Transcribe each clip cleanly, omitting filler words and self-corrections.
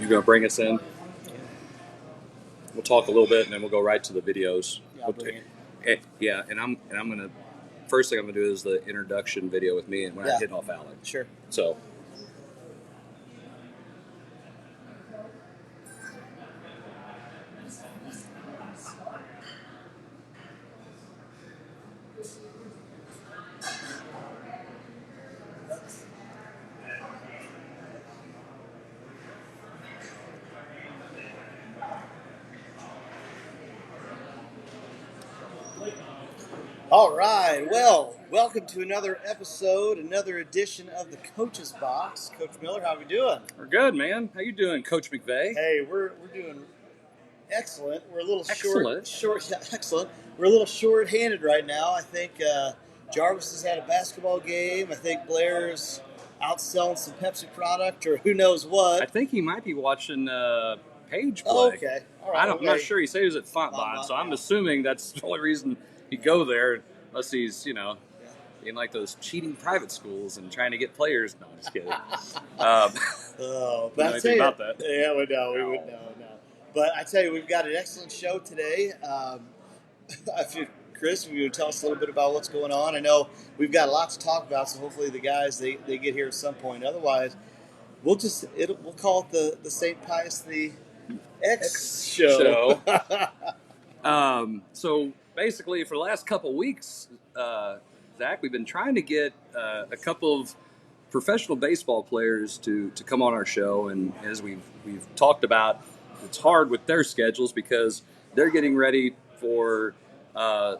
You gonna bring us in? We'll talk a little bit, and then we'll go right to the videos. Yeah, I'll bring it. Yeah, and I'm gonna first thing I'm gonna do is the introduction video with me and when I hit off Alec. Sure. So. All right. Well, welcome to another episode, another edition of the Coach's Box. Coach Miller, how we doing? We're good, man. How you doing, Coach McVey? Hey, we're doing excellent. We're a little Excellent. excellent. We're a little short-handed right now. I think Jarvis has had a basketball game. I think Blair's out selling some Pepsi product or who knows what. I think he might be watching Paige play. Oh, okay. All right. I'm not sure. He said he was at Fontbonne, so I'm assuming that's the only reason he'd go there, unless he's, in like those cheating private schools and trying to get players. No, I'm just kidding. But I tell you, about that. Yeah, we know. We would know. No. But I tell you, we've got an excellent show today. I feel, Chris, will you tell us a little bit about what's going on? I know we've got a lot to talk about, so hopefully the guys they get here at some point. Otherwise, we'll call it the St. Pius the X show. So basically, for the last couple weeks, Zach, we've been trying to get a couple of professional baseball players to come on our show, and as we've talked about, it's hard with their schedules because they're getting ready for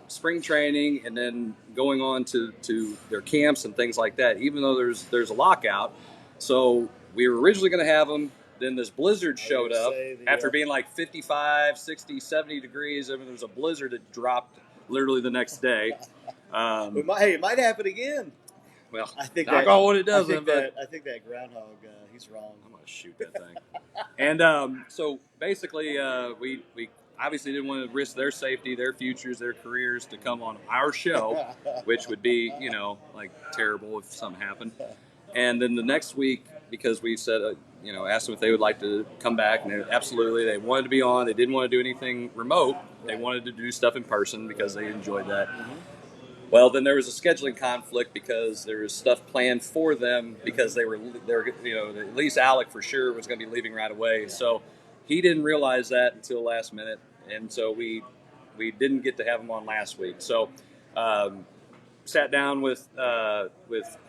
spring training and then going on to their camps and things like that, even though there's a lockout. So we were originally going to have them. Then this blizzard showed up after being like 55, 60, 70 degrees. I mean, there was a blizzard that dropped literally the next day. It might happen again. Well, I think knock on wood it doesn't. I think that groundhog, he's wrong. I'm going to shoot that thing. And so basically, we obviously didn't want to risk their safety, their futures, their careers to come on our show, which would be, like terrible if something happened. And then the next week, because we said, asked them if they would like to come back, and absolutely, they wanted to be on. They didn't want to do anything remote. They wanted to do stuff in person because they enjoyed that. Mm-hmm. Well, then there was a scheduling conflict because there was stuff planned for them because they were at least Alec for sure was going to be leaving right away. So he didn't realize that until last minute, and so we didn't get to have him on last week. So sat down with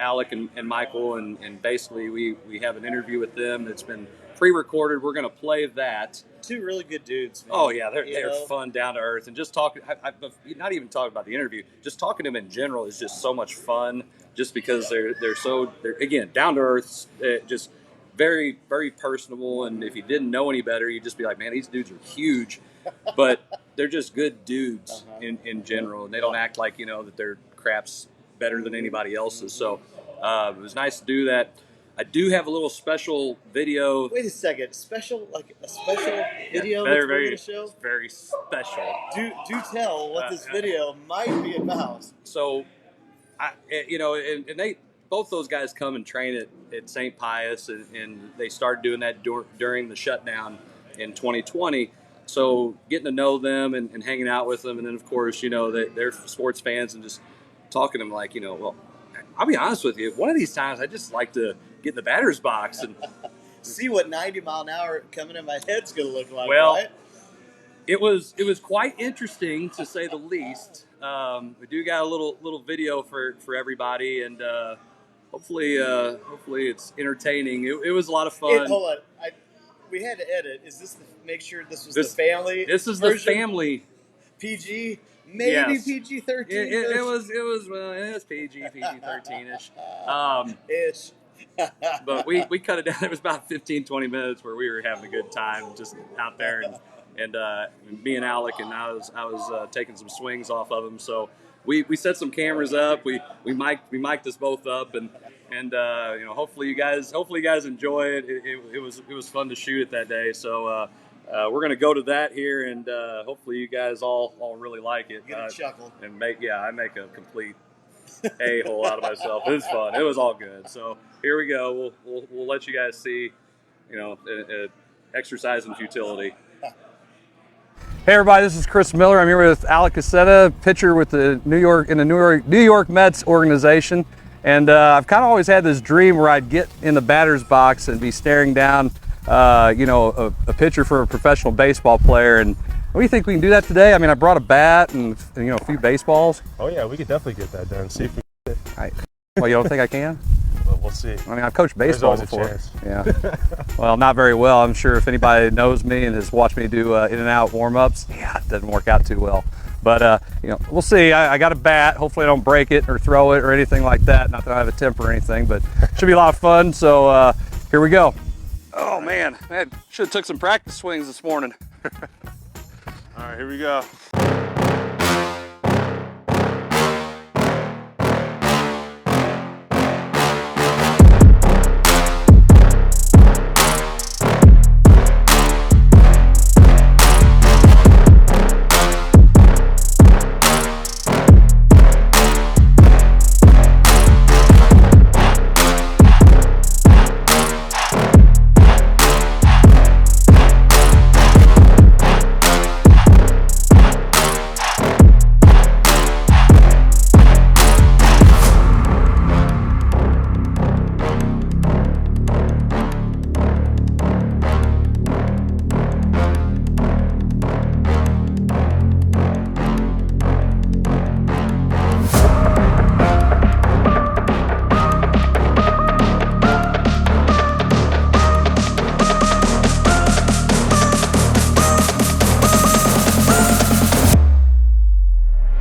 Alec and Michael, and basically we have an interview with them that's been pre-recorded. We're going to play that. Two really good dudes, man. Oh yeah, they're fun, down to earth, and just talking. Not even talking about the interview, just talking to them in general is just so much fun. Just because they're again down to earth, just very very personable. And if you didn't know any better, you'd just be like, man, these dudes are huge, but they're just good dudes in general, and they don't act like that their crap's better than anybody else's. So it was nice to do that. I do have a little special video. Wait a second, a special video very show? Very special. Do tell what this video might be about. So, and they both those guys come and train at St. Pius, and they started doing that during the shutdown in 2020. So getting to know them and hanging out with them, and then of course they're sports fans and just talking to them like well, I'll be honest with you, one of these times I just like to get in the batter's box and see what 90 mile an hour coming in my head's going to look like. Well, right? it was quite interesting to say the least. We do got a little video for everybody, and hopefully it's entertaining. It was a lot of fun. Hold on, we had to edit. Is this make sure this was the family? This is version? The family PG. Maybe yes. PG-13. It was PG 13ish. Ish. But we cut it down. It was about 15-20 minutes where we were having a good time just out there, and me and Alec, and I was taking some swings off of him. So we set some cameras up. We mic'd us both up, and hopefully you guys enjoy it. It was fun to shoot it that day. So. We're going to go to that here, and hopefully you guys all really like it. Get a chuckle. And I make a complete a-hole out of myself. It was fun. It was all good. So here we go. We'll let you guys see, exercise in futility. Hey everybody, this is Chris Miller. I'm here with Alec Kisena, pitcher with the New York Mets organization. And I've kind of always had this dream where I'd get in the batter's box and be staring down, a pitcher for a professional baseball player. And what do you think we can do that today? I mean, I brought a bat and a few baseballs. Oh yeah, we could definitely get that done. See if we can get it. Well, you don't think I can? Well, we'll see. I mean, I've coached baseball There's before. always a Yeah. Well, not very well. I'm sure if anybody knows me and has watched me do in and out warm-ups, yeah, it doesn't work out too well. But we'll see. I got a bat. Hopefully, I don't break it or throw it or anything like that. Not that I have a temper or anything, but it should be a lot of fun. So here we go. Oh man, I should have took some practice swings this morning. All right, here we go.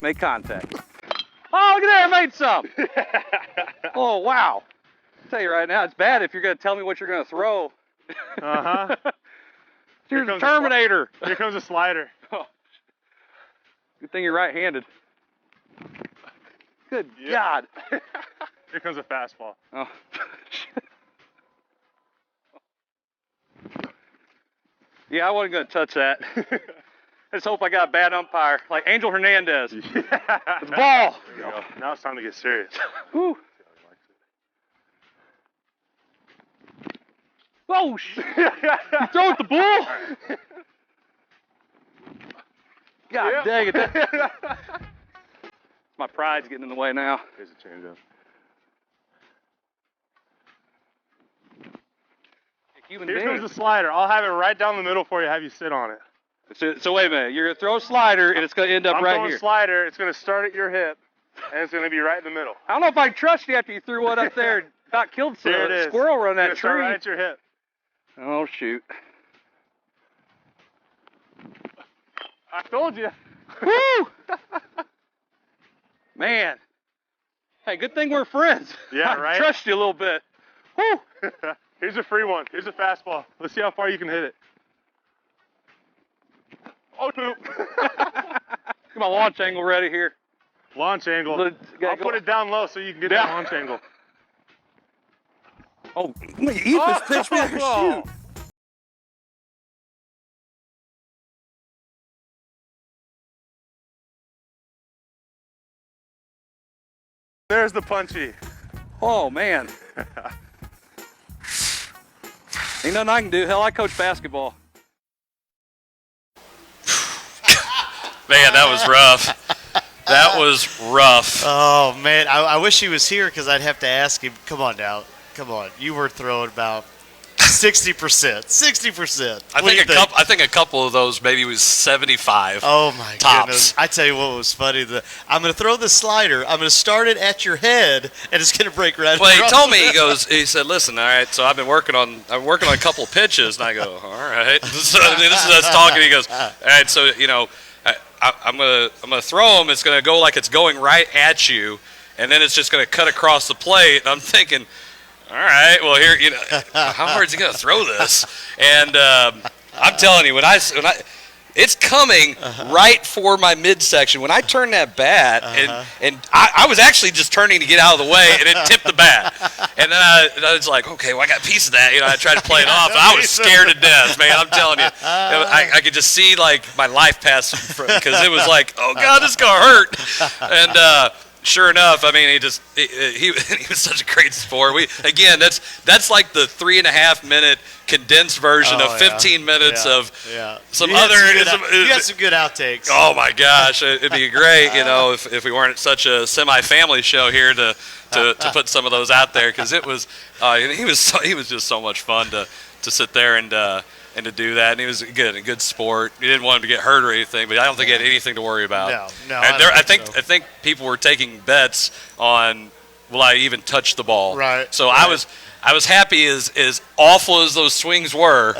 Make contact. Oh, look at there, I made some. Oh, wow. I'll tell you right now, it's bad if you're going to tell me what you're going to throw. Uh-huh. Here's the Terminator. Here comes a slider. Oh. Good thing you're right-handed. Good God. Here comes a fastball. Oh. Yeah, I wasn't going to touch that. I just hope I got a bad umpire, like Angel Hernandez. Yeah. It's the ball. Now it's time to get serious. Whew. Oh, shit. You throw it the ball? God dang it. My pride's getting in the way now. Here's a changeup. Here comes the slider. I'll have it right down the middle for you, have you sit on it. So wait a minute. You're going to throw a slider, and it's going to end up I'm right throwing here. A slider. It's going to start at your hip, and it's going to be right in the middle. I don't know if I can trust you after you threw one up there and about killed some squirrel run that tree. Start right at your hip. Oh, shoot. I told you. Woo! Man. Hey, good thing we're friends. Yeah, right? I trust you a little bit. Woo! Here's a free one. Here's a fastball. Let's see how far you can hit it. Oh, no. Get my launch angle ready here. Launch angle. I'll put it down low so you can get that launch angle. Oh, you just pitched me there. Shoot. There's the punchy. Oh, man. Ain't nothing I can do. Hell, I coach basketball. Man, that was rough. That was rough. Oh, man. I wish he was here because I'd have to ask him. Come on now. Come on. You were throwing about 60%. 60%. I think a couple of those maybe was 75. Oh, my tops. goodness. I tell you what was funny. I'm going to throw the slider. I'm going to start it at your head, and it's going to break right Well, he across. told me, he said, listen, all right, so I'm working on a couple of pitches. And I go, all right. So this is us talking. He goes, all right, so, I'm gonna throw him. It's gonna go like it's going right at you, and then it's just gonna cut across the plate. And I'm thinking, all right, well here, how hard is he gonna throw this? And I'm telling you, when I it's coming right for my midsection. When I turned that bat, and I was actually just turning to get out of the way, and it tipped the bat. And then I was like, okay, well, I got a piece of that. I tried to play it off. I was scared to death, man. I'm telling you. I could just see, like, my life pass because it was like, oh, God, this is going to hurt. And sure enough, I mean, he was such a great sport. That's like the 3.5 minute condensed version of 15 minutes of some other. You had some good outtakes. Oh my gosh, it'd be great, if we weren't such a semi-family show here to put some of those out there, because it was he was just so much fun to sit there and to do that, and he was a good sport. You didn't want him to get hurt or anything, but I don't think he had anything to worry about. No. And I think people were taking bets on, will I even touch the ball? Right. So I was happy, as awful as those swings were.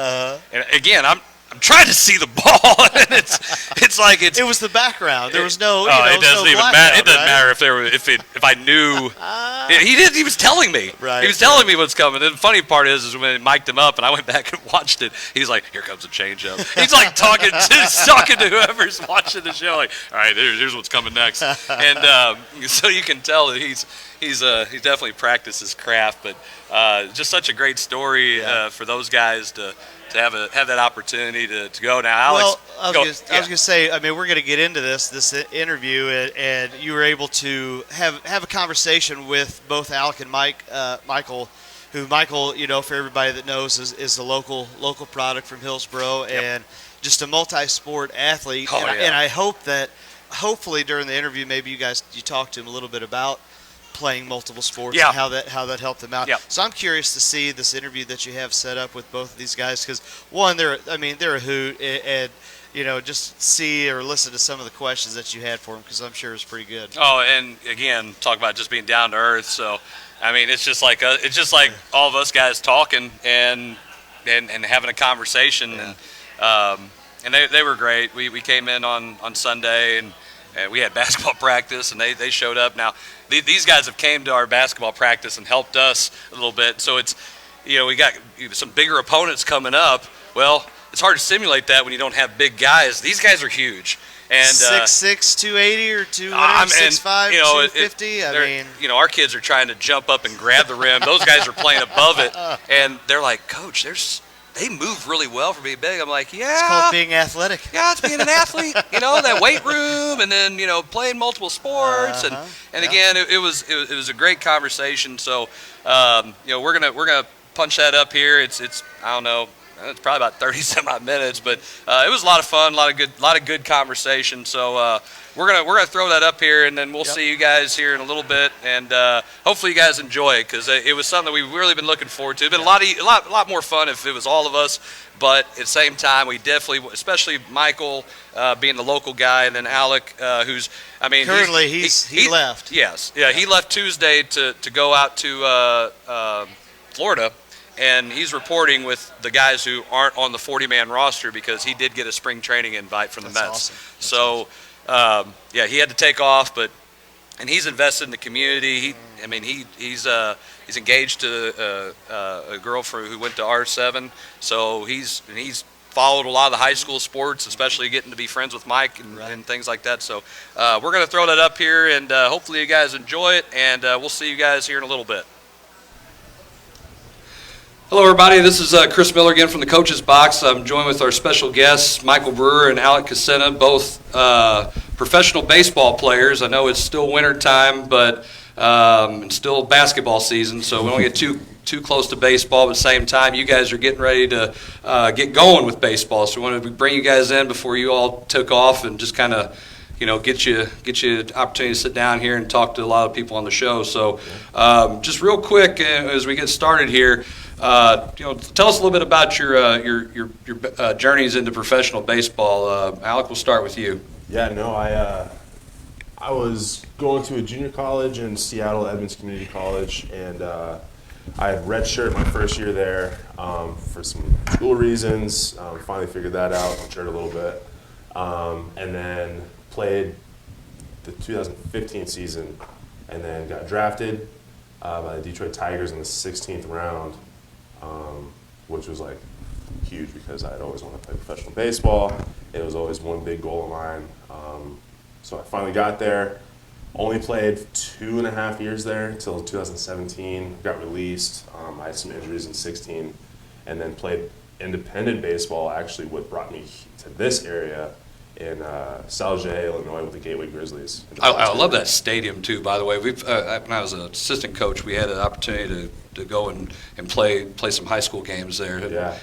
And again, I'm trying to see the ball, and it's like it was the background. There was no. It doesn't even matter. It doesn't matter if I knew. He did. He was telling me. Right. He was telling me what's coming. And the funny part is when he mic'd him up, and I went back and watched it. He's like, "Here comes a changeup." He's like talking to whoever's watching the show. Like, all right, here's what's coming next. And so you can tell that he's definitely practiced his craft. But just such a great story for those guys to have that opportunity to go. Now, Alex. Well, I was going to say, I mean, we're going to get into this interview, and you were able to have a conversation with both Alec and Michael, who Michael, for everybody that knows, is the local product from Hillsboro, and just a multi-sport athlete. And I hope that, hopefully during the interview, maybe you talk to him a little bit about playing multiple sports and how that helped them out. So I'm curious to see this interview that you have set up with both of these guys, because one, they're a hoot, and just see or listen to some of the questions that you had for them, because I'm sure it's pretty good. Oh, and again, talk about just being down to earth. So, I mean, it's just like all of us guys talking and having a conversation, and they were great. We came in on Sunday, and we had basketball practice, and they showed up. Now, these guys have came to our basketball practice and helped us a little bit. So it's, we got some bigger opponents coming up. Well, it's hard to simulate that when you don't have big guys. These guys are huge. And 6'6", 280 or 6'5", 250. I mean, our kids are trying to jump up and grab the rim. Those guys are playing above it, and they're like, "Coach, they move really well for being big." I'm like, "Yeah." It's called being athletic. Yeah, it's being an athlete. That weight room, and then playing multiple sports, and again, it was a great conversation. So, we're gonna punch that up here. It's I don't know. It's probably about 30 some odd minutes, but it was a lot of fun, a lot of good conversation. So we're gonna throw that up here, and then we'll see you guys here in a little bit, and hopefully you guys enjoy it, because it was something that we've really been looking forward to. It's been a lot more fun if it was all of us, but at the same time, we definitely, especially Michael being the local guy, and then Alec, who's currently he left. Yes, he left Tuesday to go out to Florida. And he's reporting with the guys who aren't on the 40-man roster, because he did get a spring training invite from the Mets. Awesome. So, he had to take off, and he's invested in the community. He's engaged to a girl who went to R7. So he's followed a lot of the high school sports, especially getting to be friends with Mike and things like that. So we're going to throw that up here, and hopefully you guys enjoy it, and we'll see you guys here in a little bit. Hello, everybody. This is Chris Miller again from the Coach's Box. I'm joined with our special guests, Michael Brewer and Alec Kisena, both professional baseball players. I know it's still winter time, but it's still basketball season, so we don't get too close to baseball. But at the same time, you guys are getting ready to get going with baseball. So we wanted to bring you guys in before you all took off, and just kind of get you an opportunity to sit down here and talk to a lot of people on the show. So just real quick as we get started here. Tell us a little bit about your journeys into professional baseball. Alec, we'll start with you. Yeah, no, I was going to a junior college in Seattle, Edmonds Community College, and I had redshirt my first year there for some school reasons. Finally figured that out, redshirted a little bit, and then played the 2015 season, and then got drafted by the Detroit Tigers in the 16th round. Which was like huge, because I'd always wanted to play professional baseball. It was always one big goal of mine. So I finally got there. Only played 2.5 years there until 2017. Got released. I had some injuries in 2016, and then played independent baseball. Actually, what brought me to this area in Sauget, Illinois, with the Gateway Grizzlies. I love that stadium too. By the way, we've when I was an assistant coach, we had an opportunity to go and play some high school games there. Yeah,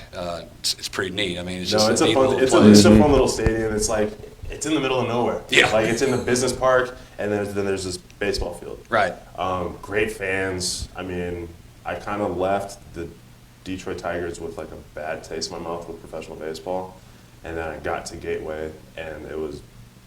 it's pretty neat. I mean, it's no, just it's a neat it's a fun little stadium. It's like it's in the middle of nowhere. Yeah, like it's in the business park, and then there's this baseball field. Right. Great fans. I mean, I kind of left the Detroit Tigers with like a bad taste in my mouth with professional baseball, and then I got to Gateway, and it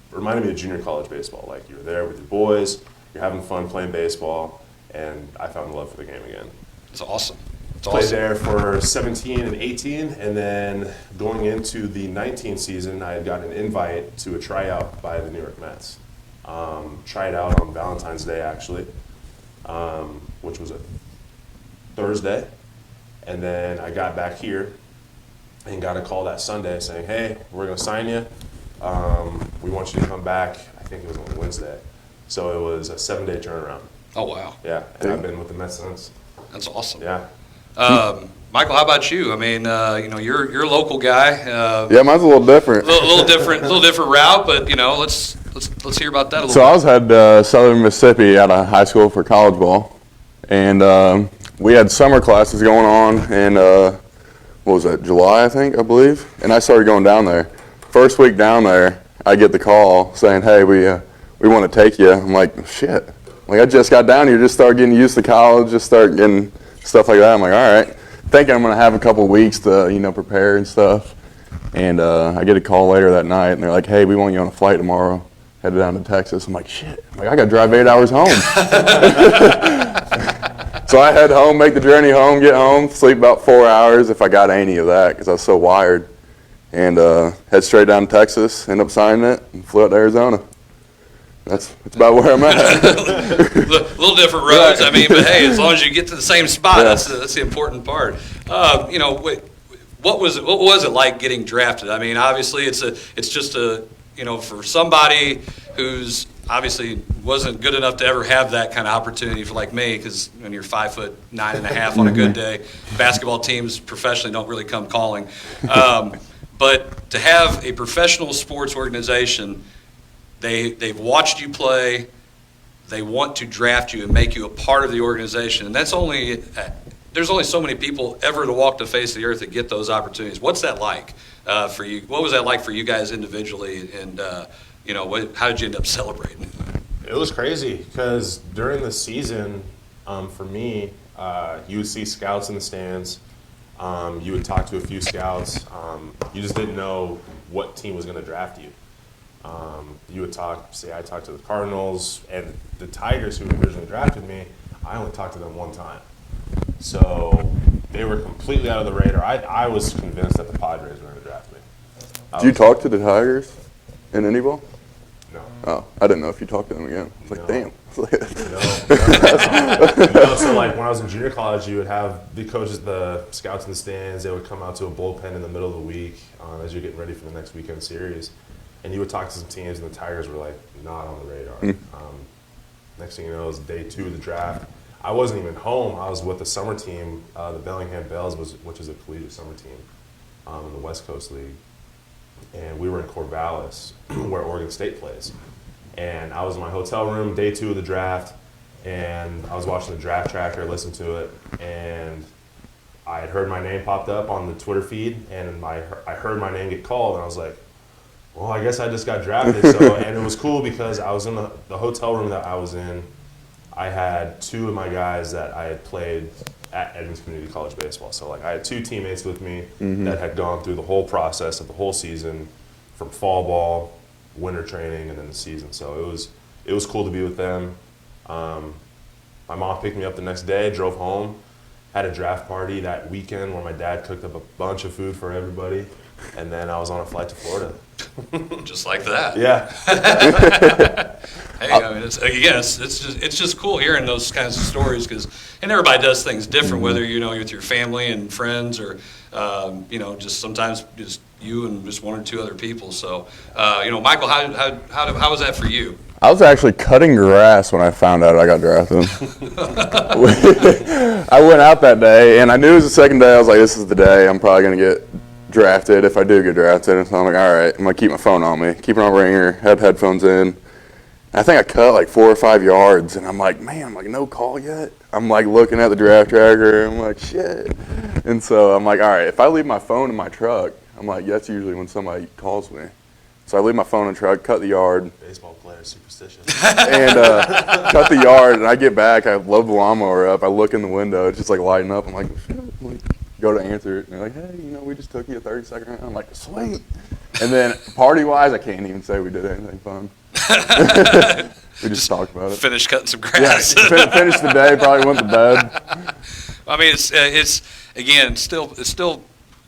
reminded me of junior college baseball. Like you're there with your boys, you're having fun playing baseball, and I found the love for the game again. It's awesome. Played there for 17 and 18, and then going into the 19 season, I had got an invite to a tryout by the New York Mets. Tried out on Valentine's Day, actually, which was a Thursday. And then I got back here and got a call that Sunday saying, hey, we're going to sign you. We want you to come back. I think it was on Wednesday. So it was a 7-day turnaround. Oh, wow. Yeah, and I've been with the Mets since. That's awesome. Yeah. Michael, how about you? I mean, you're a local guy. Yeah, mine's a little different. A little different route, but let's hear about that a little So bit. I was at Southern Mississippi out of high school for college ball, and we had summer classes going on in what was that, July, I believe, and I started going down there. First week down there, I get the call saying, hey, we want to take you. I'm like, shit. Like I just got down here, just started getting used to college, just start getting stuff like that. I'm like, all right. Thinking I'm going to have a couple weeks to, prepare and stuff. And I get a call later that night, and they're like, hey, we want you on a flight tomorrow, headed down to Texas. I'm like, shit. I got to drive 8 hours home. So I head home, make the journey home, get home, sleep about 4 hours if I got any of that because I was so wired. And head straight down to Texas, end up signing it, and flew out to Arizona. That's about where I'm at. A little different roads, I mean, but hey, as long as you get to the same spot, Yeah. that's the important part. What was it like getting drafted? I mean, obviously, it's just for somebody who's obviously wasn't good enough to ever have that kind of opportunity for like me, because when you're 5'9.5" on a good day, basketball teams professionally don't really come calling. But to have a professional sports organization. They've watched you play. They want to draft you and make you a part of the organization, and there's only so many people ever to walk the face of the earth that get those opportunities. What's that like for you? What was that like for you guys individually, and how did you end up celebrating? It was crazy because during the season, for me, you would see scouts in the stands. You would talk to a few scouts. You just didn't know what team was going to draft you. You would I talked to the Cardinals and the Tigers who originally drafted me. I only talked to them one time. So they were completely out of the radar. I was convinced that the Padres were going to draft me. Did you talk to the Tigers in any ball? No. Oh, I didn't know if you talked to them again. I was like, damn. No, so like when I was in junior college, you would have the coaches, the scouts in the stands. They would come out to a bullpen in the middle of the week as you're getting ready for the next weekend series. And you would talk to some teams, and the Tigers were like not on the radar. Next thing you know, it was day 2 of the draft. I wasn't even home. I was with the summer team, the Bellingham Bells, which is a collegiate summer team in the West Coast League. And we were in Corvallis, where Oregon State plays. And I was in my hotel room, day 2 of the draft, and I was watching the draft tracker, listening to it, and I had heard my name popped up on the Twitter feed, and I heard my name get called, and I was like, well, I guess I just got drafted. And it was cool because I was in the hotel room that I was in. I had 2 of my guys that I had played at Edmonds Community College baseball. So like I had 2 teammates with me that had gone through the whole process of the whole season, from fall ball, winter training, and then the season. So it was cool to be with them. My mom picked me up the next day, drove home, had a draft party that weekend where my dad cooked up a bunch of food for everybody, and then I was on a flight to Florida. Just like that. Yeah. Hey, I mean, it's just cool hearing those kinds of stories and everybody does things different, whether you're with your family and friends or just sometimes just you and just 1 or 2 other people. So, Michael, how was that for you? I was actually cutting grass when I found out I got drafted. I went out that day, and I knew it was the second day. I was like, this is the day. I'm probably going to get drafted, if I do get drafted. And so I'm like, all right, I'm going to keep my phone on me, keep it on ringer, had headphones in. I think I cut like 4 or 5 yards, and I'm like, man, I'm like, no call yet? I'm like looking at the draft tracker, I'm like, shit. And so I'm like, all right, if I leave my phone in my truck, I'm like, that's usually when somebody calls me. So I leave my phone in the truck, cut the yard. Baseball player, superstitious. And cut the yard, and I get back, I load the lawnmower up, I look in the window, it's just like lighting up, I'm like, shit. I'm like, go to answer it, and they're like, hey, we just took you a 30-second round. I'm like, sweet. And then party-wise, I can't even say we did anything fun. We just talked about it. Finished cutting some grass. Yeah, finished the day, probably went to bed. I mean, it's again, still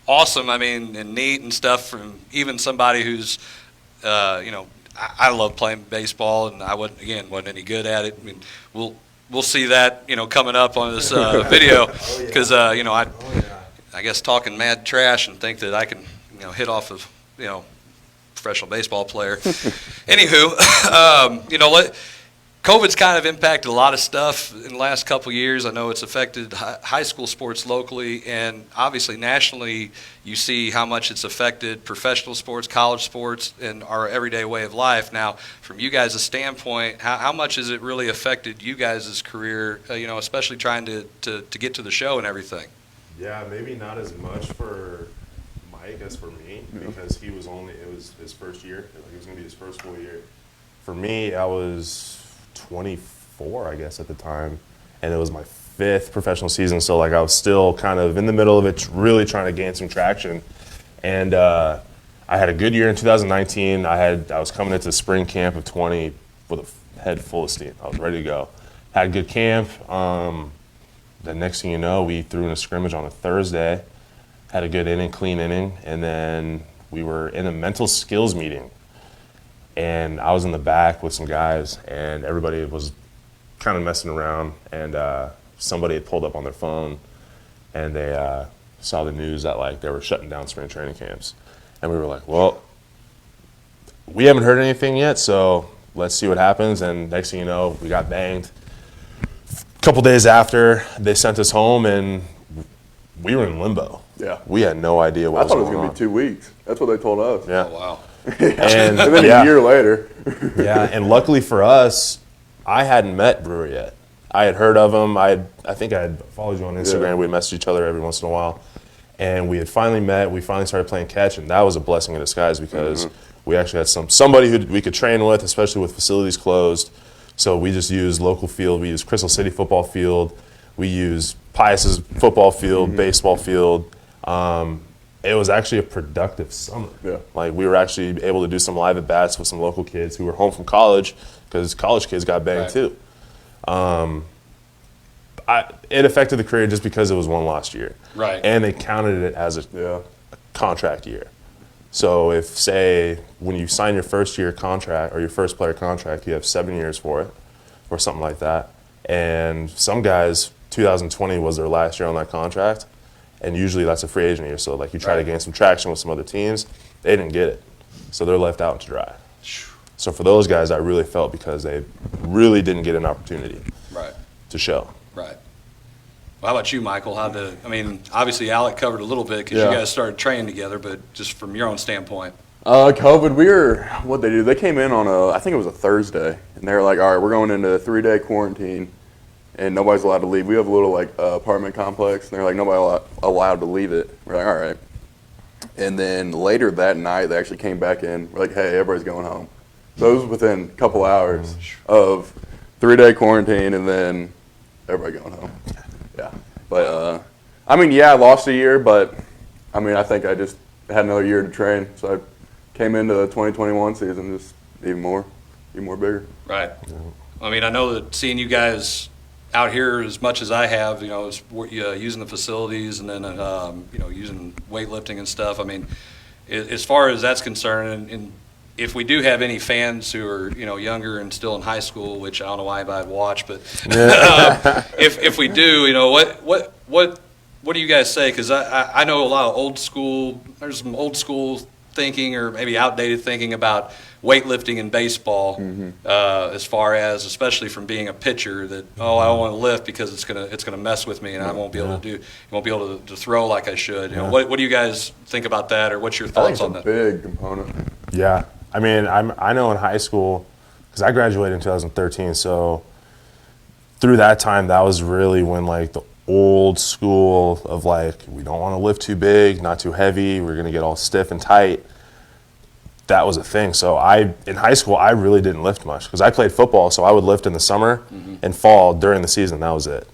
awesome. I mean, and neat and stuff from even somebody who's, I love playing baseball, and I wasn't any good at it. I mean, we'll see that coming up on this video because I guess talking mad trash and think that I can hit off of professional baseball player. Anywho, COVID's kind of impacted a lot of stuff in the last couple of years. I know it's affected high school sports locally, and obviously nationally you see how much it's affected professional sports, college sports, and our everyday way of life. Now, from you guys' standpoint, how much has it really affected you guys' career, especially trying to get to the show and everything? Yeah, maybe not as much for Mike as for me, because it was his first year. It was going to be his first full year. For me, I was 24, I guess, at the time, and it was my 5th professional season, so I was still kind of in the middle of it, really trying to gain some traction. And I had a good year in 2019. I was coming into spring camp of 20 with a head full of steam. I was ready to go. Had a good camp. The next thing you know, we threw in a scrimmage on a Thursday, had a good inning, clean inning, and then we were in a mental skills meeting. And I was in the back with some guys, and everybody was kind of messing around, and somebody had pulled up on their phone, and they saw the news that they were shutting down spring training camps. And we were like, well, we haven't heard anything yet, so let's see what happens. And next thing you know, we got banged. A couple days after, they sent us home, and we were in limbo. Yeah. We had no idea what was going on. I thought it was going to be 2 weeks. That's what they told us. Yeah. Oh, wow. And then a year later. Yeah, and luckily for us, I hadn't met Brewer yet. I had heard of him. I think I had followed you on Instagram. Yeah. We'd message each other every once in a while. And we had finally met. We finally started playing catch, and that was a blessing in disguise because we actually had somebody who we could train with, especially with facilities closed. So we just used local field. We used Crystal City football field. We used Pius's football field, baseball field. It was actually a productive summer. Yeah. We were actually able to do some live at-bats with some local kids who were home from college because college kids got banged too. It affected the career just because it was one lost year. Right. And they counted it as a contract year. So if, say, when you sign your first year contract or your first player contract, you have 7 years for it or something like that. And some guys, 2020 was their last year on that contract. And usually that's a free agent year. So you try to gain some traction with some other teams. They didn't get it. So they're left out to dry. So for those guys, I really felt because they really didn't get an opportunity to show. Right. Well, how about you, Michael? Obviously Alec covered a little bit because you guys started training together, but just from your own standpoint. COVID, what'd they do? They came in on I think it was a Thursday, and they were like, all right, we're going into a 3-day quarantine, and nobody's allowed to leave. We have a little apartment complex, and they're like, nobody allowed to leave it. We're like, all right. And then later that night, they actually came back in. We're like, hey, everybody's going home. So it was within a couple hours of 3-day quarantine, and then everybody going home. Yeah. But, I lost a year, but, I think I just had another year to train. So I came into the 2021 season just even more bigger. Right. I know that seeing you guys out here as much as I have, using the facilities and then, using weightlifting and stuff. As far as that's concerned, and if we do have any fans who are, younger and still in high school, which I don't know why I'd watch, but if we do, what do you guys say? Because I know a lot of there's some old school thinking or maybe outdated thinking about weightlifting in baseball, as far as, especially from being a pitcher, that I don't want to lift because it's gonna mess with me and I won't be able to throw like I should. You know, what do you guys think about that, or what's your thoughts on that? Big component. Yeah, I mean, I know in high school, because I graduated in 2013, so through that time, that was really when like the old school of like, we don't want to lift too big, not too heavy, we're gonna get all stiff and tight. That was a thing. So in high school, I really didn't lift much because I played football, so I would lift in the summer and fall during the season. That was it.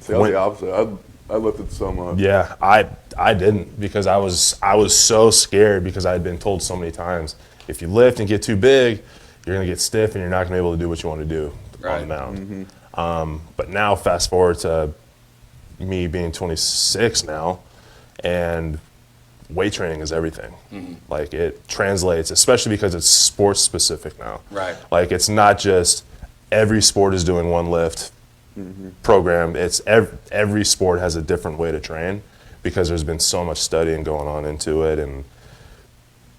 See, I was the opposite. I lifted so much. Yeah, I didn't, because I was so scared, because I had been told so many times, if you lift and get too big, you're gonna get stiff and you're not gonna be able to do what you want to do on the mound. But now, fast forward to me being 26 now, and weight training is everything. Like, it translates, especially because it's sports specific now. Right. Like, it's not just every sport is doing one lift program. It's every sport has a different way to train, because there's been so much studying going on into it, and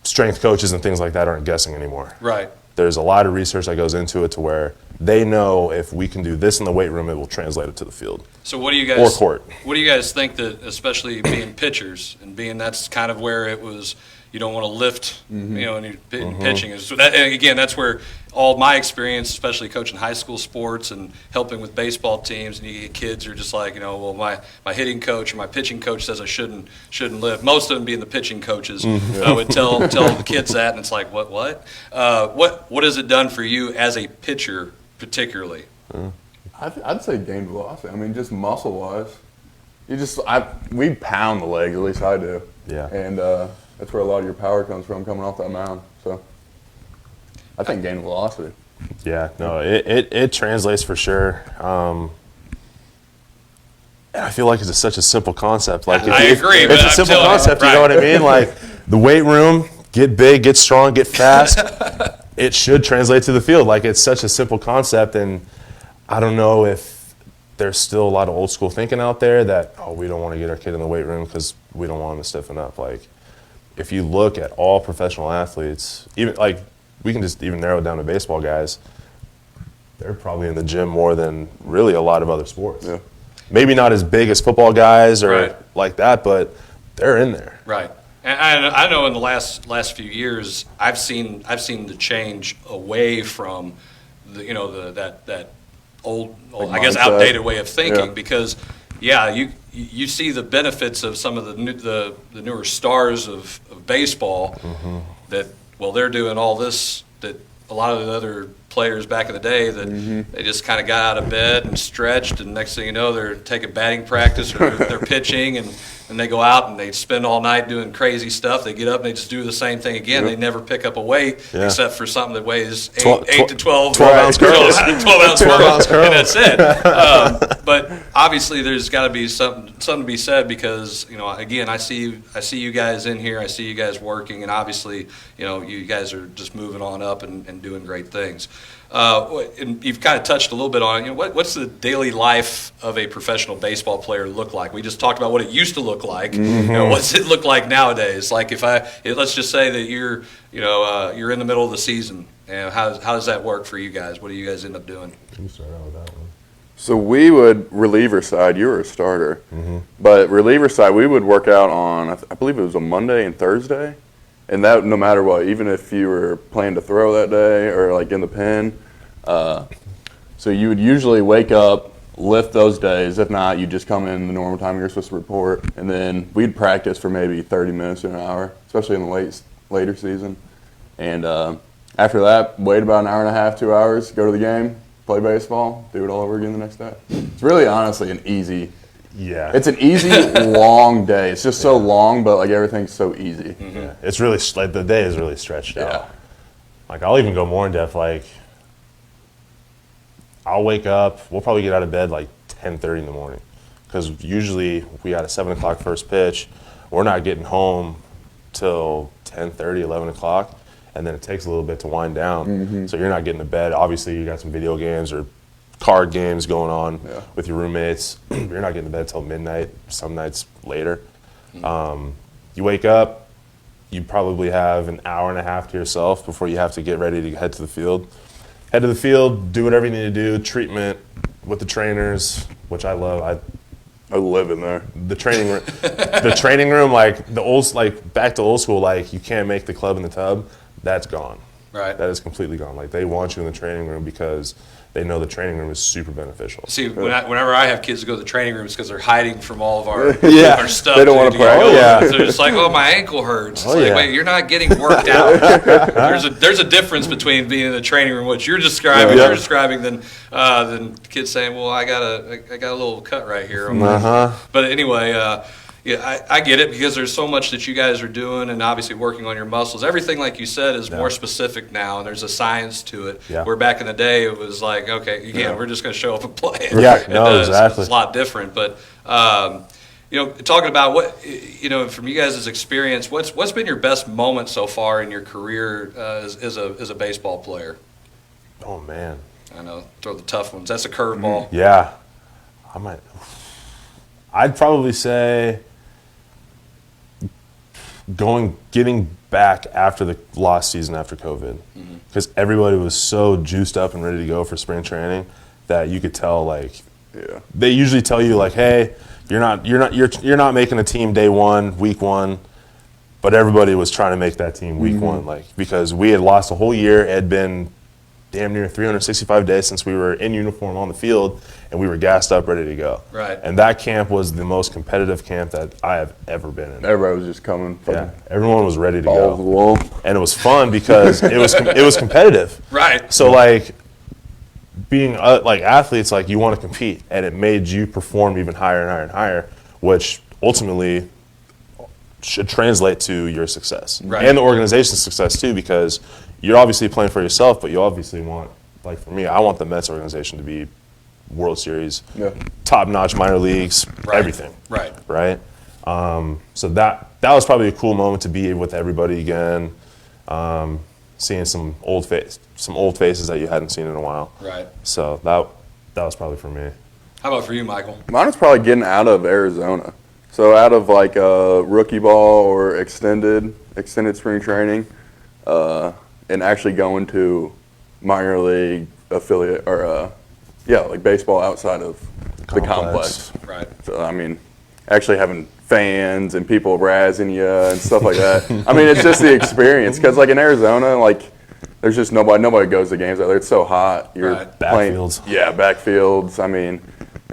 strength coaches and things like that aren't guessing anymore. Right. There's a lot of research that goes into it to where they know if we can do this in the weight room, it will translate it to the field. So what do you guys, or court. What do you guys think that, especially being pitchers and being that's kind of where it was, you don't want to lift, you know, and you're pitching. So that, and again, that's where all my experience, especially coaching high school sports and helping with baseball teams, and you get kids who are just like, you know, well, my hitting coach or my pitching coach says I shouldn't lift. Most of them being the pitching coaches would tell the kids that, and it's like, what has it done for you as a pitcher particularly? I'd say gained velocity. I mean, just muscle wise, we pound the legs. At least I do. Yeah. And that's where a lot of your power comes from, coming off that mound. So I think gained velocity. Yeah, no, it translates for sure. And I feel like it's such a simple concept. Like, I agree. It's a simple concept. You know what I mean? Like, the weight room, get big, get strong, get fast. It should translate to the field. Like, it's such a simple concept, and I don't know if there's still a lot of old school thinking out there that, we don't want to get our kid in the weight room because we don't want him to stiffen up. Like, if you look at all professional athletes, even like, we can just even narrow it down to baseball guys, they're probably in the gym more than really a lot of other sports. Yeah. Maybe not as big as football guys or like that, but they're in there. Right. And I know in the last few years, I've seen the change away from that old I guess outdated way of thinking, because you see the benefits of some of the newer stars of baseball that, well, they're doing all this that a lot of the other players back in the day that they just kind of got out of bed and stretched, and next thing you know, they're taking batting practice or they're pitching, and they go out and they spend all night doing crazy stuff. They get up and they just do the same thing again. They never pick up a weight except for something that weighs 8 to 12 ounce curls. 12 ounce curls, and that's it. But obviously, there's got to be something to be said, because, you know, again, I see you guys in here. I see you guys working, and obviously, you know, you guys are just moving on up and doing great things. And you've kind of touched a little bit on it. You know, what's the daily life of a professional baseball player look like? We just talked about what it used to look like. You know, what's it look like nowadays? Like, let's just say that you're in the middle of the season. And how does that work for you guys? What do you guys end up doing? You start out with that one. So we would, reliever side, you were a starter, but reliever side, we would work out on, I believe it was a Monday and Thursday, and that no matter what, even if you were planning to throw that day or like in the pen, so you would usually wake up, lift those days. If not, you just come in the normal time you're supposed to report, and then we'd practice for maybe 30 minutes to an hour, especially in the later season. And after that, wait about an hour and a half, 2 hours, go to the game, play baseball, do it all over again the next day. It's really honestly an easy. Yeah. It's an easy, long day. It's just so long, but like everything's so easy. Yeah. It's really, like, the day is really stretched out. Like, I'll even go more in depth. Like, I'll wake up, we'll probably get out of bed like 10:30 in the morning, because usually we got a 7 o'clock first pitch. We're not getting home till 10:30, 11 o'clock, and then it takes a little bit to wind down. So you're not getting to bed. Obviously, you got some video games or card games going on with your roommates. You're not getting to bed till midnight, some nights later. You wake up, you probably have an hour and a half to yourself before you have to get ready to head to the field. Head to the field, do whatever you need to do, treatment with the trainers, which I love. I live in there. The training room, like back to old school, like you can't make the club in the tub. That's gone. Right. That is completely gone. Like they want you in the training room because they know the training room is super beneficial. See, whenever I have kids that go to the training rooms because they're hiding from all of our, Yeah, our stuff. they don't wanna practice. Oh, yeah. So they're just like, oh, my ankle hurts. It's Oh, like, yeah. wait, you're not getting worked out. There's a difference between being in the training room, what you're describing, Yeah. you're describing, than kids saying, well, I got a little cut right here. But anyway, yeah, I get it because there's so much that you guys are doing and obviously working on your muscles. Everything, like you said, is more specific now, and there's a science to it. Yeah. Where back in the day, it was like, okay, again, we're just going to show up and play. Yeah, And, no, exactly. It's a lot different. But, talking about what, from you guys' experience, what's been your best moment so far in your career as a baseball player? Oh, man. I know, throw the tough ones. That's a curveball. Yeah. I'd probably say getting back after the lost season after COVID, because everybody was so juiced up and ready to go for spring training that you could tell, like, they usually tell you, like, hey, you're not making a team day one, week one, but everybody was trying to make that team week one, like, because we had lost a whole year. It had been damn near 365 days since we were in uniform on the field, and we were gassed up, ready to go. Right. And that camp was the most competitive camp that I have ever been in. Everybody was just coming from Yeah, everyone was ready to balls to the go, wall. and it was fun because it was competitive. Right. So like being like athletes, like you want to compete, and it made you perform even higher and higher and higher, which ultimately should translate to your success and the organization's success too, because you're obviously playing for yourself, but you obviously want, like for me, I want the Mets organization to be World Series, top-notch minor leagues, everything. Right. So that was probably a cool moment to be with everybody again, seeing some old faces that you hadn't seen in a while. Right. So that was probably for me. How about for you, Michael? Mine was probably getting out of Arizona. So out of like rookie ball or extended spring training, and actually going to minor league affiliate or like baseball outside of the complex. Right. So I mean, actually having fans and people razzing you and stuff like that. I mean, it's just the experience, because like in Arizona, like there's just nobody goes to games out there. It's so hot. You're playing backfields. Yeah, backfields. I mean,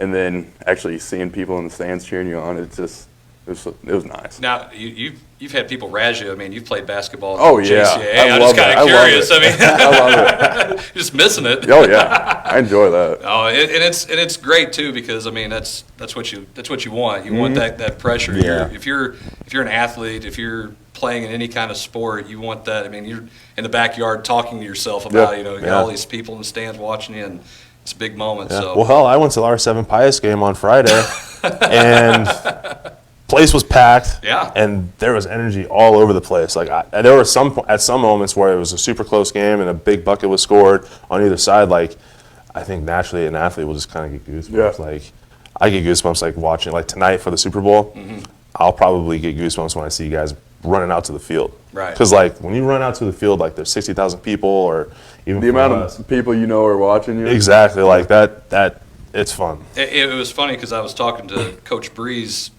and then actually seeing people in the stands cheering you on, it was nice. Now, you've had people razz you. I mean, you've played basketball at Oh, the yeah. JCAA. I'm just kind of curious. I mean, I love it. just missing it. Oh yeah, I enjoy that. Oh, and it's great too, because I mean that's what you want. You want that pressure. Yeah. If you're an athlete, if you're playing in any kind of sport, you want that. I mean, you're in the backyard talking to yourself about you got all these people in the stands watching you, and it's a big moment. Yeah. So Well, hell, I went to the R7 Pius game on Friday, and place was packed. Yeah. And there was energy all over the place. Like there were at some moments where it was a super close game and a big bucket was scored on either side. Like I think naturally an athlete will just kind of get goosebumps. Yeah. Like I get goosebumps like watching like tonight for the Super Bowl. I'll probably get goosebumps when I see you guys running out to the field. Right. Because like when you run out to the field, like there's 60,000 people, or even The amount of people you know are watching you. exactly like that. It's fun. it was funny because I was talking to Coach Breeze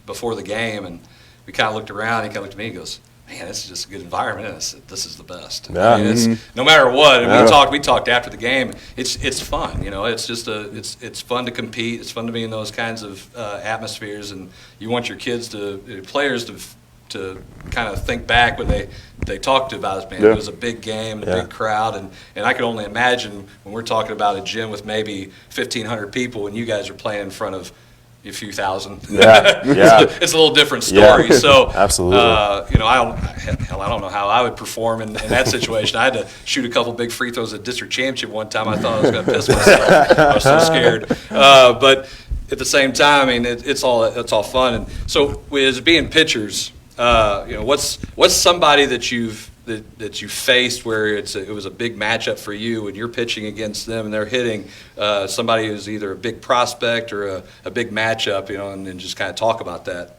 before the game, and we kind of looked around. He kind of looked at me and goes, "Man, this is just a good environment. And this is the best." Yeah. I mean, it's, no matter what. And we talked after the game. It's fun. It's just it's fun to compete. It's fun to be in those kinds of atmospheres, and you want your players to kind of think back when they talked about it. Man, it was a big game, a big crowd, and I can only imagine when we're talking about a gym with maybe 1,500 people, and you guys are playing in front of a few thousand. Yeah. It's a little different story. Yeah. So Absolutely. I don't know how I would perform in that situation. I had to shoot a couple big free throws at district championship one time. I thought I was going to piss myself. I was so scared. But at the same time, I mean, it's all fun. And so, as being pitchers, what's somebody that you faced where it was a big matchup for you, and you're pitching against them and they're hitting somebody who's either a big prospect or a big matchup, and just kind of talk about that.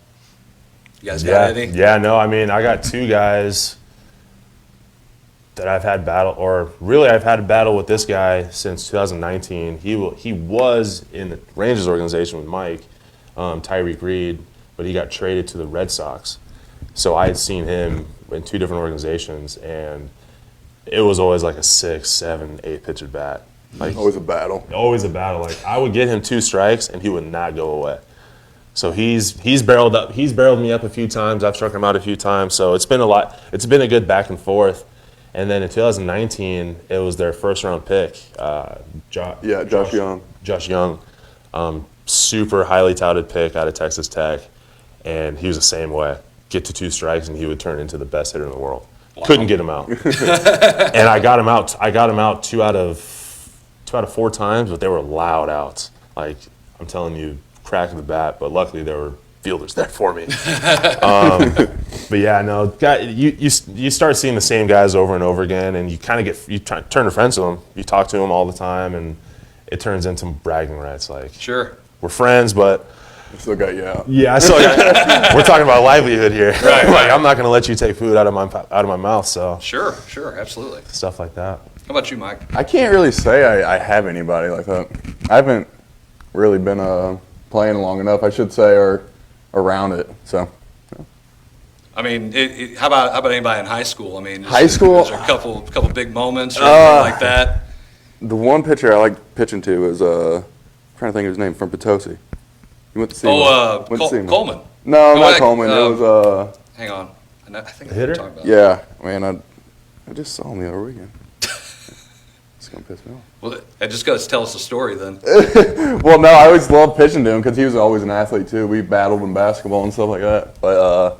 You guys got any? Yeah, no, I mean, I got two guys that I've had battle, or really I've had a battle with this guy since 2019. He was in the Rangers organization with Mike, Tyreek Reed, but he got traded to the Red Sox. So I had seen him in two different organizations, and it was always like a 6, 7, 8 pitch at bat. Like Always a battle. Always a battle. Like I would get him 2 strikes, and he would not go away. So he's barreled up. He's barreled me up a few times. I've struck him out a few times. So it's been a lot. It's been a good back and forth. And then in 2019, it was their first round pick. Josh Young. Josh Young, super highly touted pick out of Texas Tech, and he was the same way. Get to 2 strikes, and he would turn into the best hitter in the world. Wow. Couldn't get him out, and I got him out. I got him out 2 out of 4 times, but they were loud outs. Like I'm telling you, crack of the bat. But luckily, there were fielders there for me. But yeah, no, you start seeing the same guys over and over again, and you kind of turn to friends with them. You talk to them all the time, and it turns into bragging rights. Like, sure, we're friends, but I still got you out. Yeah, I still got. We're talking about livelihood here. Right. Like, I'm not going to let you take food out of my mouth. So sure, absolutely. Stuff like that. How about you, Mike? I can't really say I have anybody like that. I haven't really been playing long enough, I should say, or around it. So. I mean, how about anybody in high school? I mean, high school. Was there a couple big moments or anything like that? The one pitcher I liked pitching to was I'm trying to think of his name, from Potosi. You went to see him. Coleman. No, not Coleman. It was hang on. I think the hitter. Talking about yeah, man, I just saw him the other weekend. It's gonna piss me off. Well, it just goes tell us the story then. Well, no, I always loved pitching to him because he was always an athlete too. We battled in basketball and stuff like that. But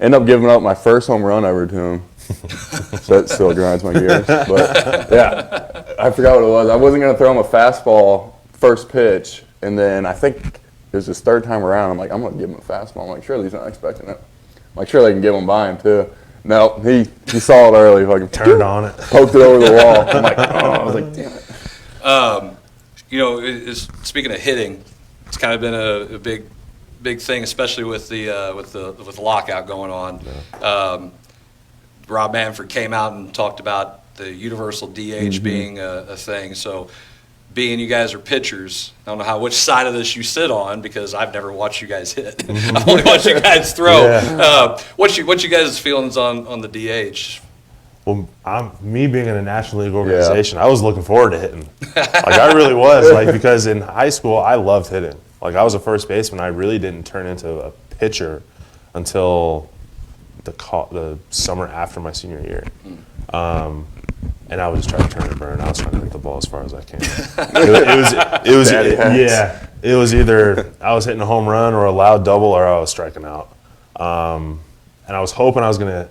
ended up giving up my first home run ever to him. So that still grinds my gears. But yeah, I forgot what it was. I wasn't gonna throw him a fastball first pitch, and then I think it was his third time around. I'm like, I'm gonna give him a fastball. I'm like, surely he's not expecting it. I'm like, sure they can give him by him too. No, he saw it early. Fucking turned on it, poked it over the wall. I'm like, oh, I was like, damn it. You know, speaking of hitting, it's kind of been a big thing, especially with the lockout going on. Yeah. Rob Manfred came out and talked about the universal DH being a thing. So, being you guys are pitchers, I don't know which side of this you sit on because I've never watched you guys hit. I've only watched you guys throw. Yeah. What's you guys' feelings on the DH? Well, me being in a National League organization, I was looking forward to hitting. Like I really was, like because in high school I loved hitting. Like I was a first baseman. I really didn't turn into a pitcher until the summer after my senior year. And I was just trying to turn and burn. I was trying to hit the ball as far as I can. It was either I was hitting a home run or a loud double or I was striking out. And I was hoping I was going to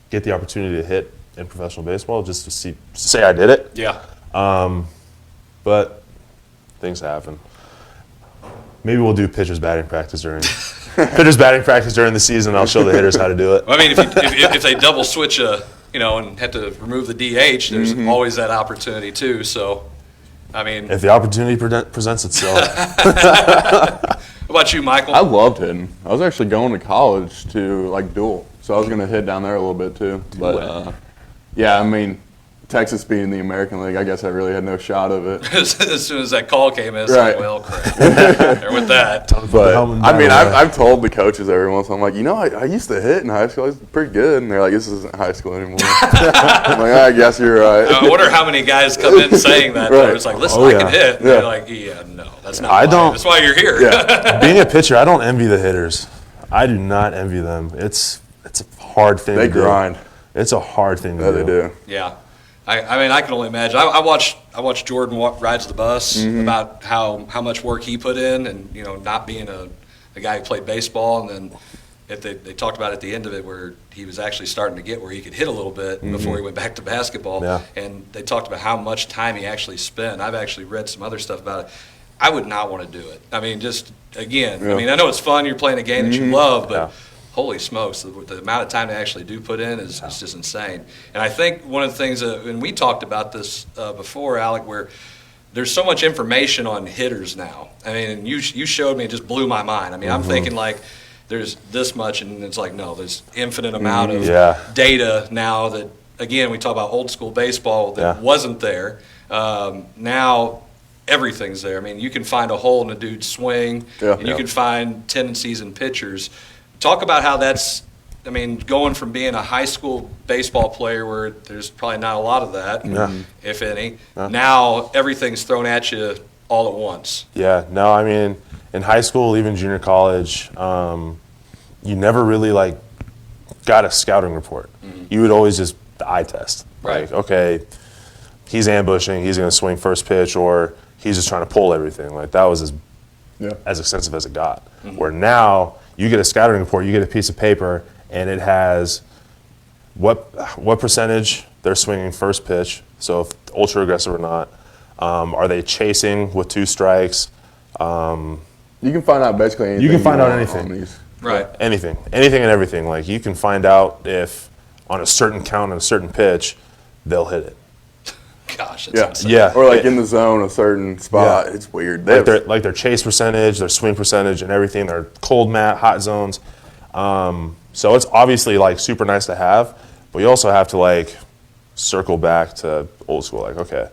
get the opportunity to hit in professional baseball just to say I did it. Yeah. But things happen. Maybe we'll do pitchers batting practice during the season. I'll show the hitters how to do it. I mean, if they double switch and have to remove the DH, there's always that opportunity too. So, I mean, if the opportunity presents itself. What about you, Michael? I loved hitting. I was actually going to college to dual, so I was going to hit down there a little bit too. But yeah, I mean, Texas being the American League, I guess I really had no shot of it. As soon as that call came in, it's right. like, well, crap. There with that. But I mean, I've told the coaches every once in a while, I'm like, I used to hit in high school. I was pretty good. And they're like, this isn't high school anymore. I'm like, I guess you're right. I wonder how many guys come in saying that. Right. It's like, listen, I can hit. And they're like, no, that's not that's why you're here. Yeah. Being a pitcher, I don't envy the hitters. I do not envy them. It's a hard thing to do. They grind. It's a hard thing to do. They do. Yeah. I mean, I can only imagine. I watched Jordan rides the bus about how much work he put in, and not being a guy who played baseball, and then they talked about at the end of it where he was actually starting to get where he could hit a little bit before he went back to basketball, and they talked about how much time he actually spent. I've actually read some other stuff about it. I would not want to do it. I mean, just again, I mean, I know it's fun. You're playing a game that you love, but. Holy smokes, the amount of time they actually do put in is just insane. And I think one of the things, and we talked about this before, Alec, where there's so much information on hitters now. I mean, you showed me, it just blew my mind. I mean, I'm thinking there's this much, and it's like, no, there's infinite amount of data now that, again, we talk about old school baseball that wasn't there. Now everything's there. I mean, you can find a hole in a dude's swing, and you can find tendencies in pitchers. Talk about how that's, I mean, going from being a high school baseball player where there's probably not a lot of that, if any, now everything's thrown at you all at once. Yeah, no, I mean, in high school, even junior college, you never really, like, got a scouting report. You would always just the eye test. Like, okay, he's ambushing, he's going to swing first pitch, or he's just trying to pull everything. Like, that was as extensive as it got. Where now, you get a scouting report, you get a piece of paper, and it has what percentage they're swinging first pitch, so if ultra aggressive or not. Are they chasing with 2 strikes? You can find out basically anything. You can find out anything. Right. Anything and everything. Like, you can find out if on a certain count and a certain pitch, they'll hit it. Gosh, that's insane. Yeah. Or like in the zone, a certain spot. It's weird. Like their chase percentage, their swing percentage, and everything. Their cold mat, hot zones. So it's obviously like super nice to have, but you also have to like circle back to old school. Like, okay,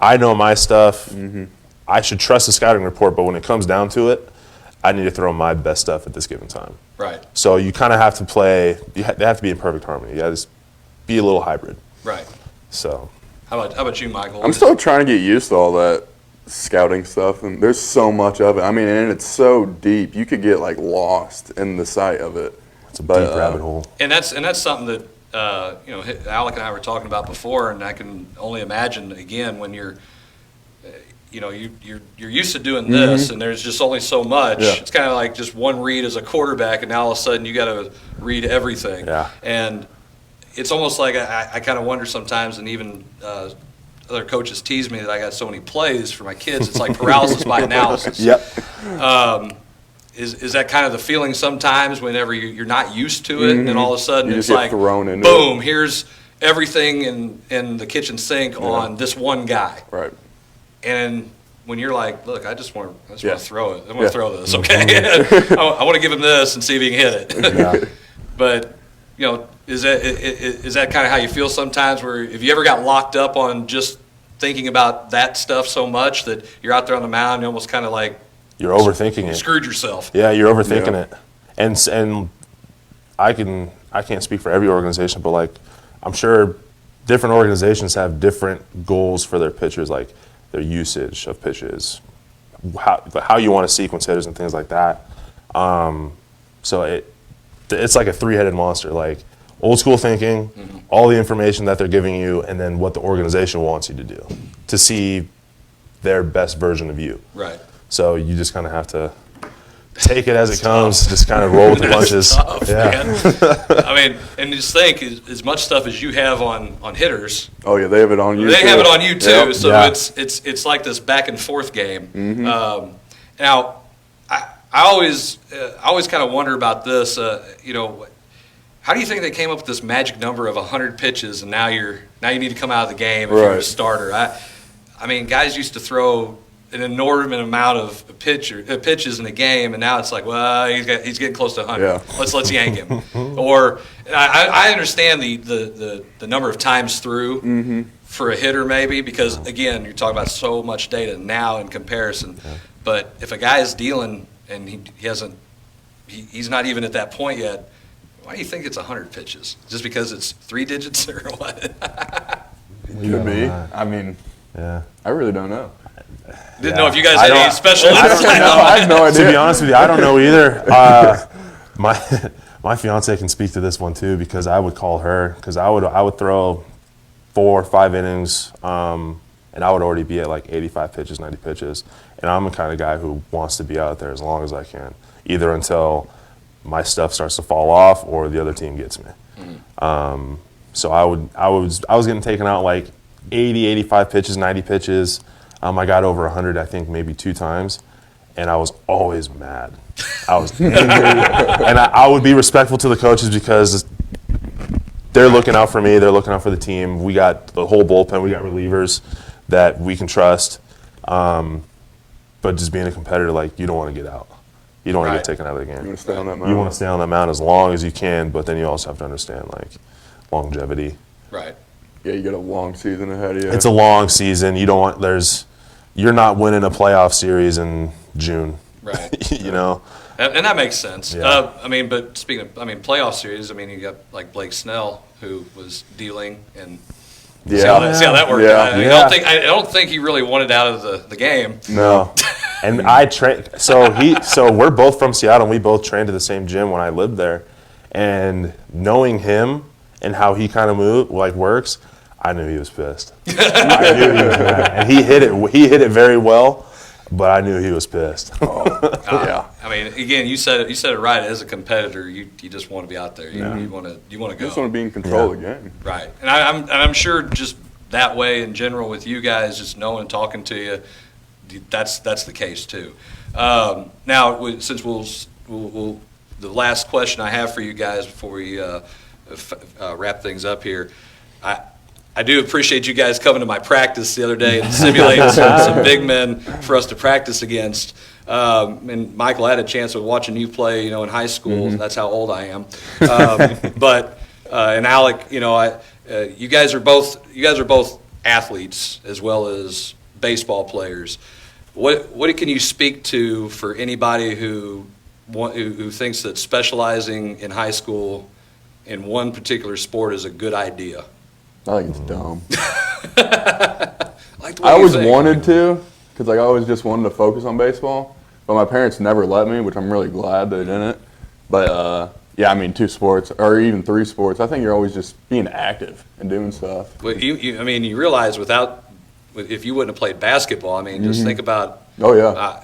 I know my stuff. I should trust the scouting report, but when it comes down to it, I need to throw my best stuff at this given time. Right. So you kind of have to play. They have to be in perfect harmony. You got to be a little hybrid. Right. So. How about you, Michael? I'm still trying to get used to all that scouting stuff, and there's so much of it. I mean, and it's so deep. You could get like lost in the sight of it. It's a deep rabbit hole. And that's something that you know, Alec and I were talking about before, and I can only imagine again when you're you know, you're used to doing this, and there's just only so much. It's kind of like just one read as a quarterback, and now all of a sudden you got to read everything. And it's almost like I kind of wonder sometimes, and even other coaches tease me that I got so many plays for my kids. It's like paralysis by analysis. Is that kind of the feeling sometimes whenever you're not used to it, and then all of a sudden it's like, boom, here's everything in the kitchen sink on this one guy. Right. And when you're like, look, I just want to throw it. I want to throw this, okay? I want to give him this and see if he can hit it. But, you know, is that kind of how you feel sometimes, where if you ever got locked up on just thinking about that stuff so much that you're out there on the mound, you almost kind of like you're overthinking it. Screwed yourself. Yeah, you're overthinking it. And I can't speak for every organization, but like I'm sure different organizations have different goals for their pitchers, like their usage of pitches, how you want to sequence hitters and things like that. So it's like a 3-headed monster, like old school thinking, all the information that they're giving you, and then what the organization wants you to do to see their best version of you. Right. So you just kind of have to take it as it comes, just kind of roll with the punches. Tough, man. I mean, and just think, as much stuff as you have on hitters. Oh yeah, they have it on you. They have it on you too. Yep. So it's like this back and forth game. Now, I always kind of wonder about this. You know, how do you think they came up with this magic number of 100 pitches, and now you need to come out of the game if you're a starter? I mean, guys used to throw an inordinate amount of pitches in a game, and now it's like, well, he's getting close to 100. Yeah. Let's yank him. Or I understand the number of times through for a hitter maybe, because again, you're talking about so much data now in comparison. But if a guy is dealing and he's not even at that point yet, why do you think it's 100 pitches? Just because it's 3 digits or what? Could be. I mean, I really don't know. Didn't know if you guys had any special insight. I have no idea. To be honest with you, I don't know either. My fiance can speak to this one too, because I would call her, because I would throw 4 or 5 innings, and I would already be at like 85 pitches, 90 pitches, and I'm the kind of guy who wants to be out there as long as I can, either until my stuff starts to fall off or the other team gets me. So I was getting taken out like 80, 85 pitches, 90 pitches. I got over 100, I think, maybe 2 times, and I was always mad. I was angry. And I would be respectful to the coaches because they're looking out for me. They're looking out for the team. We got the whole bullpen. We got relievers that we can trust. But just being a competitor, like, you don't want to get out. You don't want to get taken out of the game. You want to stay on that mound. You want to stay on that mound as long as you can, but then you also have to understand like longevity. Right. Yeah, you got a long season ahead of you. It's a long season. You don't want you're not winning a playoff series in June. Right. You know. And that makes sense. Yeah. But speaking of, playoff series, you got like Blake Snell, who was dealing, and see how that worked out. I don't think he really wanted out of the game. No. And I trained. So we're both from Seattle, and we both trained at the same gym when I lived there. And knowing him and how he kind of works, I knew he was pissed. I knew he was mad, and he hit it very well. But I knew he was pissed. Yeah. Again, you said it right. As a competitor, you just want to be out there. You want to go. You just want to be in control of the game. Right. And I'm sure just that way in general with you guys, just knowing and talking to you, that's the case too. Now, since we'll the last question I have for you guys before we wrap things up here, I do appreciate you guys coming to my practice the other day and simulating some big men for us to practice against. And Michael, I had a chance of watching you play, in high school. Mm-hmm. That's how old I am. And Alec, you guys are both athletes as well as baseball players. What can you speak to for anybody who thinks that specializing in high school in one particular sport is a good idea? I think it's dumb. I always wanted to, because I always just wanted to focus on baseball, but my parents never let me, which I'm really glad they didn't. But two sports or even three sports. I think you're always just being active and doing stuff. Well, you realize if you wouldn't have played basketball, just think about. Oh yeah.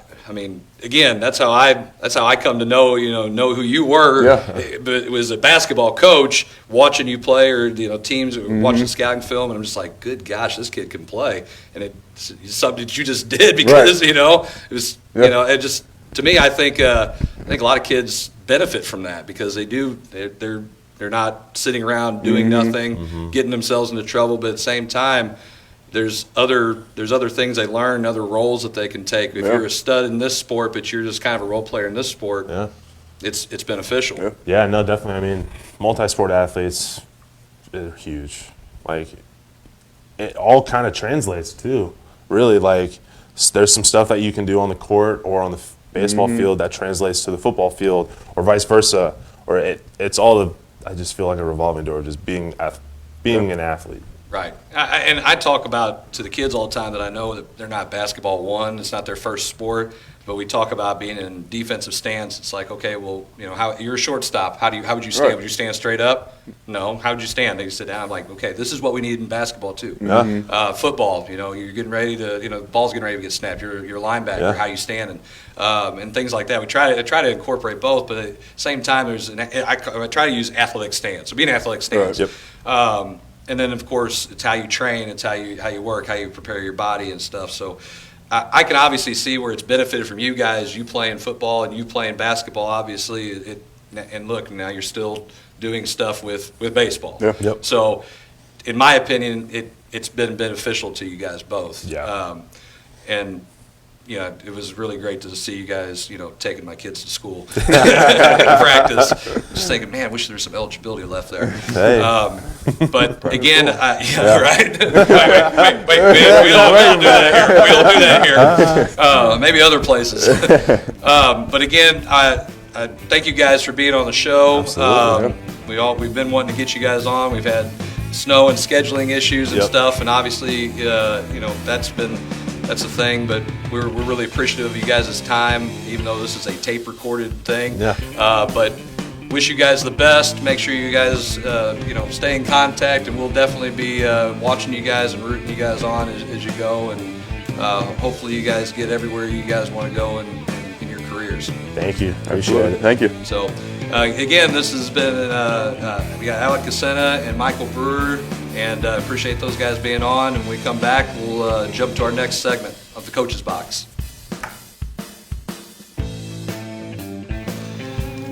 Again, that's how I come to know who you were. Yeah. But it was a basketball coach watching you play, or teams watching scouting film, and I'm just like, good gosh, this kid can play, and it's something that you just did because it was it just, to me, I think a lot of kids benefit from that because they're not sitting around doing nothing, getting themselves into trouble, but at the same time, there's other things they learn, other roles that they can take. If you're a stud in this sport, but you're just kind of a role player in this sport, it's beneficial. Yeah, no, definitely. Multi-sport athletes are huge. It all kind of translates too. Really, there's some stuff that you can do on the court or on the baseball field that translates to the football field, or vice versa. Or I just feel like a revolving door of just being an athlete. Right. And I talk about to the kids all the time that I know that they're not basketball one. It's not their first sport. But we talk about being in defensive stance. It's like, okay, well, how you're a shortstop. How would you stand? Right. Would you stand straight up? No. How would you stand? They sit down. I'm like, okay, this is what we need in basketball too. Football. You're getting ready to. The ball's getting ready to get snapped. You're a linebacker. How you standing? And things like that. We try to incorporate both, but at the same time, I try to use athletic stance. So be an athletic stance. Right. Yep. And then, of course, it's how you train, it's how you work, how you prepare your body and stuff. So I can obviously see where it's benefited from you guys, you playing football and you playing basketball, obviously. And look, now you're still doing stuff with baseball. Yeah. Yep. So in my opinion, it's been beneficial to you guys both. Yeah. And it was really great to see you guys, taking my kids to school and practice. Just thinking, man, I wish there was some eligibility left there. Hey. But again, right? Wait, we don't do that here. We don't do that here. Maybe other places. But again, I thank you guys for being on the show. Absolutely. We've been wanting to get you guys on. We've had snow and scheduling issues and stuff, and obviously, that's the thing, but we're really appreciative of you guys' time, even though this is a tape-recorded thing. Yeah. But wish you guys the best. Make sure you guys, stay in contact, and we'll definitely be watching you guys and rooting you guys on as you go, and hopefully you guys get everywhere you guys want to go in your careers. Thank you. Appreciate it. Thank you. So, again, this has been, we got Alec Kisena and Michael Brewer, and appreciate those guys being on. And when we come back, we'll jump to our next segment of the Coach's Box.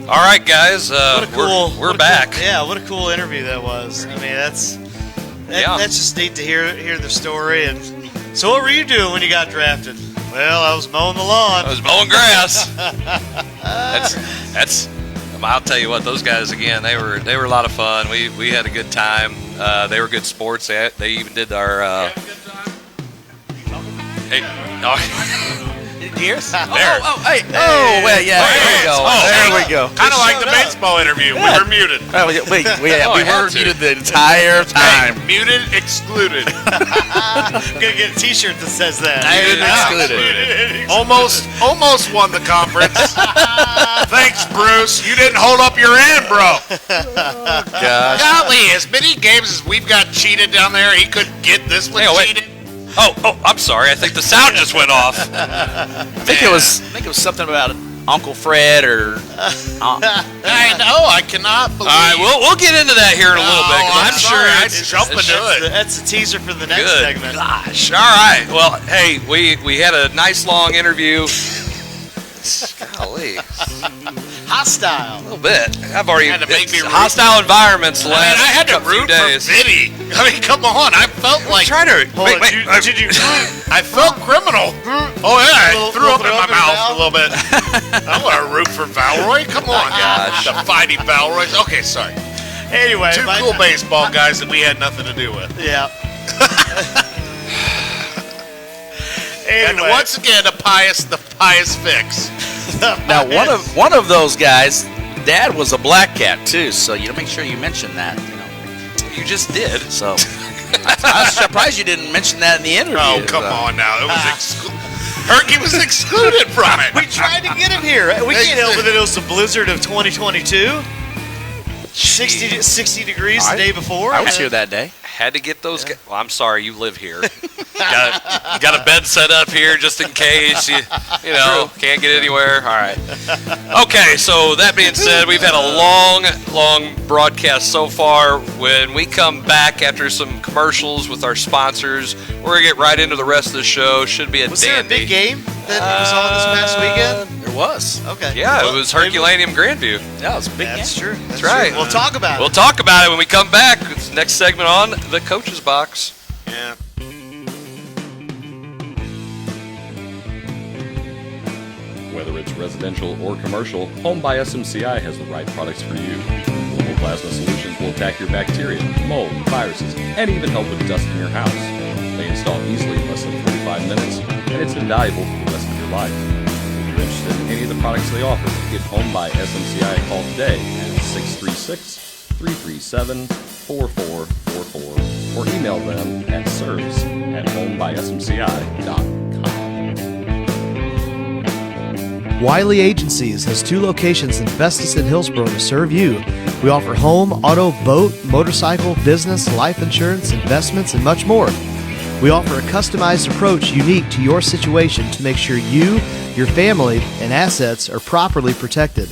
All right, guys, we're back. Yeah, what a cool interview that was. That's just neat to hear the story. And so, what were you doing when you got drafted? Well, I was mowing the lawn. I was mowing grass. That's. I'll tell you what, those guys again. They were a lot of fun. We had a good time. They were good sports. They even did our. Hey, Ears? There. Hey. Oh, well, yeah. There we go. Kind of like the baseball interview. We were muted. We were muted the entire time. Hey, muted, excluded. I'm going to get a t-shirt that says that. Muted, excluded. Almost won the conference. Thanks, Bruce. You didn't hold up your end, bro. Gosh. Golly, as many games as we've got cheated down there, he couldn't get this one cheated. Oh, I'm sorry. I think the sound just went off. I think it was something about Uncle Fred or. I know. I cannot believe. All right, we'll get into that here in a little bit. I'm sure I'd jump into it. That's a teaser for the next Good segment. Gosh. All right. Well, hey, we had a nice long interview. Golly. Hostile. A little bit. I've already had to make me hostile environments. I mean, I had to root for Vinny. I mean, come on. I felt like trying to. Did you? I felt criminal. Oh yeah, I threw up in my mouth a little bit. I want to root for Valroy. Come on, gosh. The fighting Valroys. Okay, sorry. Anyway, two cool baseball guys that we had nothing to do with. Yeah. And once again, the pious fix. Now, one of those guys, Dad was a black cat too, so you make sure you mention that. You just did. So I was surprised you didn't mention that in the interview. Oh, come on now. It was Herky was excluded from it. We tried to get him here. We can't help it that it was the blizzard of 2022. 60 degrees the day before. I was here that day. Had to get those. Well, I'm sorry, you live here. got a bed set up here just in case you can't get anywhere. All right. Okay, so that being said, we've had a long broadcast so far. When we come back after some commercials with our sponsors, we're gonna get right into the rest of the show. Should be a Was dandy. there a big game that was on this past weekend? There was. Okay. Yeah, it was Herculaneum Grandview. Yeah, it was a big That's game. true. That's right. We'll talk about it. We'll talk about it when we come back. It's the next segment on the Coach's Box. Yeah. Whether it's residential or commercial, Home by SMCI has the right products for you. Global Plasma Solutions will attack your bacteria, mold, viruses, and even help with dust in your house. They install easily in less than 45 minutes, and it's invaluable for the rest of your life. If you're interested in any of the products they offer, give Home by SMCI a call today at 636-337-4444 or email them at service@homebysmci.com. Wiley Agencies has 2 locations in Festus and Hillsboro to serve you. We offer home, auto, boat, motorcycle, business, life insurance, investments, and much more. We offer a customized approach unique to your situation to make sure you, your family, and assets are properly protected.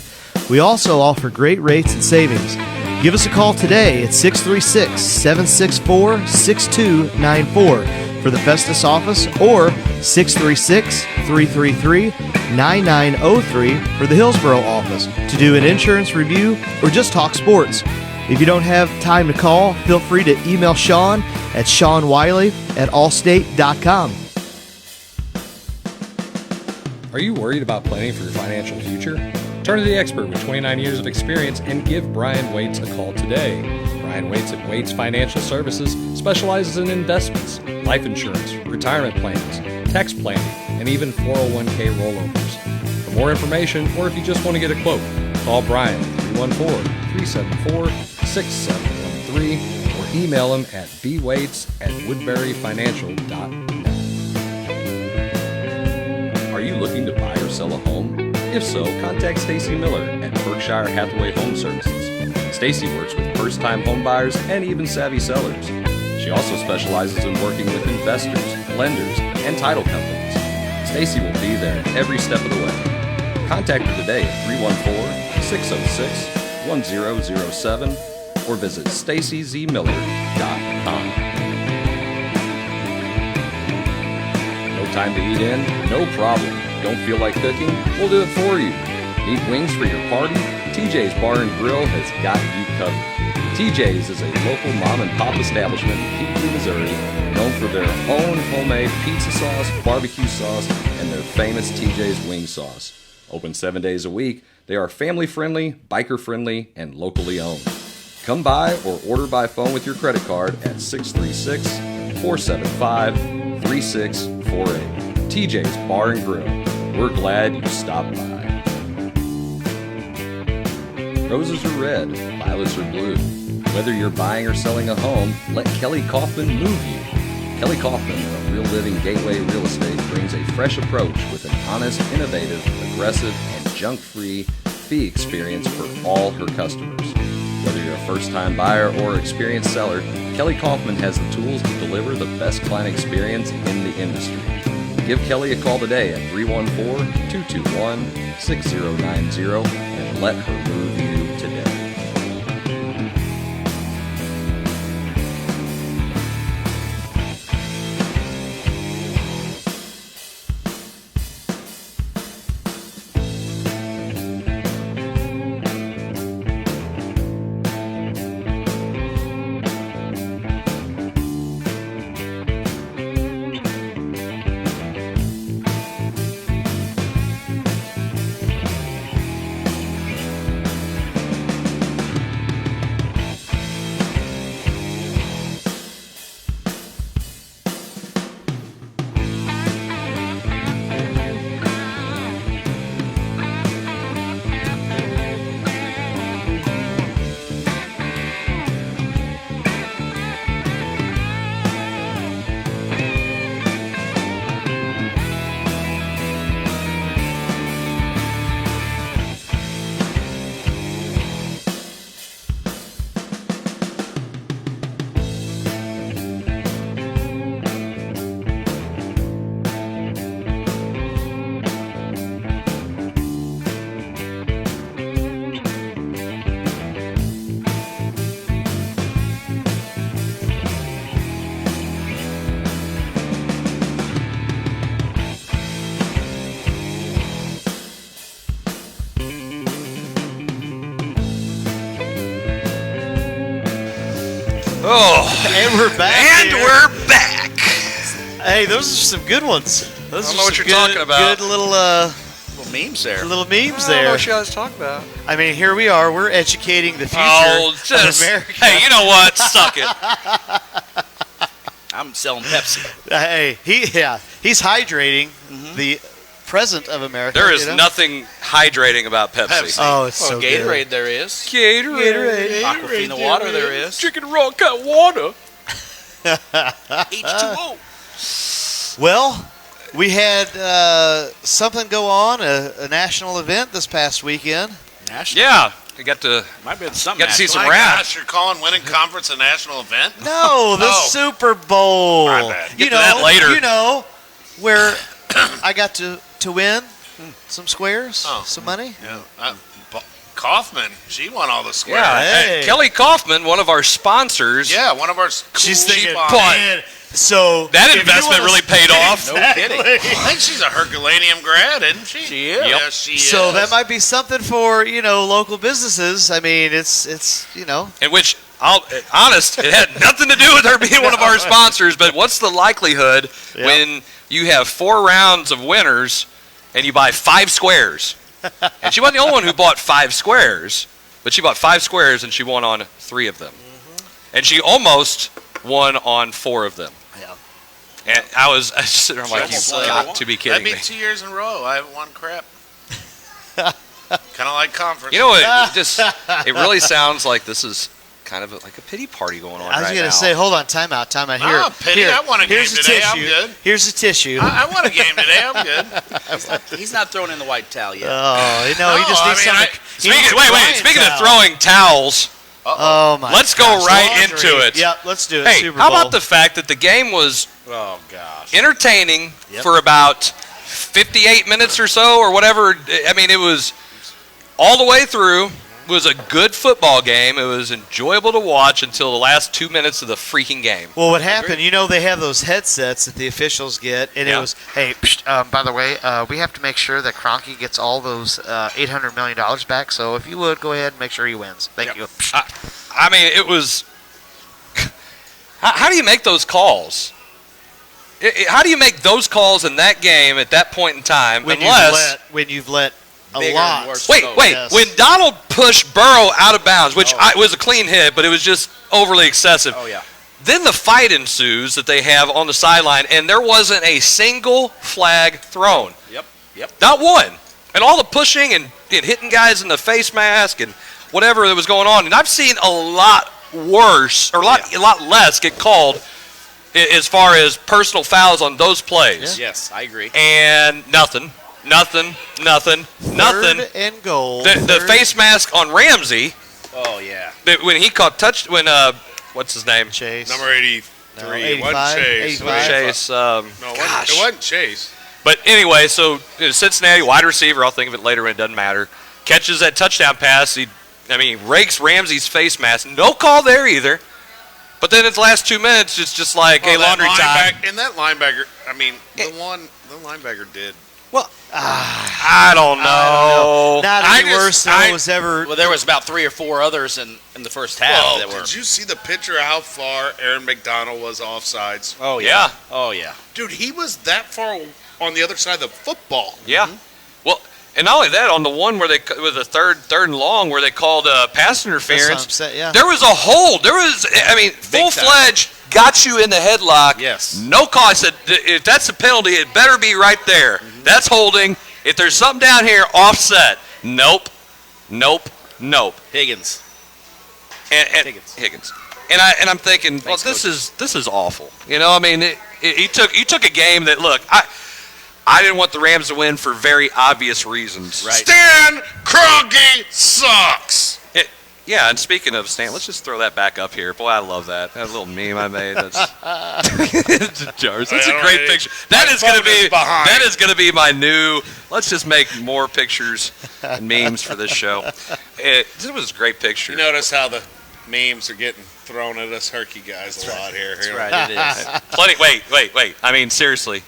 We also offer great rates and savings. Give us a call today at 636-764-6294 for the Festus office or 636-333-9903 for the Hillsboro office to do an insurance review or just talk sports. If you don't have time to call, feel free to email Sean at SeanWiley@allstate.com. Are you worried about planning for your financial future? Turn to the expert with 29 years of experience and give Brian Waits a call today. Brian Waits at Waits Financial Services specializes in investments, life insurance, retirement plans, tax planning, and even 401k rollovers. For more information, or if you just want to get a quote, call Brian at 314-374-6713 or email him at bwaits@woodburyfinancial.net. Are you looking to buy or sell a home? If so, contact Stacy Miller at Berkshire Hathaway Home Services. Stacy works with first-time home buyers and even savvy sellers. She also specializes in working with investors, lenders, and title companies. Stacy will be there every step of the way. Contact her today at 314-606-1007 or visit stacyzmiller.com. No time to eat in? No problem. Don't feel like cooking? We'll do it for you. Need wings for your party? TJ's Bar and Grill has got you covered. TJ's is a local mom-and-pop establishment in Peabody, Missouri, known for their own homemade pizza sauce, barbecue sauce, and their famous TJ's wing sauce. Open 7 days a week, they are family-friendly, biker-friendly, and locally owned. Come by or order by phone with your credit card at 636-475-3648. TJ's Bar and Grill. We're glad you stopped by. Roses are red, violets are blue. Whether you're buying or selling a home, let Kelly Kaufman move you. Kelly Kaufman of Real Living Gateway Real Estate brings a fresh approach with an honest, innovative, aggressive, and junk-free fee experience for all her customers. Whether you're a first-time buyer or experienced seller, Kelly Kaufman has the tools to deliver the best client experience in the industry. Give Kelly a call today at 314-221-6090 and let her move you today. Oh, and we're back. And we're back. Hey, those are some good ones. Those I don't are know what some you're talking about. Good little memes there. Little memes I don't there. know what you guys talking about. I mean, here we are. We're educating the future of America. Hey, you know what? Suck it. I'm selling Pepsi. Hey, he's hydrating the present of America. There is nothing hydrating about Pepsi. Oh, it's so Gatorade good. there is. Gatorade. Aquafina water there is. Chicken raw cut water. H2O. Well, we had something go on, a national event this past weekend. National? Yeah. I got to see some rap. Gosh, you're calling winning conference a national event? No, the Super Bowl. My bad. Get to that later. You know, where I got to win some squares, some money. Yeah. Kaufman, she won all the squares. Yeah, Hey. Kelly Kaufman, one of our sponsors. Yeah, one of our She's thinking, bought- man, so That if you investment wanna- really paid off. No kidding. I think she's a Herculaneum grad, isn't she? She is. Yeah, she is. So that might be something for local businesses. I mean, it's In which, honest, it had nothing to do with her being one of our sponsors, but what's the likelihood when you have 4 rounds of winners and you buy 5 squares? And she wasn't the only one who bought 5 squares, but she bought 5 squares and she won on 3 of them. And she almost won on 4 of them. Yeah. And I was just sitting there, I'm like, you've got to be kidding That'd me. be 2 years in a row. I haven't won crap. Kind of like conference. You know what? It really sounds like this is kind of like a pity party going on right now. I was gonna say, hold on, time out. Here, pity. I won a game here's today. I'm tissue. good. Here's a tissue. I won a game today. I'm good. He's not throwing in the white towel yet. Oh, he just needs something. Speaking of throwing towels, oh my! let's go right into it. Yep, let's do it. Hey, Super how Bowl. about the fact that the game was entertaining Yep. for about 58 minutes or so, or whatever? I mean, it was all the way through. It was a good football game. It was enjoyable to watch until the last 2 minutes of the freaking game. Well, what happened? They have those headsets that the officials get, and it was, hey, by the way, we have to make sure that Kroenke gets all those $800 million back. So if you would, go ahead and make sure he wins. Thank you. I mean, it was. How do you make those calls? How do you make those calls in that game at that point in time? When you've let a lot. Wait. Yes. When Donald pushed Burrow out of bounds, which was a clean hit, but it was just overly excessive. Oh, yeah. Then the fight ensues that they have on the sideline, and there wasn't a single flag thrown. Yep. Not one. And all the pushing and hitting guys in the face mask and whatever that was going on. And I've seen a lot worse, or a lot less get called as far as personal fouls on those plays. Yes, I agree. And nothing. Third and goal. The face mask on Ramsey. Oh, yeah. When he caught what's his name? Chase. Number 83. No, It wasn't Chase. 85. Chase. No, it wasn't Chase. But anyway, so Cincinnati wide receiver, I'll think of it later when it doesn't matter, catches that touchdown pass. He rakes Ramsey's face mask. No call there either. But then in the last 2 minutes, it's just like, hey, laundry time. And that linebacker, the linebacker did. Well, I don't know. Not any worse than it was ever. Well, there was about 3 or 4 others in the first half that were. Did you see the picture of how far Aaron McDonald was offsides? Oh, yeah. Oh, yeah. Dude, he was that far on the other side of the football. Yeah. Well, and not only that, on the one where with a third and long where they called pass interference, there was a hold. There was, full-fledged, got you in the headlock. Yes. No call. I said, if that's a penalty, it better be right there. Mm-hmm. That's holding. If there's something down here, offset. Nope. Higgins. Higgins. And I'm thinking, well, this is awful. He took a game that, look, I didn't want the Rams to win for very obvious reasons. Right. Stan Kroenke sucks. Yeah, and speaking of Stan, let's just throw that back up here. Boy, I love that. That little meme I made. That's Jarvis. That's a great picture. That is going to be my new. Let's just make more pictures and memes for this show. It was a great picture. You notice how the memes are getting thrown at us herky guys a lot here. That's right. It is. Plenty. Wait. I mean, seriously.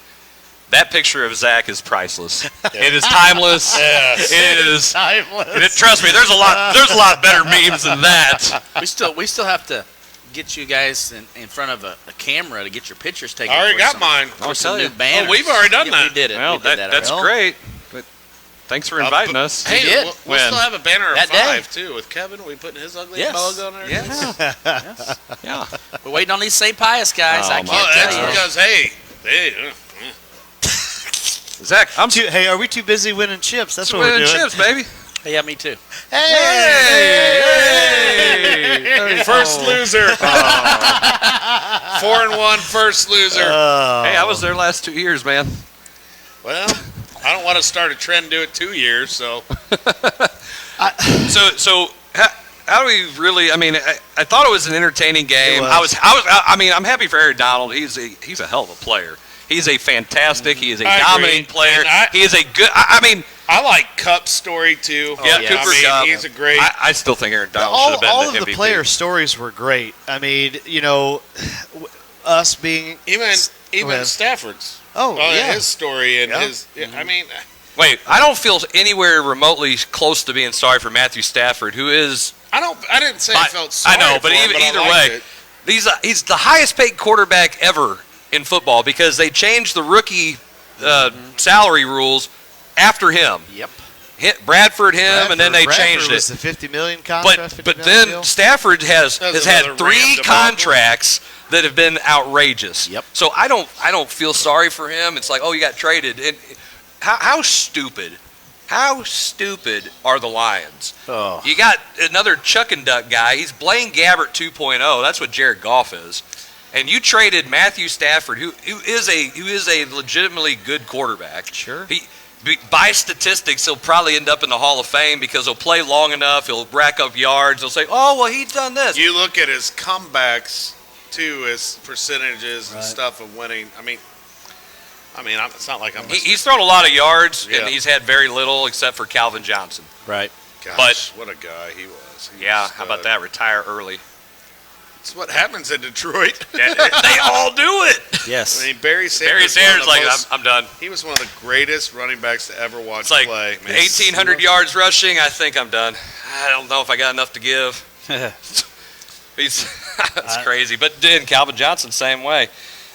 That picture of Zach is priceless. It is timeless. Yes. It is timeless. Trust me, there's a lot better memes than that. We still have to get you guys in front of a camera to get your pictures taken. I already got mine. For some new banners. Oh, we've already done that. We did it. Well, that's great. But thanks for inviting us. Hey, we'll still have a banner of 5 too with Kevin. We putting his ugly logo on there. Yes. Yeah. We're waiting on these St. Pius guys. I can't tell you. Because hey. Zach, Hey, are we too busy winning chips? That's what we're doing. Winning chips, baby. Hey, yeah, me too. Hey! First loser. 4-1 first loser. Hey, I was there last 2 years, man. Well, I don't want to start a trend and do it 2 years, so. So how do we really? I mean, I thought it was an entertaining game. I'm happy for Aaron Donald. He's a hell of a player. He's a fantastic. He is a dominating player. He is a good. I like Kupp's story too. Yeah, Cooper Kupp. He's a great. I still think Aaron Donald should have been all the of the MVP. player stories were great. I mean, us being even Stafford's. His story and his. I mean. Wait, I don't feel anywhere remotely close to being sorry for Matthew Stafford, who is. I didn't say I felt sorry. I know, but either way, he's the highest paid quarterback ever in football because they changed the rookie salary rules after him. Yep. Bradford, and then they changed it. Was the $50 million contract? But then Stafford has had 3 contracts that have been outrageous. Yep. So I don't feel sorry for him. It's like, oh, you got traded. And how stupid are the Lions? Oh. You got another chuck and duck guy. He's Blaine Gabbert 2.0. That's what Jared Goff is. And you traded Matthew Stafford, who is a legitimately good quarterback. Sure. By statistics, he'll probably end up in the Hall of Fame because he'll play long enough. He'll rack up yards. They'll say, "Oh, well, he's done this." You look at his comebacks too, his percentages and stuff of winning. I mean, it's not like he's thrown a lot of yards, and he's had very little except for Calvin Johnson. Right. Gosh, what a guy he was. How about that? Retire early. It's what happens in Detroit. They all do it. Yes. I mean, Barry Sanders like, I'm done. He was one of the greatest running backs to ever watch play. 1,800 yards rushing. I think I'm done. I don't know if I got enough to give. That's crazy. But then Calvin Johnson, same way.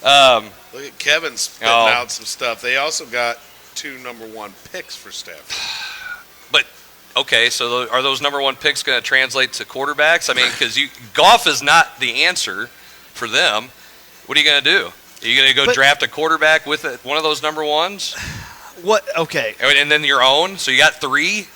Look at Kevin spitting out some stuff. They also got 2 number 1 picks for Stafford. But okay, so are those number 1 picks going to translate to quarterbacks? I mean, because Goff is not the answer for them. What are you going to do? Are you going to go draft a quarterback with one of those number 1s? What? Okay. And then your own? So you got 3?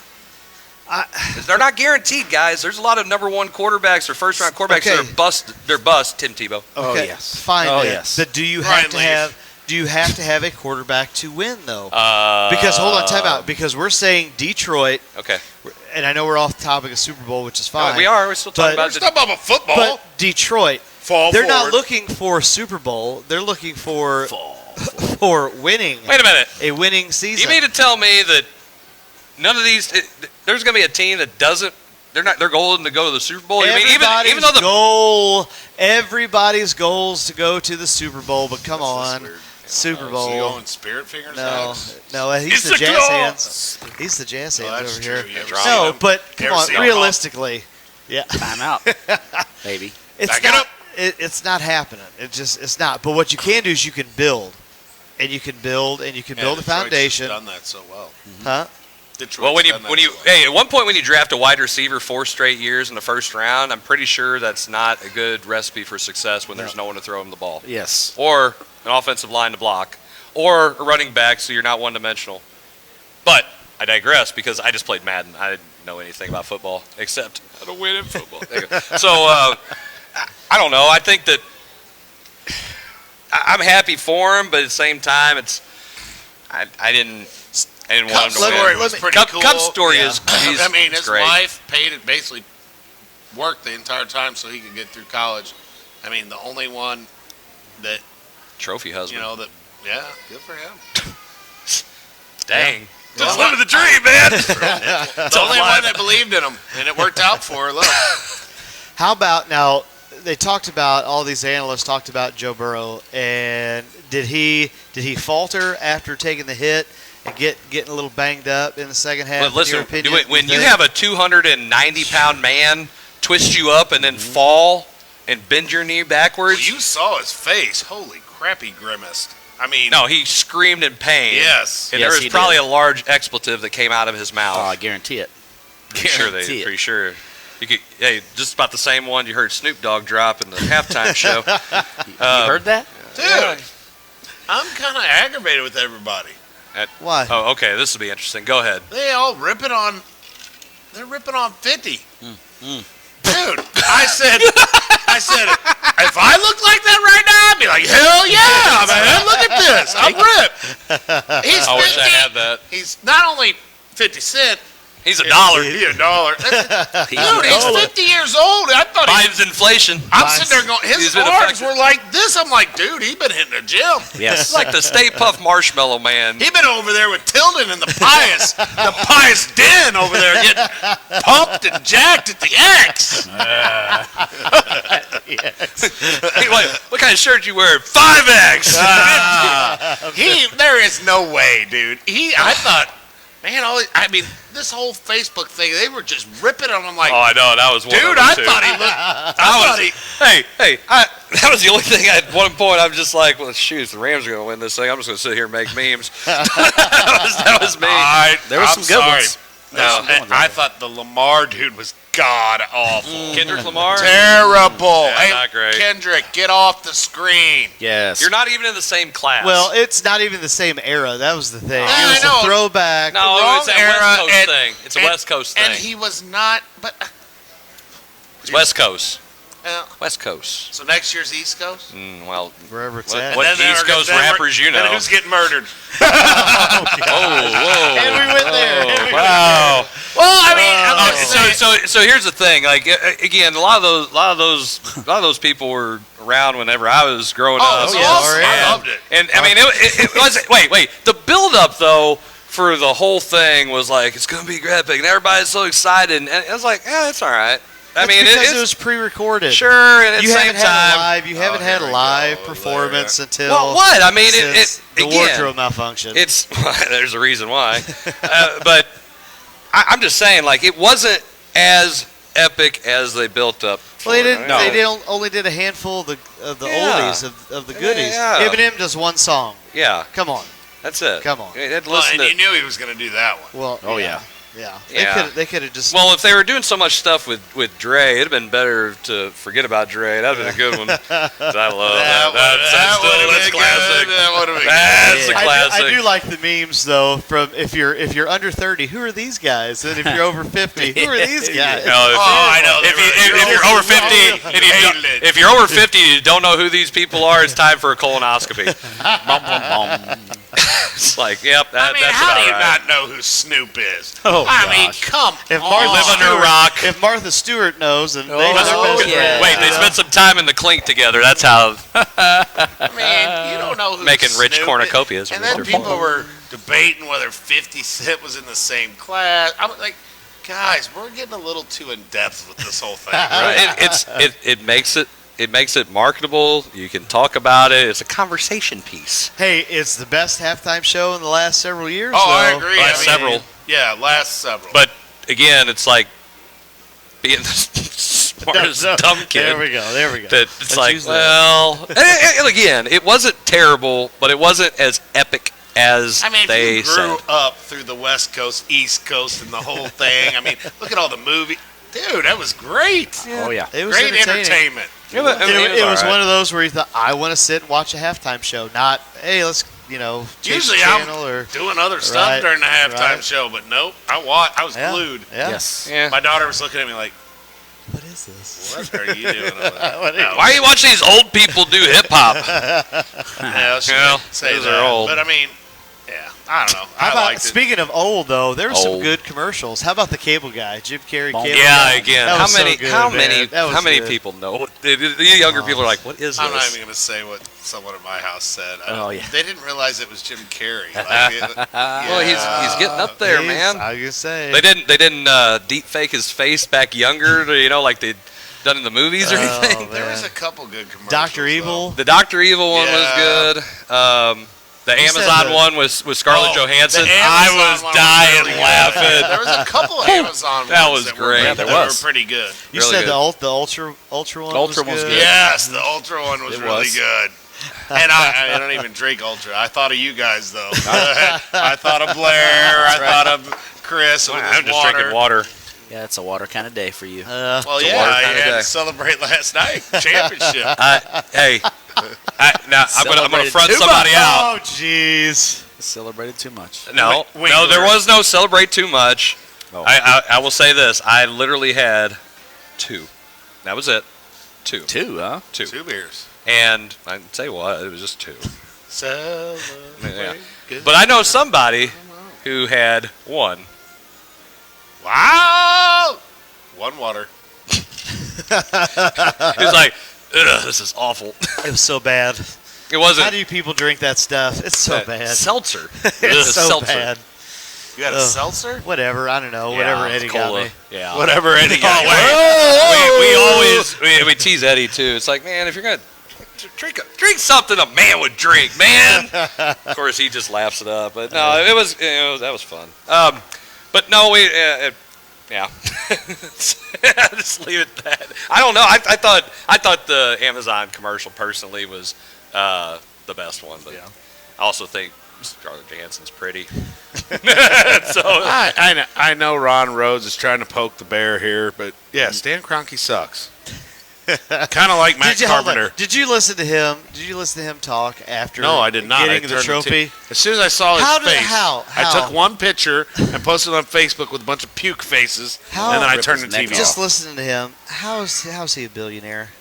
They're not guaranteed, guys. There's a lot of number 1 quarterbacks or first-round quarterbacks that are bust. They're bust. Tim Tebow. Oh yes. Fine. But do you have to have? Do you have to have a quarterback to win though? Because hold on, time out. Because we're saying Detroit. Okay. And I know we're off the topic of Super Bowl, which is fine. No, we are. We're still talking about football. But Detroit. They're not looking for Super Bowl. They're looking for winning. Wait a minute. A winning season. You mean to tell me that none of these? There's going to be a team that doesn't. Their goal isn't to go to the Super Bowl. Even though everybody's goal is to go to the Super Bowl. But come on, Super Bowl. So you going Spirit Fingers? No, he's the jazz hands. He's the jazz hands over here. No, but come on, realistically, Time out, baby. It's not happening. It's not. But what you can do is you can build, and you can build a foundation. Done that so well, huh? Well, at one point when you draft a wide receiver 4 straight years in the first round, I'm pretty sure that's not a good recipe for success when there's no one to throw him the ball. Yes. Or an offensive line to block, or a running back so you're not one-dimensional. But I digress because I just played Madden. I didn't know anything about football except how to win in football. So I don't know. I think that I'm happy for him, but at the same time, I didn't want him to win. Was pretty cool. Cup's story is I mean, his great. wife paid it, basically worked the entire time so he could get through college. I mean, the only one that trophy husband. Good for him. Dang. Just living the dream, man. The only one that believed in him, and it worked out for her. Look. How about now? They talked about all these analysts talked about Joe Burrow, and did he falter after taking the hit and getting a little banged up in the second half? Well, listen, when you have a 290-pound man twist you up and then fall and bend your knee backwards, Well, you saw his face. Holy crap, he grimaced. I mean, no, he screamed in pain. Yes, and there was probably a large expletive that came out of his mouth. Oh, I guarantee it. Pretty sure. You could, just about the same one you heard Snoop Dogg drop in the halftime show. You heard that? Dude, I'm kind of aggravated with everybody. Why? Oh, okay. This will be interesting. Go ahead. They're ripping on 50. Dude, I said, if I looked like that right now, I'd be like, hell yeah, man, look at this. I'm ripped. I wish I had that. He's not only 50 Cent. He's $1. He's $1. Dude, he's 50 years old. I thought Biden's inflation. I'm sitting there going, his arms were like this. I'm like, dude, he's been hitting the gym. Yes. It's like the Stay Puft Marshmallow Man. He's been over there with Tilden and the Pious Den over there getting pumped and jacked at the X. Yes. What kind of shirt you wearing? 5X. There is no way, dude. I thought, man, this whole Facebook thing, they were just ripping on him like, oh, I know, that was one dude, I thought he looked, that was the only thing at one point I'm just like, well, shoot, if the Rams are going to win this thing, I'm just going to sit here and make memes. that was me. There were some good ones. No, I thought the Lamar dude was god awful. Kendrick Lamar? Terrible. Yeah, hey, not great. Kendrick, get off the screen. Yes. You're not even in the same class. Well, it's not even the same era. That was the thing. I It was know. a throwback. no, it's a era, West Coast thing. It's a West Coast thing. And he was not, but... It's West Coast. Well, West Coast. so next year's East Coast? Well, Wherever it's what at. East Coast rappers you know? And who's getting murdered? Oh, whoa. And we went there. Wow. Well, I mean... So here's the thing. Like again, a lot of those people were around whenever I was growing up. Oh, I loved it. And I mean, it was. Wait. The build up though for the whole thing was like it's gonna be epic, and everybody's so excited, and it was like, yeah, it's all right. I mean, because it was pre-recorded. Sure, and at the same time, you haven't had a live performance until. Well, what? I mean, the wardrobe malfunction. It's there's a reason why, but I'm just saying, like, it wasn't as epic as they built up. Well, they didn't. No. They only did a handful of the oldies of the goodies. Yeah. Eminem does one song. Yeah. Come on. That's it. Come on. You had to Well, listen and to- you knew he was going to do that one. Well. Oh yeah. Yeah. Yeah. They could have just. Well, if they were doing so much stuff with Dre, it'd have been better to forget about Dre. That'd have been a good one. 'Cause I love that. That's classic. That's a classic. I do like the memes though. From if you're under 30, who are these guys? And if you're over 50, who are these guys? I know. If you're over 50, if you're over 50, you don't know who these people are. It's time for a colonoscopy. It's like, yep. I mean, that's how do about you right. not know who Snoop is? Oh, I mean, gosh. come If on. Martha Live under a Stewart, rock. if Martha Stewart knows, and they know Oh, their best yeah. friend. Wait, they spent some time in the clink together. That's how I mean, you don't know who making rich Snoop cornucopias. And was then their people fault. were debating whether 50 Cent was in the same class. I'm like, guys, we're getting a little too in depth with this whole thing. Right. It makes it marketable. You can talk about it. It's a conversation piece. Hey, it's the best halftime show in the last several years. Oh, I though. agree. Last several. Yeah, last several. But again, it's like being the smartest dumb kid. There we go. There we go. That it's Let's like, use that. well, and again, it wasn't terrible, but it wasn't as epic as I mean, if they you grew said. up through the West Coast, East Coast, and the whole thing, I mean, look at all the movie. Dude, that was great. Oh yeah. It was Great entertaining. entertainment. It was, It was all right. one of those where you thought, I want to sit and watch a halftime show, not, hey, let's, change Usually the channel I'm or doing other stuff Right, during the halftime right. show, but nope. I was Yeah. glued. Yeah. Yes. Yeah. My daughter was looking at me like, What is this? what are you doing over there? What are you- Why are you watching these old people do hip hop? Yeah, she Well, didn't say those that. are old. But I mean, yeah, I don't know. How I about, liked it. speaking of old, though, there were some Old. good commercials. How about the cable guy, Jim Carrey? Cable Yeah, guy? again, That how was so many, good, how man. many, That was how many good. people know? The younger people are like, "What is I'm not this?" even going to say what someone at my house said. Oh, yeah. They didn't realize it was Jim Carrey. Well, he's getting up there, man. I was gonna say They didn't deep fake his face back younger, like they'd done in the movies or anything. There was a couple good commercials. Dr. Evil. The Dr. Evil one Yeah. was good. The You said Amazon the- one was Scarlett Johansson. the I Amazon was one dying really good. laughing. There was a couple of Amazon That ones was that were great. good, Yeah, there that was. were pretty good. You Really said good. the ultra one. Ultra was one was good. good. Yes, the Ultra one was It really was. good. And I don't even drink Ultra. I thought of you guys, though. I thought of Blair. I thought of Chris. With I'm his just drinking water. Yeah, it's a water kind of day for you. Well, It's a water yeah, kinda I had day. to celebrate last night. Championship. Hey, now I'm gonna Celebrated front too somebody much. out. Oh, jeez. Celebrated too much. No, Wing no, there Brewers. was no celebrate too much. Oh. I will say this: I literally had 2. That was it. 2. 2, huh? 2. 2 beers. And I tell you what, it was just 2. Celebrate. Yeah. Good. But I know somebody who had 1. Wow! One water. He was like, "Ugh, this is awful." It was so bad. It wasn't. How do you people drink that stuff? It's so bad. Seltzer. It's Ugh, so seltzer. bad. You got a Ugh. seltzer? Whatever. I don't know. Yeah, Whatever it's Eddie got cola. me. Yeah. Whatever Eddie got. We tease Eddie too. It's like, man, if you're gonna drink something a man would drink, man. Of course, he just laughs it up. But no, that was fun. But no, yeah. Just leave it at that. I don't know. I thought the Amazon commercial personally was the best one, but I also think Scarlett Johansson's pretty. So I know Ron Rhodes is trying to poke the bear here, but yeah, Stan Kroenke sucks. Kind of like Matt hold on. Carpenter. Did you listen to him? Did you listen to him talk after? No, I did not. Getting I the turned trophy. As soon as I saw his face, How? I took one picture and posted it on Facebook with a bunch of puke faces, How- and then I Rip turned his the neck TV off. Just off. listening to him. How's he a billionaire?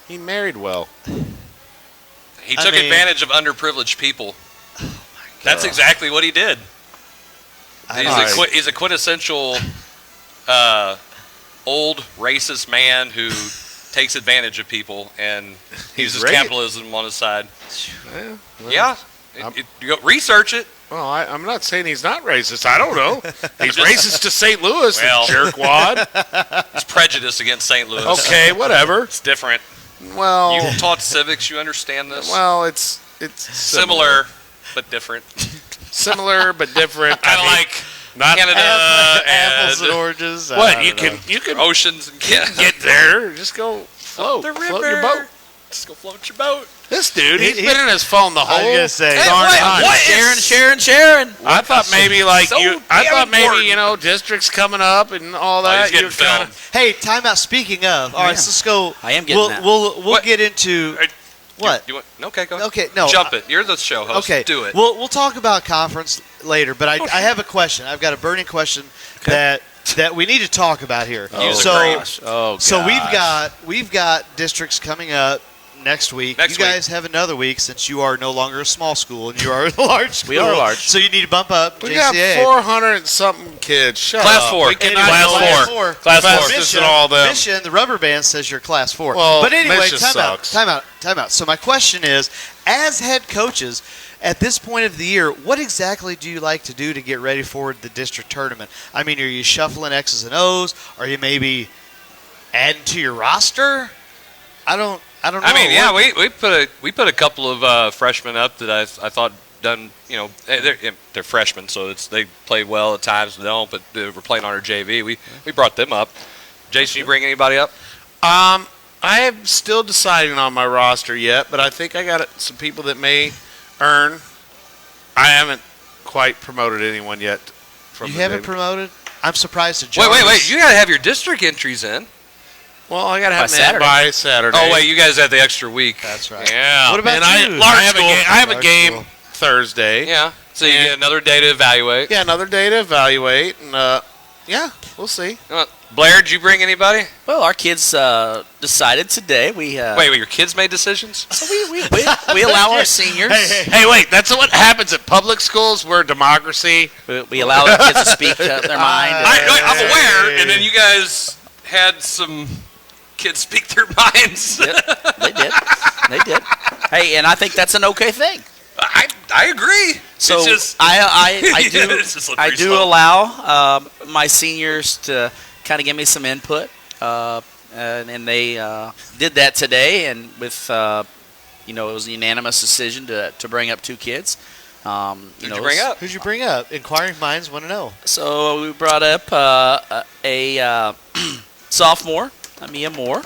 He married well. he I took mean- advantage of underprivileged people. That's exactly what he did. He's a quintessential old racist man who takes advantage of people and uses capitalism on his side. Yeah. You go research it. Well, I'm not saying he's not racist. I don't know. He's racist to St. Louis, Well. jerkwad. He's prejudiced against St. Louis. Okay, whatever. It's different. Well, You taught civics. You understand this. well, it's Similar, but different. similar but different. Kind of I mean, like Not Canada apples and oranges. What you can oceans and get there. Just go float. The river. Float your boat. Just go float your boat. This dude, he's been in his phone the whole gonna say, darn time. Sharon. I thought maybe like so I damn thought maybe important. districts coming up and all that. he's getting You're kinda- filmed. Hey, timeout. Speaking of, all right, so let's go. I am getting that. We'll What? get into what? You want, okay, go ahead. Okay, no. Jump it. You're the show host. Okay, Do it. We'll talk about conference later, but I have a question. I've got a burning question that we need to talk about here. So we've got districts coming up next week. Next you guys have another week since you are no longer a small school and you are a large school. We are large. So you need to bump up We got JCA. 400 and something kids. Shut Class up. 4. We cannot Class go 4. Class Class 4. 4. Mission, all them. Mission, the rubber band says you're class 4. Well, but anyway, Mission sucks. time out. So my question is, as head coaches, at this point of the year, what exactly do you like to do to get ready for the district tournament? I mean, are you shuffling X's and O's? Are you maybe adding to your roster? I don't know. I mean, yeah, we put a couple of freshmen up that I thought done. They're freshmen, so they play well at times. They don't, but we're playing on our JV. We brought them up. Jason, you bring anybody up? I am still deciding on my roster yet, but I think I got some people that may earn. I haven't quite promoted anyone yet. You haven't promoted? I'm surprised at Jarvis. Wait. You got to have your district entries in. Well, I got to have them by Saturday. Oh, wait, you guys had the extra week. That's right. Yeah. What about you? I have a game Thursday. Yeah. So you get another day to evaluate. Yeah, another day to evaluate, and yeah, we'll see. Blair, did you bring anybody? Well, our kids decided today. Wait, your kids made decisions? So we allow our seniors. Hey, wait, that's what happens at public schools. We're a democracy. We allow our kids to speak their mind. I'm aware, and then you guys had some kids speak their minds. Yep, they did. Hey, and I think that's an okay thing. I agree. So it's just, I do allow my seniors to kind of give me some input, and they did that today, and with it was a unanimous decision to bring up 2 kids. Who'd you bring up? Who'd you bring up? Inquiring minds want to know. So we brought up a sophomore, Mia Moore.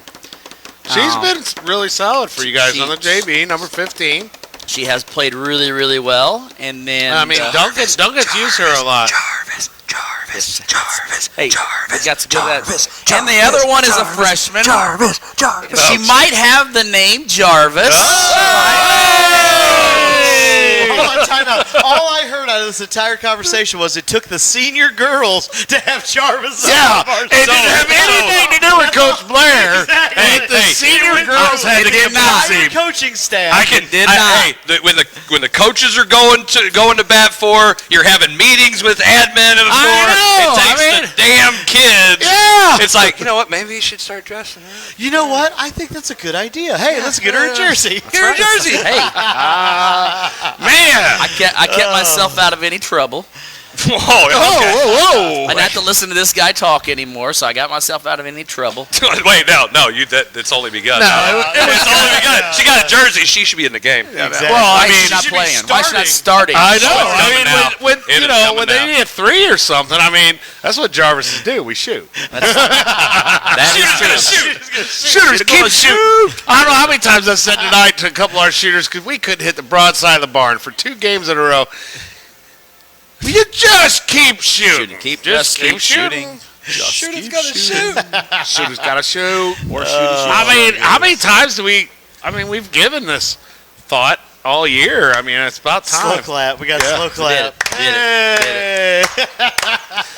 She's been really solid for you guys on the JV, number 15. She has played really, really well, and then Duncan's used her a lot. Jarvis. Hey, we got to do that. And the other one is a freshman. Jarvis. She might have the name Jarvis. Hold on, time out. All I heard out of this entire conversation was it took the senior girls to have Jarvis. Yeah, it didn't have anything to do with Coach Blair. Exactly. And the senior girls had to give the coaching staff. When the coaches are going to bat for, you're having meetings with admin and it takes the damn kids. Yeah. It's like, you know what? Maybe you should start dressing her. You know what? I think that's a good idea. Hey, let's get her a jersey. Get her a jersey. Hey, man, I kept myself out of any trouble. Whoa. I didn't have to listen to this guy talk anymore, so I got myself out of any trouble. Wait, no, it's only begun. It's only begun. She got a jersey. She should be in the game. Exactly. Well, I mean, she's not playing. Why is she not starting? I know. When they need a 3 or something, I mean, that's what Jarvis do. We shoot. Shooters keep shooting. I don't know how many times I said tonight to a couple of our shooters because we couldn't hit the broadside of the barn for 2 games in a row. You just keep shooting. Just keep shooting. Shooter's got to shoot. Shooter's got to shoot. I mean, how many times do we've given this thought all year. I mean, it's about time. Slow clap. We got slow clap. Did it.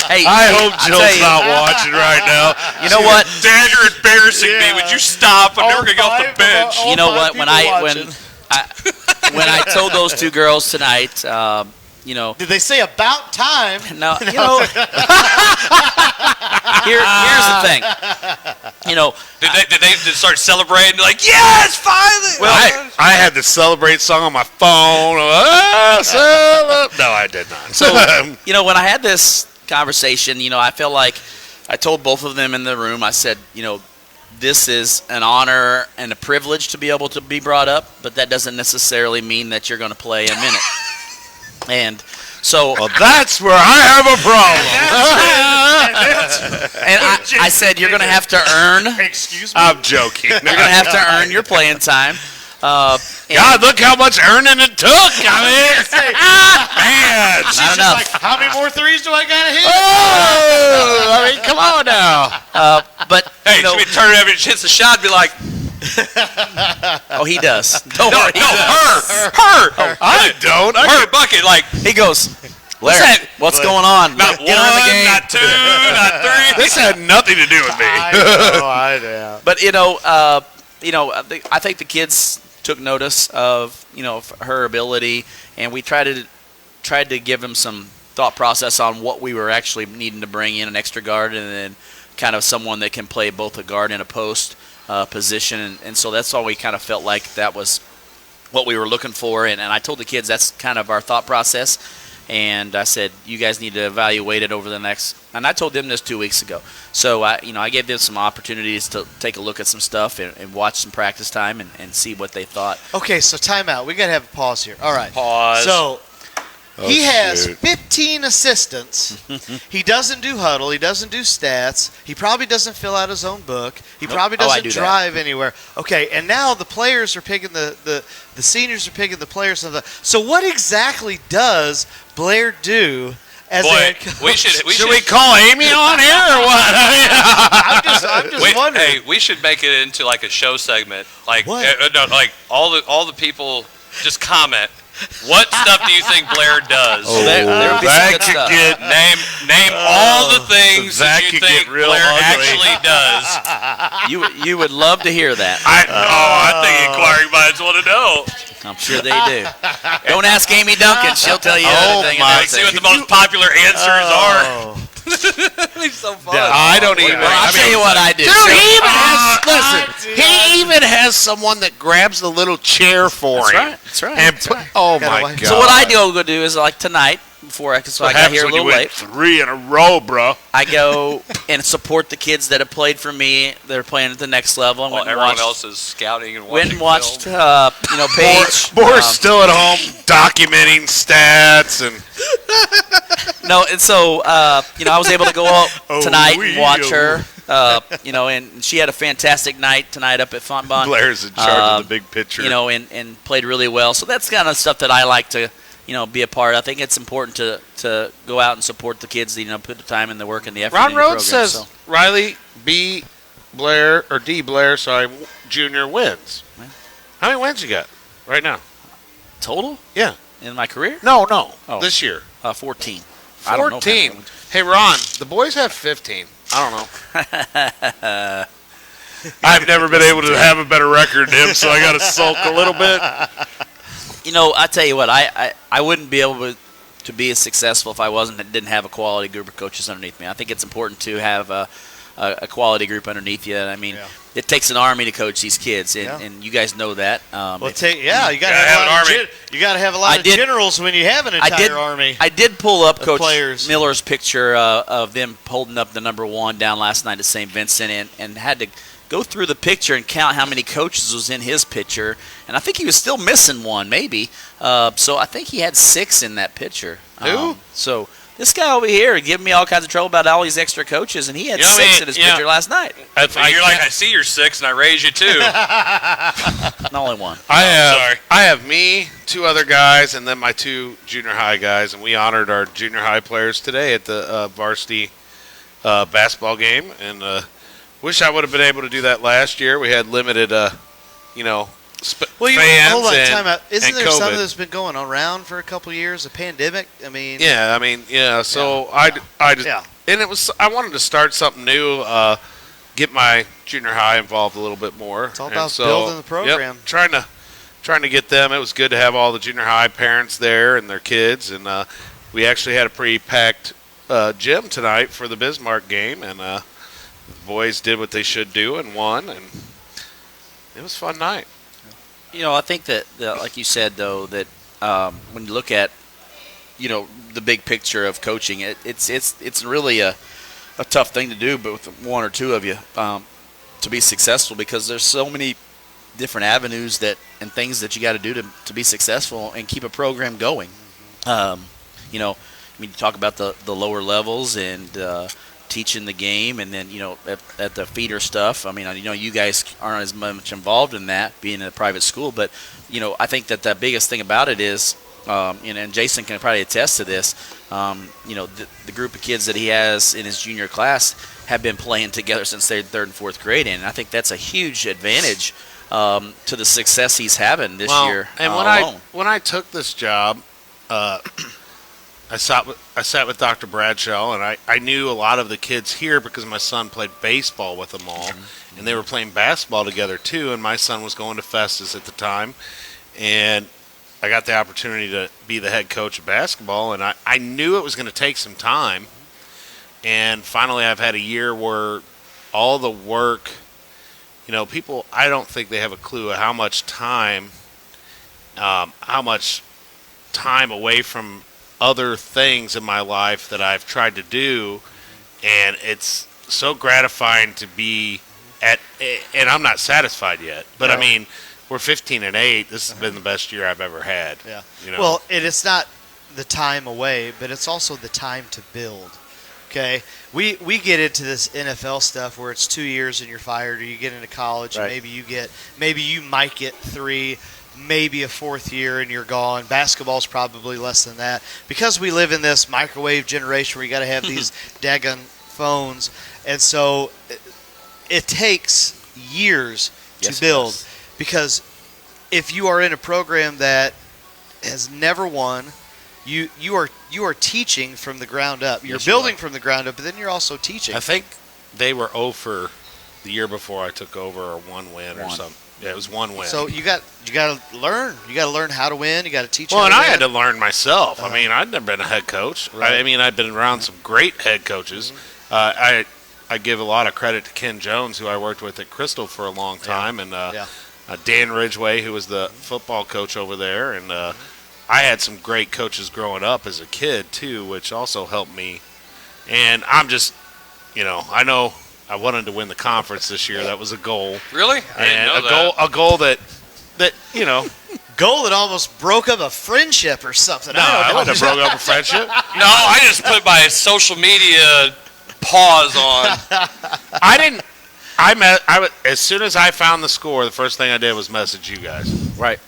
Hey, I hope Jill's not watching right now. You know what? Dad, you're embarrassing me. Would you stop? I'm never gonna get off the bench. You know what? When I told those 2 girls tonight, you know. Did they say about time? No, you know. Here's the thing. You know. Did they start celebrating? Like, yes, finally. Well, I had the celebrate song on my phone. No, I did not. So, you know, when I had this conversation, you know, I felt like I told both of them in the room, I said, you know, this is an honor and a privilege to be able to be brought up, but that doesn't necessarily mean that you're going to play a minute. And So well, that's where I have a problem. And I said, you're going to have to earn. Excuse me? I'm joking. You're going to have to earn your playing time. God, look how much earning it took. I mean, man. Not enough. Like, how many more threes do I got to hit? Oh, I mean, come on now. But, hey, should we turn it over and hits the shot and be like, oh, he does. Don't worry. Her. I don't. Her bucket, like. He goes, Blair, what's going on? Not Get her in the one, game. not two, not three. This had nothing to do with me. I know. But, I think the kids took notice of, of her ability, and we tried to give them some thought process on what we were actually needing to bring in, an extra guard, and then kind of someone that can play both a guard and a post position. And so that's all we kind of felt like that was what we were looking for. And I told the kids that's kind of our thought process. And I said, you guys need to evaluate it over the next. And I told them this 2 weeks ago. So I gave them some opportunities to take a look at some stuff and watch some practice time and see what they thought. Okay, so timeout. We got to have a pause here. All right. Pause. So he has shoot. 15 assistants. He doesn't do huddle. He doesn't do stats. He probably doesn't fill out his own book. He probably doesn't drive anywhere. Okay, and now the players are picking the seniors are picking the players. So what exactly does Blair do as a head coach? Should we call Amy on here or what? I'm just wondering. Hey, we should make it into like a show segment. Like, What? like all the people just comment. What stuff do you think Blair does? There'll be some good stuff. Name all the things that you think Blair actually does. You would love to hear that. I think inquiring minds want to know. I'm sure they do. Don't ask Amy Duncan; she'll tell you everything. See what the most popular answers are. It's so fun. I don't even. I'll tell you what I do. Dude, he even has, he even has someone that grabs the little chair for him. That's right. And oh my God. So what I go do is like tonight before I got here a little late. 3 in a row, bro. I go and support the kids that have played for me. They're playing at the next level. And While everyone else is scouting and went watching. and watched, Paige. Boar's still at home documenting stats and. No, and so I was able to go out tonight and watch her. And she had a fantastic night tonight up at Fontbonne. Blair's in charge of the big picture. And played really well. So that's kind of stuff that I like to, be a part of. I think it's important to go out and support the kids that, put the time and the work and the effort Ron in your Rhodes program. says Riley B. Blair, or D. Blair, Jr. wins. How many wins you got right now? Total? Yeah. In my career? No. Oh. This year. 14. 14. Hey, Ron, the boys have 15. I don't know. I've never been able to have a better record than him, so I got to sulk a little bit. I tell you what, I wouldn't be able to be as successful if I didn't have a quality group of coaches underneath me. I think it's important to have a quality group underneath you. I mean, it takes an army to coach these kids, and you guys know that. You got to have an army. You got to have a lot of generals when you have an entire army. I did pull up Coach players. Miller's picture of them holding up the number 1 down last night at St. Vincent, and had to go through the picture and count how many coaches was in his picture, and I think he was still missing one, maybe. So I think he had 6 in that picture. Who? So this guy over here giving me all kinds of trouble about all these extra coaches, and he had 6 in his picture last night. You're like, I see your 6 and I raise you 2. Not only 1. I have me, 2 other guys, and then my 2 junior high guys, and we honored our junior high players today at the varsity basketball game, and wish I would have been able to do that last year. We had limited, fans. Hold on, time out. Isn't there COVID. something that's been going around for a couple of years? A pandemic? I mean. So I just, and it was. I wanted to start something new. Get my junior high involved a little bit more. It's all about building the program. Yep, trying to get them. It was good to have all the junior high parents there and their kids, and we actually had a pretty packed gym tonight for the Bismarck game, and the boys did what they should do and won, and it was a fun night. I think that like you said, though, that when you look at, the big picture of coaching, it's really a tough thing to do, but with 1 or 2 of you to be successful, because there's so many different avenues and things that you got to do to be successful and keep a program going. you know, I mean, you talk about the lower levels and teaching the game, and then, you know, at the feeder stuff. I mean, you know, you guys aren't as much involved in that, being in a private school, but, you know, I think that the biggest thing about it is, and Jason can probably attest to this, you know, the group of kids that he has in his junior class have been playing together since they're 3rd and 4th grade, and I think that's a huge advantage to the success he's having this year. And when I took this job, I sat with Dr. Bradshaw, and I knew a lot of the kids here because my son played baseball with them all, and they were playing basketball together too, and my son was going to Festus at the time, and I got the opportunity to be the head coach of basketball, and I knew it was going to take some time, and finally I've had a year where all the work, you know, people, I don't think they have a clue of how much time away from other things in my life that I've tried to do, and it's so gratifying to be and I'm not satisfied yet, but I mean, we're 15-8. This has been the best year I've ever had. Yeah. You know? Well, it's not the time away, but it's also the time to build. Okay, we get into this NFL stuff where it's 2 years and you're fired, or you get into college and maybe you might get 3, maybe a 4th year and you're gone. Basketball's probably less than that, because we live in this microwave generation where you got to have these daggone phones, and so it takes years to build. Because if you are in a program that has never won, you are teaching from the ground up. You're building from the ground up, but then you're also teaching. I think they were 0 for the year before I took over, or 1 win or something. Yeah, it was 1 win. So you got to learn. You got to learn how to win. You got to teach. Well, and I had to learn myself. I mean, I'd never been a head coach. Right. I mean, I've been around some great head coaches. I give a lot of credit to Ken Jones, who I worked with at Crystal for a long time, and Dan Ridgway, who was the football coach over there, and I had some great coaches growing up as a kid too, which also helped me. And I'm just, you know, I know I wanted to win the conference this year. That was a goal. Really? I didn't know that. A goal that you know. Goal that almost broke up a friendship or something. No, I wouldn't have broke up a friendship. No, I just put my social media pause on. I didn't. As soon as I found the score, the first thing I did was message you guys. Right.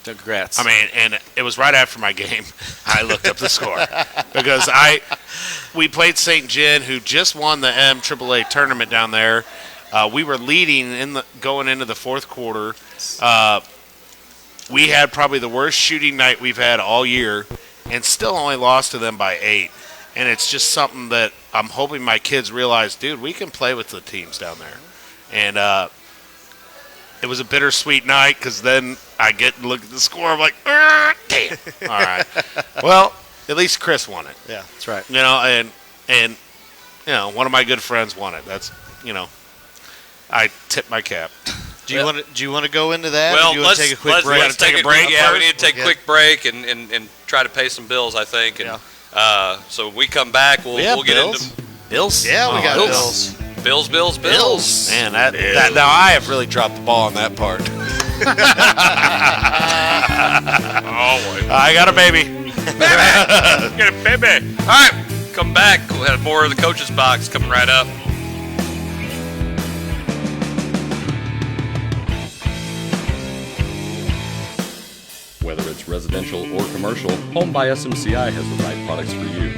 Congrats. I mean, and it was right after my game. I looked up the score because we played St. John, who just won the MAAA tournament down there. We were leading going into the 4th quarter. We had probably the worst shooting night we've had all year, and still only lost to them by 8. And it's just something that I'm hoping my kids realize, dude, we can play with the teams down there. And it was a bittersweet night, because then I get and look at the score. I'm like, damn. All right. Well, at least Chris won it. Yeah, that's right. You know, and you know, one of my good friends won it. That's, you know, I tip my cap. Do you want to go into that? Well, or do you want to take a quick break? Let's take a break. Yeah, we need to take a quick break and try to pay some bills, I think. And so when we come back, we'll get into bills. Yeah, we got bills. Bills. Man, that now I have really dropped the ball on that part. I got a baby. Get a baby. All right, come back. We'll have more of the Coach's Box coming right up. Whether it's residential or commercial, Home by SMCI has the right products for you.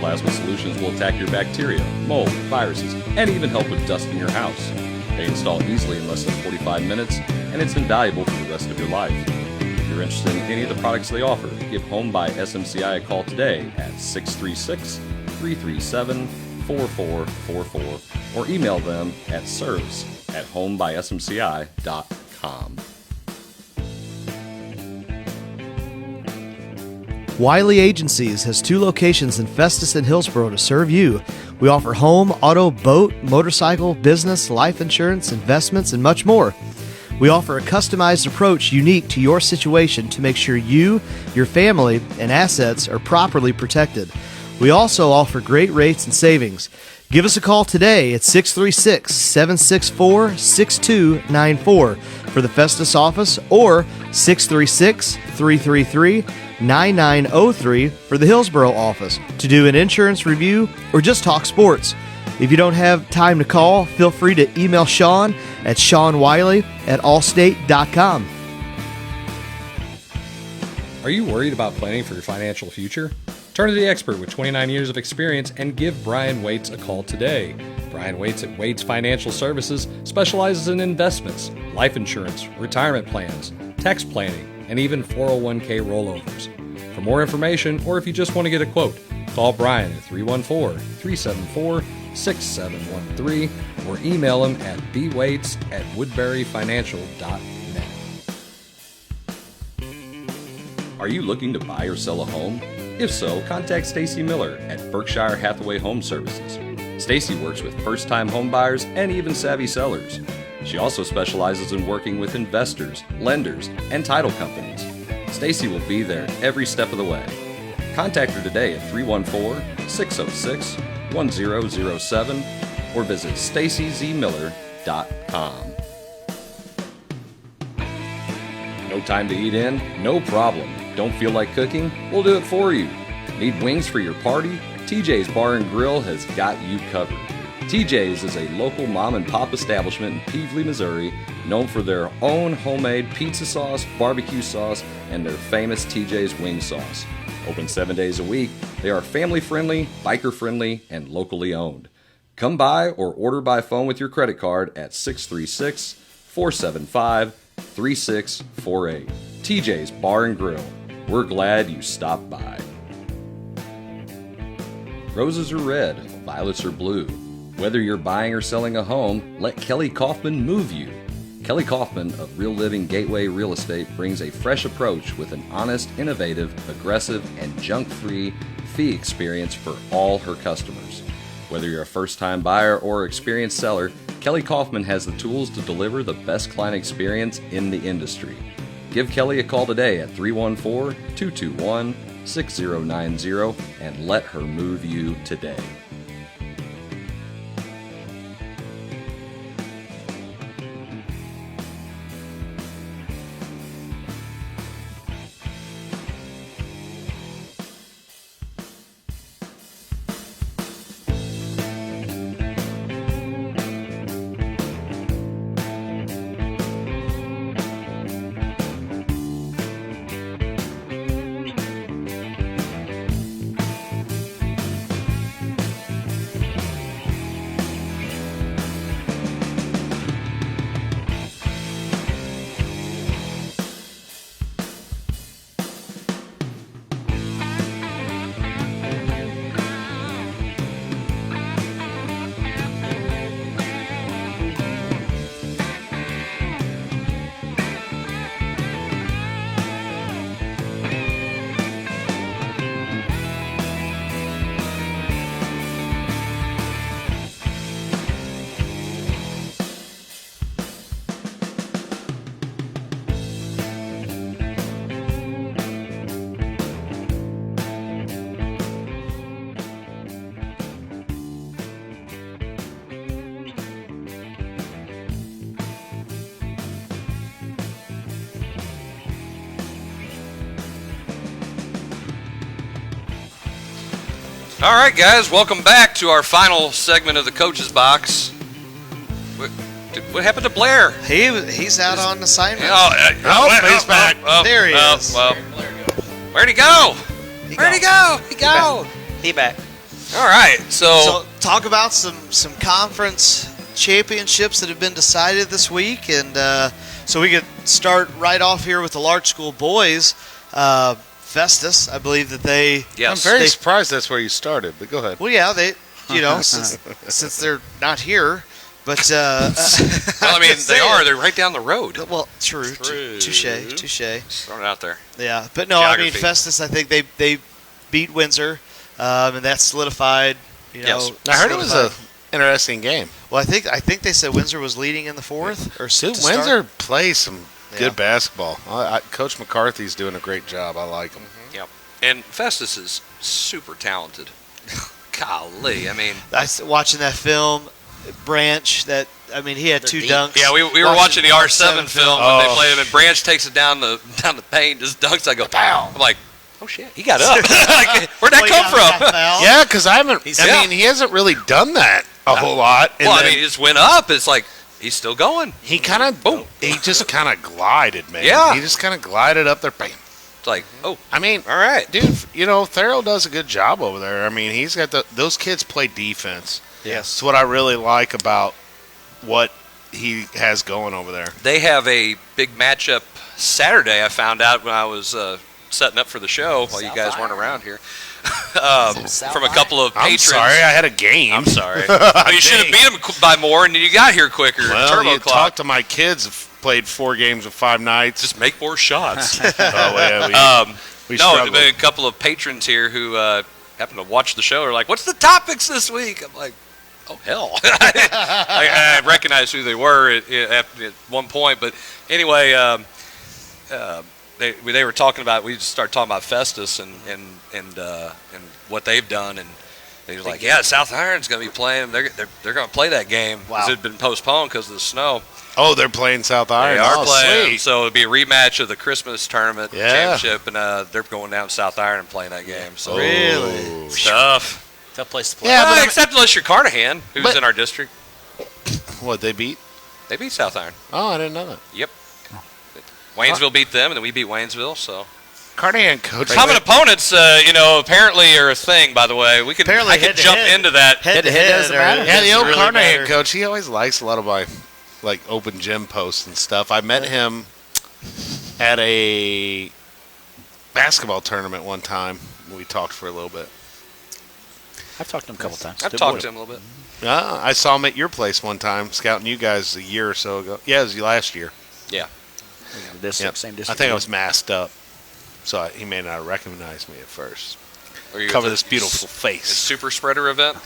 Plasma Solutions will attack your bacteria, mold, viruses, and even help with dust in your house. They install easily in less than 45 minutes, and it's invaluable for the rest of your life. If you're interested in any of the products they offer, give Home by SMCI a call today at 636-337-4444 or email them at service@homebysmci.com. Wiley Agencies has 2 locations in Festus and Hillsboro to serve you. We offer home, auto, boat, motorcycle, business, life insurance, investments, and much more. We offer a customized approach unique to your situation to make sure you, your family, and assets are properly protected. We also offer great rates and savings. Give us a call today at 636-764-6294 for the Festus office, or 636-333-9433 9903 for the Hillsboro office to do an insurance review or just talk sports. If you don't have time to call, feel free to email Sean at SeanWiley@allstate.com. Are you worried about planning for your financial future? Turn to the expert with 29 years of experience and give Brian Waits a call today. Brian Waits at Waits Financial Services specializes in investments, life insurance, retirement plans, tax planning, and even 401k rollovers. For more information, or if you just want to get a quote, call Brian at 314-374-6713 or email him at bwaits@woodburyfinancial.net. Are you looking to buy or sell a home? If so, contact Stacy Miller at Berkshire Hathaway Home Services. Stacy works with first-time home buyers and even savvy sellers. She also specializes in working with investors, lenders, and title companies. Stacy will be there every step of the way. Contact her today at 314-606-1007 or visit stacyzmiller.com. No time to eat in? No problem. Don't feel like cooking? We'll do it for you. Need wings for your party? TJ's Bar and Grill has got you covered. TJ's is a local mom and pop establishment in Peevely, Missouri, known for their own homemade pizza sauce, barbecue sauce, and their famous TJ's wing sauce. Open 7 days a week, they are family friendly, biker friendly, and locally owned. Come by or order by phone with your credit card at 636-475-3648. TJ's Bar and Grill. We're glad you stopped by. Roses are red, violets are blue. Whether you're buying or selling a home, let Kelly Kaufman move you. Kelly Kaufman of Real Living Gateway Real Estate brings a fresh approach with an honest, innovative, aggressive, and junk-free fee experience for all her customers. Whether you're a first-time buyer or experienced seller, Kelly Kaufman has the tools to deliver the best client experience in the industry. Give Kelly a call today at 314-221-6090 and let her move you today. All right, guys, welcome back to our final segment of the Coach's Box. What happened to Blair? He's out on assignment. He's back. There he is. Well, where'd he go? Where'd he go? He back. All right, So talk about some conference championships that have been decided this week, and so we could start right off here with the Larch School boys. Festus, I believe that they. Yes. I'm very surprised that's where you started, but go ahead. Well, yeah, they, since they're not here, but. Well, I mean, they are. They're right down the road. Well, true. Touche. Throwing it out there. Yeah, but no, Geography. I mean Festus. I think they beat Windsor, and that solidified. Yes. I heard it was an interesting game. Well, I think they said Windsor was leading in the fourth. Or Windsor plays some good basketball. Coach McCarthy's doing a great job. I like him. Mm-hmm. Yep. And Festus is super talented. Golly, I mean, watching that film, Branch. He had two dunks. Yeah, we were watching the R7 film when they played him, and Branch takes it down the paint, just dunks. I go, pow! I'm like, oh shit, he got up. Like, where'd that come from? Yeah, because I mean, he hasn't really done that a whole lot. Well, I mean, he just went up. It's like he's still going. He just kind of glided, man. Yeah. He just kind of glided up there. Bam. It's like, oh, I mean, all right, dude. Thurl does a good job over there. I mean, he's got those kids play defense. Yes, that's what I really like about what he has going over there. They have a big matchup Saturday. I found out when I was setting up for the show while you guys weren't around here. From a couple of patrons. I'm sorry, I had a game. I'm sorry. Well, you should have beat them by more, and you got here quicker. Well, Turbo you clock. talk to my kids. Played 4 games of 5 nights. Just make more shots. Oh yeah, we no, struggled. a couple of patrons here who happen to watch the show are like, "What's the topics this week?" I'm like, "Oh hell!" I recognized who they were at one point, but anyway, they were talking about. We just started talking about Festus and what they've done, and they were like, "Yeah, South Iron's going to be playing. They're going to play that game because it had been postponed because of the snow." Oh, they're playing South Iron. They are playing. Sweet. So it'll be a rematch of the Christmas tournament championship, and they're going down to South Iron and playing that game. So really tough place to play. Yeah, except unless you're Carnahan, who's in our district. What they beat? They beat South Iron. Oh, I didn't know that. Yep. Waynesville beat them, and then we beat Waynesville. So Carnahan coach. Common opponents, apparently are a thing. By the way, I could jump into that. Head-to-head doesn't matter. Yeah, the old really Carnahan coach. He always likes a lot of my open gym posts and stuff. I met him at a basketball tournament one time. We talked for a little bit. I've talked to him a couple times. I've talked to him a little bit. I saw him at your place one time, scouting you guys a year or so ago. Yeah, it was last year. Yeah. Same district. I think I was masked up, so he may not recognize me at first. Are you Cover this beautiful face. Super spreader event?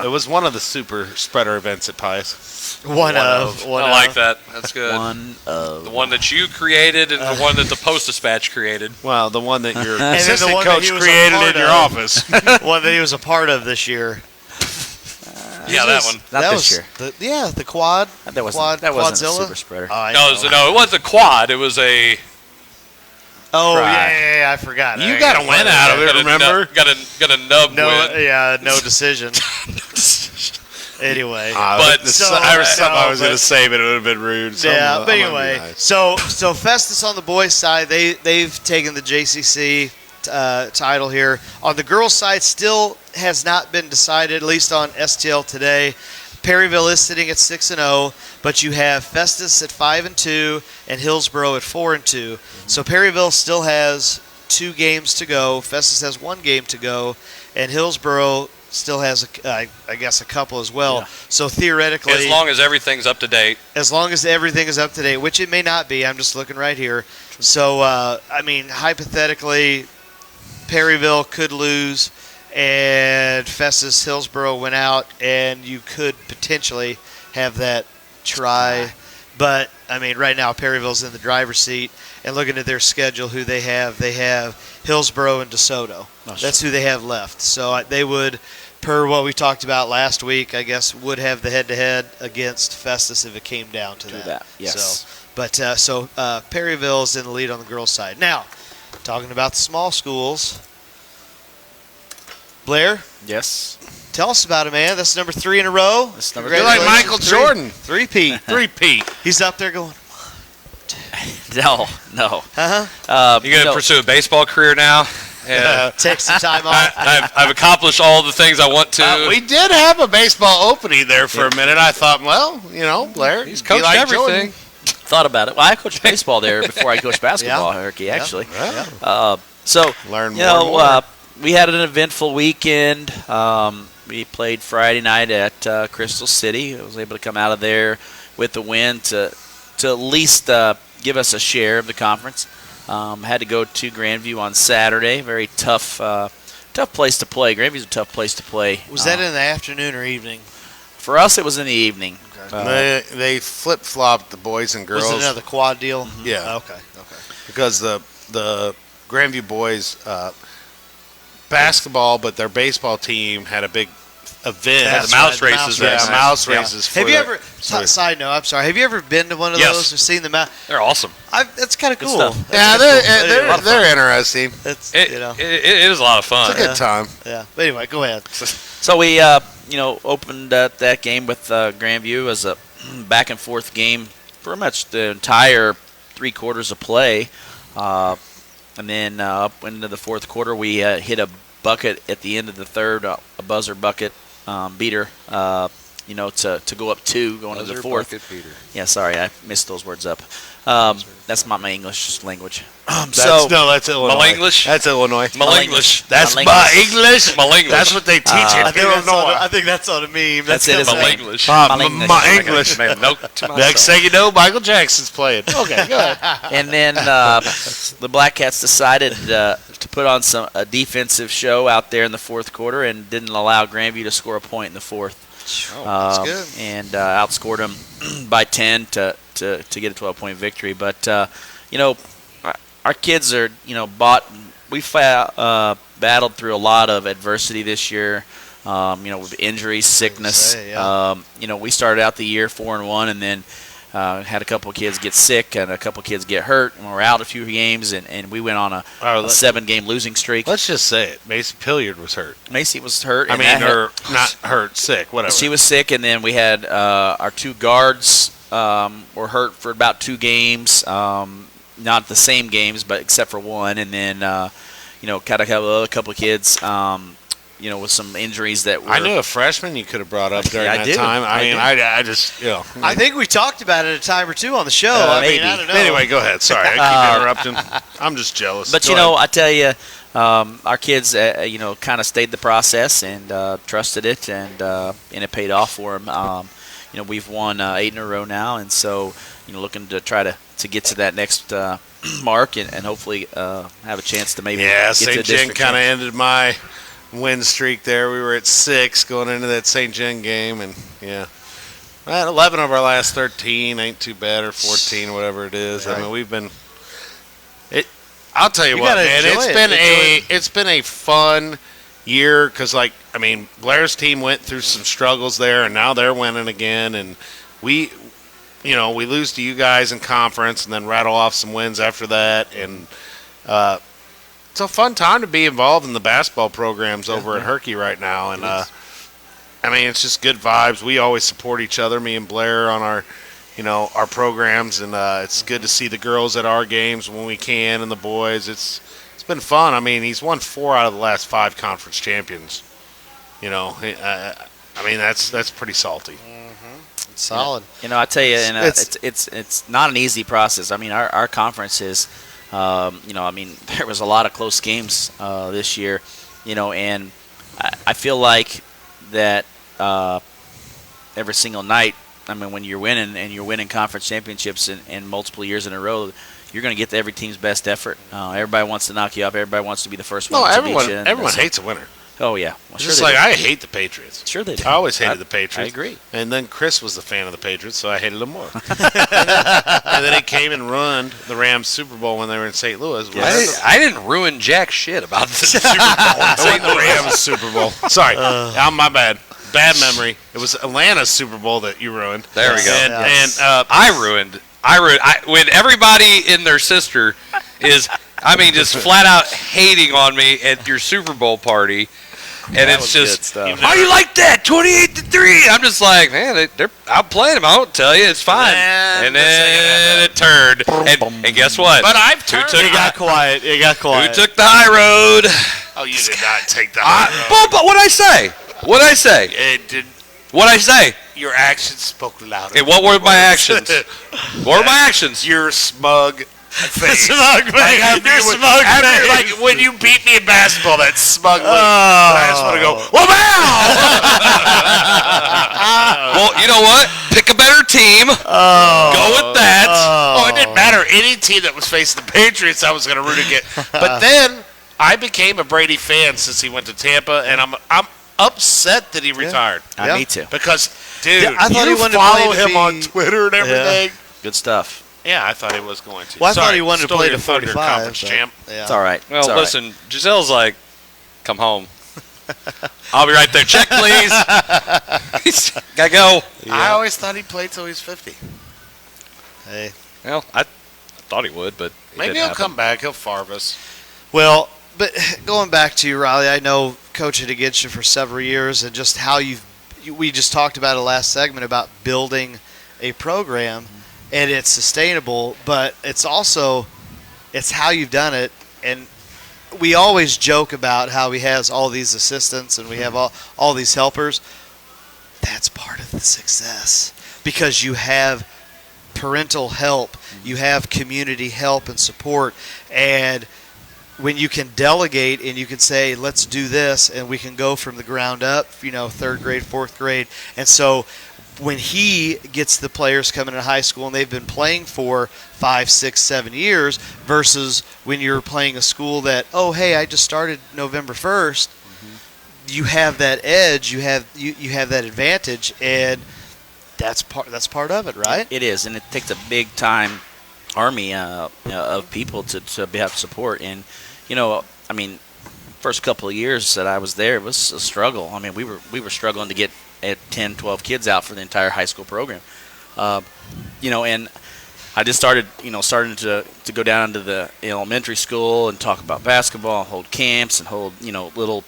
It was one of the super spreader events at Pius. One of. I like that. That's good. One of. The one that you created and the one that the Post-Dispatch created. Well, the one that your And then assistant the one that coach he was a created part in your of. office. One that he was a part of this year. Yeah, that one. Not this year. The quad. That wasn't a Quadzilla? super spreader. No, it wasn't a quad. It was a. Oh Try. yeah, I forgot. You got a win out of it, remember? Got a nub win. Yeah, no decision. Anyway, but I was going to say, but it would have been rude. So yeah, but anyway, nice. so Festus on the boys' side, they've taken the JCC title here. On the girls' side, still has not been decided, at least on STL today. Perryville is sitting at 6-0, but you have Festus at 5-2 and Hillsboro at 4-2. So Perryville still has 2 games to go. Festus has 1 game to go, and Hillsboro still has, I guess, a couple as well. Yeah. So theoretically, as long as everything's up to date. As long as everything is up to date, which it may not be. I'm just looking right here. So I mean, hypothetically, Perryville could lose, and Festus Hillsboro went out, and you could potentially have that try. But, I mean, right now Perryville's in the driver's seat, and looking at their schedule, who they have Hillsboro and DeSoto. That's who they have left. So they would, per what we talked about last week, I guess, would have the head-to-head against Festus if it came down to that. Yes. So Perryville's in the lead on the girls' side. Now, talking about the small schools, Blair? Yes. Tell us about it, man. That's number 3 in a row. You're like Michael Jordan. 3-peat. 3-peat. He's up there going, No. Uh-huh. You going to pursue a baseball career now? Yeah. Take some time off. I've accomplished all the things I want to. We did have a baseball opening there for a minute. I thought, well, Blair, he's coached like everything. Jordan. Thought about it. Well, I coached baseball there before I coached basketball, Ricky, actually. Yeah. So, learn more. We had an eventful weekend. We played Friday night at Crystal City. I was able to come out of there with the win to at least give us a share of the conference. Had to go to Grandview on Saturday. Very tough place to play. Grandview's a tough place to play. Was that in the afternoon or evening? For us, it was in the evening. Okay. They flip-flopped the boys and girls. Was it another quad deal? Mm-hmm. Yeah. Okay. Because the Grandview boys basketball, but their baseball team had a big event. The mouse races. Mouse races. Have you ever? Side note, I'm sorry. Have you ever been to one of those or seen the mouse? They're awesome. That's kind of cool. Yeah, they're interesting. It is a lot of fun. It's a good time. Yeah. But anyway, go ahead. So we, opened that game with Grandview as a back and forth game, pretty much the entire 3 quarters of play, and then up into the fourth quarter we hit a bucket at the end of the third, a buzzer bucket beater, to go up 2 going into the fourth. Bucket beater. Yeah, sorry, I missed those words up. That's not my English language. That's Illinois. Malenglish. That's Illinois. Malenglish. That's my English. Malenglish. That's what they teach in Illinois. I think that's on a meme. That's it. Malenglish. My English. Next thing you know, Michael Jackson's playing. Okay, go ahead. And then the Black Cats decided to put on a defensive show out there in the fourth quarter and didn't allow Grandview to score a point in the fourth. That's good. And outscored them by 10 to get a 12-point victory. But our kids are we've battled through a lot of adversity this year. With injuries, sickness. We started out the year 4-1, and then had a couple of kids get sick and a couple of kids get hurt, and we're out a few games, and we went on a 7-game losing streak. Let's just say it. Macy Pilliard was hurt. Macy was hurt. Not hurt, sick, whatever. She was sick, and then we had our 2 guards were hurt for about 2 games. Not the same games, but except for one, and then kind of have a couple of kids. With some injuries that were. I knew a freshman you could have brought up during that time. I just. I think we talked about it a time or 2 on the show. Maybe. I don't know. Anyway, go ahead. Sorry, I keep interrupting. I'm just jealous. But I tell you, our kids, kind of stayed the process and trusted it, and it paid off for them. We've won 8 in a row now, and so looking to try to get to that next mark and hopefully have a chance to maybe. Yeah, get St. to John kind of ended my win streak there. We were at 6 going into that St. John game, and 11 of our last 13 ain't too bad, or 14, whatever it is. Right. I mean, we've been. I'll tell you what, man. It's been a fun year because, Blair's team went through some struggles there, and now they're winning again, and we lose to you guys in conference, and then rattle off some wins after that, and. It's a fun time to be involved in the basketball programs over at Herky right now, and it's just good vibes. We always support each other, me and Blair, on our, our programs, and it's good to see the girls at our games when we can, and the boys. It's been fun. I mean, he's won 4 out of the last 5 conference champions. That's pretty salty. Mm-hmm. It's solid. I tell you, and it's not an easy process. I mean, our conference is. There was a lot of close games this year, and I feel like that every single night. I mean, when you're winning and you're winning conference championships in multiple years in a row, you're going to get to every team's best effort. Everybody wants to knock you off. Everybody wants to be the first one to beat you. Everyone hates a winner. Oh, yeah. Well, just like I hate the Patriots. Sure they do. I always hated the Patriots. I agree. And then Chris was the fan of the Patriots, so I hated them more. and then he came and ruined the Rams Super Bowl when they were in St. Louis. I didn't ruin jack shit about the Super Bowl. The Rams Super Bowl. Sorry. My bad. Bad memory. It was Atlanta's Super Bowl that you ruined. There we go. And I ruined when everybody and their sister is, just flat out hating on me at your Super Bowl party. And it's just, how you like that? 28-3. I'm just like, man, they're outplaying them. I don't tell you, it's fine. And then it turned. And guess what? But I've turned. It got quiet. Who took the high road? Oh, you did not take the high road. But what'd I say? It did. What'd I say? Your actions spoke louder. And what were my actions? What were my actions? Your smug face. Smug face. Your smug face. Like when you beat me in basketball, that smug look. I just want to go, Well, you know what? Pick a better team. Go with that. It didn't matter. Any team that was facing the Patriots, I was going to root against. But then I became a Brady fan since he went to Tampa, and I'm upset that he retired. Me too. Because, dude, I thought you he wanted to follow play him on Twitter and everything. Good stuff. Yeah, I thought he was going to. Well, I thought he wanted to play the Thunder 45. Conference champ. Yeah. It's all right. Well, listen, Giselle's like, come home. I'll be right there. Check, please. Gotta go. Yeah. I always thought he played till he's 50. Hey. Well, I thought he would, but maybe he'll come back. He'll farm us. Well, but going back to you, Riley, I know coaching against you for several years and just how we just talked about it last segment about building a program, and it's sustainable, but it's also how you've done it. And we always joke about how he has all these assistants and we have all these helpers. That's part of the success because you have parental help, you have community help and support, and when you can delegate and you can say, let's do this, and we can go from the ground up, third grade, fourth grade. And so when he gets the players coming in high school and they've been playing for 5, 6, 7 years versus when you're playing a school that, oh, hey, I just started November 1st, you have that edge, you have that advantage, and that's part of it, right? It is, and it takes a big time army of people to have support. And first couple of years that I was there, it was a struggle. I mean, we were struggling to get 10, 12 kids out for the entire high school program. And I just starting to go down to the elementary school and talk about basketball, hold camps, and hold little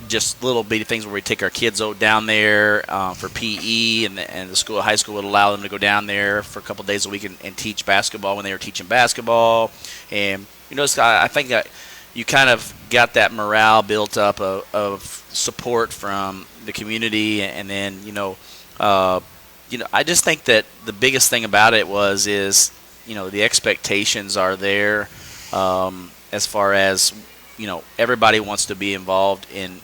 just little bitty things where we take our kids down there for PE, and the high school would allow them to go down there for a couple of days a week and teach basketball when they were teaching basketball. And I think that you kind of got that morale built up of support from the community, and then I just think that the biggest thing about it is the expectations are there as far as everybody wants to be involved in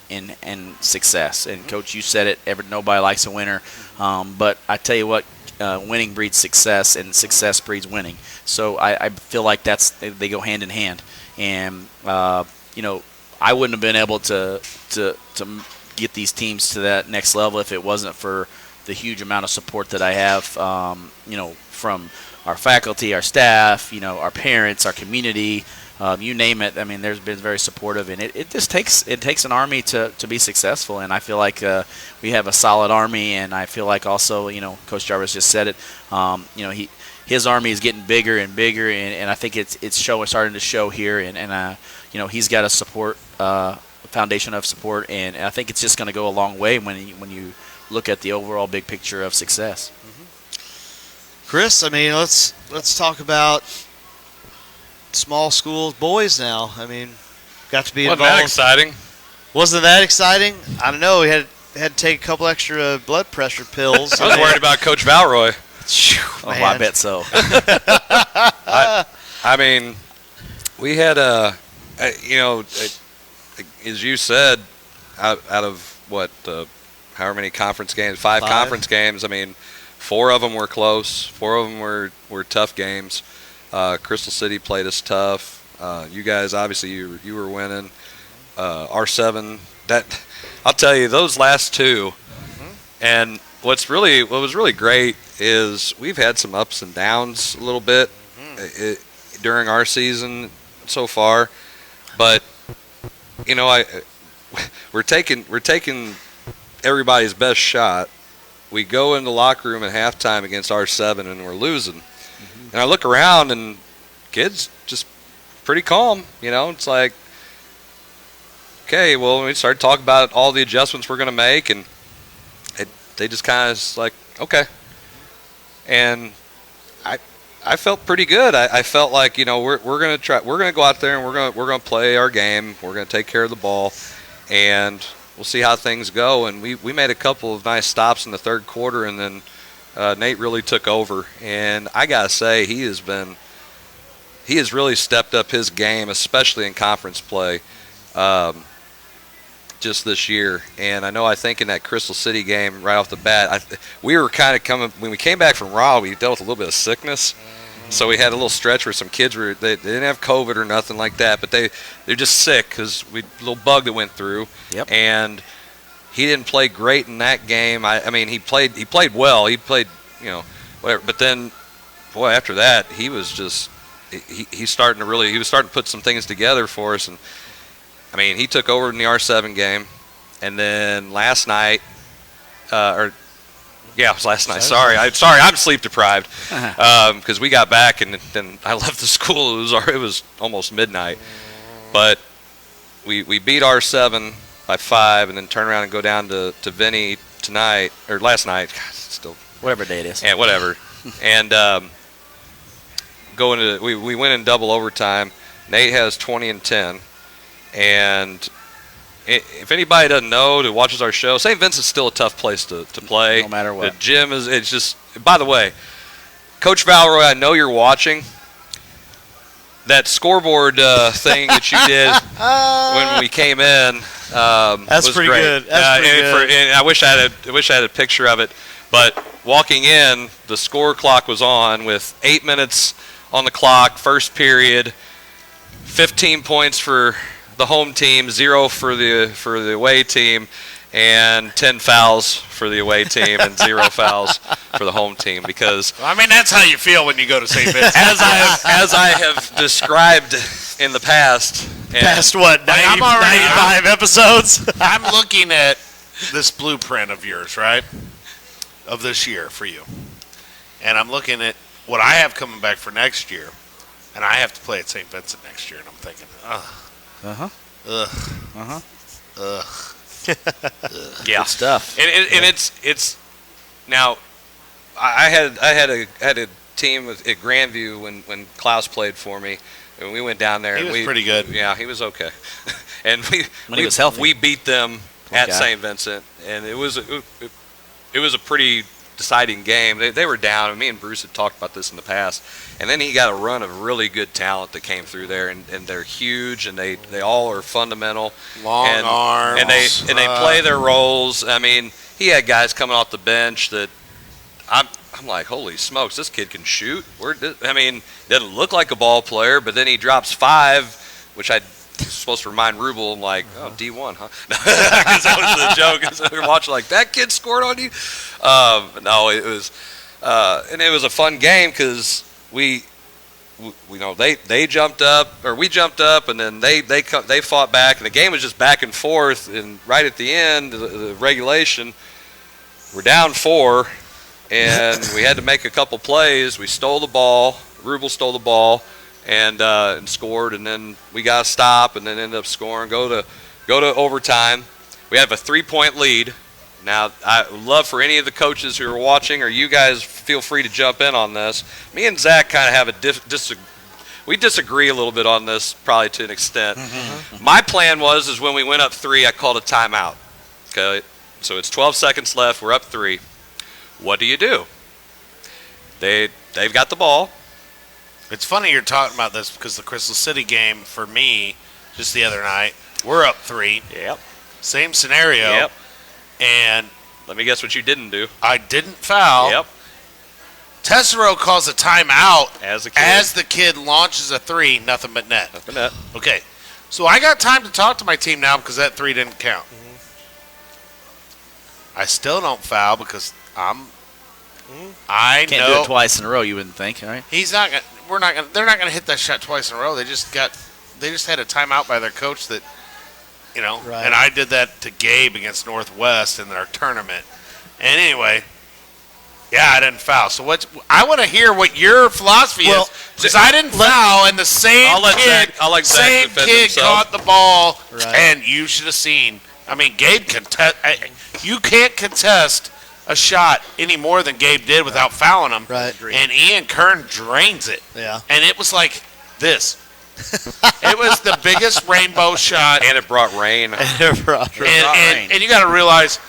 success. And Coach, you said it. Nobody likes a winner, but I tell you what, winning breeds success, and success breeds winning. So I feel like they go hand in hand. And I wouldn't have been able to get these teams to that next level if it wasn't for the huge amount of support that I have, from our faculty, our staff, our parents, our community, you name it. I mean, there's been very supportive, and it just takes an army to be successful. And I feel like we have a solid army, and I feel like also, Coach Jarvis just said it. His army is getting bigger and bigger, and I think it's starting to show here. And he's got a foundation of support, and I think it's just going to go a long way when you look at the overall big picture of success. Chris, I mean, let's talk about small school boys now. I mean, got to be involved. Wasn't that exciting? Wasn't that exciting? I don't know. We had to take a couple extra blood pressure pills. I was worried about Coach Valroy. I bet so. I mean, we had as you said, out of what, however many conference games, five conference games. I mean, 4 of them were close. 4 of them were tough games. Crystal City played us tough. You guys, obviously, you were winning. R7. I'll tell you, those last 2. And what was really great is we've had some ups and downs a little bit during our season so far, but we're taking everybody's best shot. We go in the locker room at halftime against R7 and we're losing. And I look around and kids just pretty calm. It's like, okay, well, we started talking about all the adjustments we're going to make, and they just kind of like, okay. And I felt pretty good. I felt like, we're going to go out there and we're going to play our game. We're going to take care of the ball, and we'll see how things go. And we made a couple of nice stops in the third quarter, and then Nate really took over. And I got to say, he has really stepped up his game, especially in conference play, just this year. And I think in that Crystal City game right off the bat, we were kind of coming, when we came back from Raleigh, we dealt with a little bit of sickness. So we had a little stretch where some kids they didn't have COVID or nothing like that, but they're just sick because a little bug that went through. Yep. And he didn't play great in that game. I mean, he played well. He played, whatever. But then, boy, after that, he was just he was starting to put some things together for us. And I mean, he took over in the R7 game, and then last night, it was last night. Sorry, I'm sleep deprived because we got back and then I left the school. It was almost midnight, but we beat R7 by 5, and then turn around and go down to Vinny tonight or last night. God, it's still whatever day it is. Yeah, whatever. And we went in double overtime. Nate has 20 and 10, and if anybody doesn't know that watches our show, St. Vincent's still a tough place to play. No matter what. The gym it's just, by the way, Coach Valroy, I know you're watching. That scoreboard thing that you did when we came in That's was pretty great. good. That's pretty good. And I wish I had a picture of it. But walking in, the score clock was on with 8 minutes on the clock, first period, 15 points for the home team, 0 for the away team, and 10 fouls for the away team and 0 fouls for the home team. Because I mean, that's how you feel when you go to St. Vincent. as I have described in the past. Past what, 95 episodes? I'm looking at this blueprint of yours, right? Of this year for you. And I'm looking at what I have coming back for next year. And I have to play at St. Vincent next year. And I'm thinking, Yeah, good stuff. And it's now. I had a team at Grandview when Klaus played for me, and we went down there. He was pretty good. Yeah, he was okay. And he was healthy. We beat them at St. Vincent, and it was a pretty deciding game. They were down, and me and Bruce had talked about this in the past. And then he got a run of really good talent that came through there, and they're huge, and they all are fundamental. Long arms. And they play their roles. I mean, he had guys coming off the bench that I'm like, holy smokes, this kid can shoot. Doesn't look like a ball player, but then he drops 5, which I was supposed to remind Rubel. I'm like, oh, D1, huh? Because that was the joke. So we were watching like, that kid scored on you? No, it was, and it was a fun game because we jumped up, or we jumped up, and then they fought back, and the game was just back and forth. And right at the end, the regulation, we're down 4, and we had to make a couple plays. We stole the ball. Rubel stole the ball. And scored, and then we got a stop, and then ended up scoring. Go to overtime. We have a 3-point lead. Now, I would love for any of the coaches who are watching, or you guys, feel free to jump in on this. Me and Zach kind of have we disagree a little bit on this, probably to an extent. My plan is when we went up 3, I called a timeout. Okay, so it's 12 seconds left. We're up 3. What do? They've got the ball. It's funny you're talking about this because the Crystal City game for me just the other night, we're up 3. Yep. Same scenario. Yep. And let me guess what you didn't do. I didn't foul. Yep. Tessero calls a timeout as the kid launches a 3, nothing but net. Nothing but net. Okay. So I got time to talk to my team now because that 3 didn't count. I still don't foul because I can't do it twice in a row. You wouldn't think, all right? They're not gonna hit that shot twice in a row. They just had a timeout by their coach that, Right. And I did that to Gabe against Northwest in their tournament. And anyway, I didn't foul. So I want to hear what your philosophy is, because I didn't foul, and the same kid caught the ball, and you should have seen. I mean, Gabe you can't contest a shot any more than Gabe did without fouling him. Right. And Ian Kern drains it. Yeah. And it was like this. It was the biggest rainbow shot. And it brought rain. And you got to realize,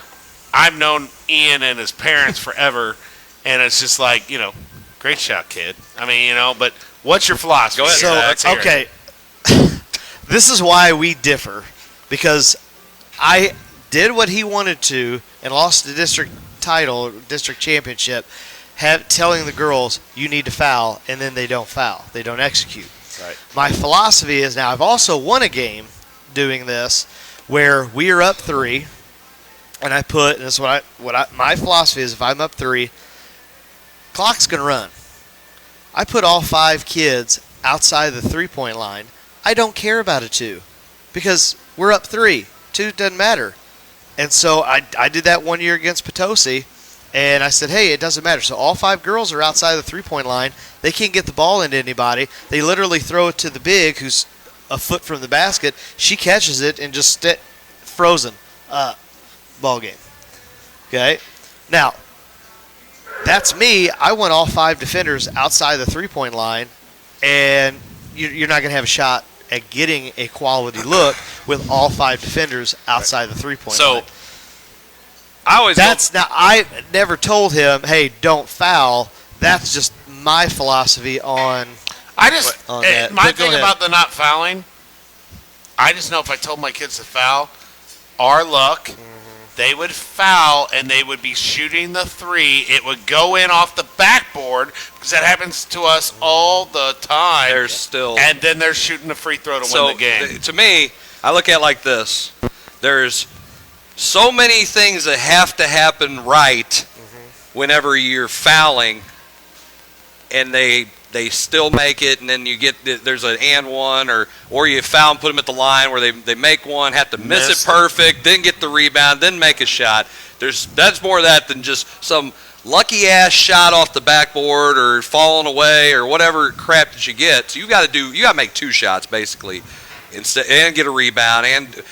I've known Ian and his parents forever, and it's just like, great shot, kid. I mean, but what's your philosophy? Go ahead. So, okay. This is why we differ, because I did what he wanted to and lost the district title, district championship, telling the girls, you need to foul, and then they don't foul. They don't execute. Right. My philosophy is, now I've also won a game doing this where we are up 3, and I put, and this is my philosophy is, if I'm up 3, clock's going to run. I put all 5 kids outside the 3-point line. I don't care about a 2 because we're up 3. 2 doesn't matter. And so I did that one year against Potosi, and I said, hey, it doesn't matter. So all 5 girls are outside the three-point line. They can't get the ball into anybody. They literally throw it to the big, who's a foot from the basket. She catches it and just frozen. Ball game. Okay? Now, that's me. I want all 5 defenders outside the three-point line, and you're not going to have a shot at getting a quality look with all 5 defenders outside the three-point line. I never told him, hey, don't foul. That's just my philosophy on that. My thing about the not fouling, I just know if I told my kids to foul, our luck, they would foul and they would be shooting the 3. It would go in off the backboard because that happens to us all the time. And then they're shooting the free throw to win the game. To me, I look at it like this. There's so many things that have to happen right whenever you're fouling, and they still make it, and then you get there's an and one, or you foul and put them at the line where they make one, have to miss it perfect, then get the rebound, then make a shot. That's more of that than just some lucky ass shot off the backboard or falling away or whatever crap that you get. So you got to make 2 shots basically, and get a rebound. And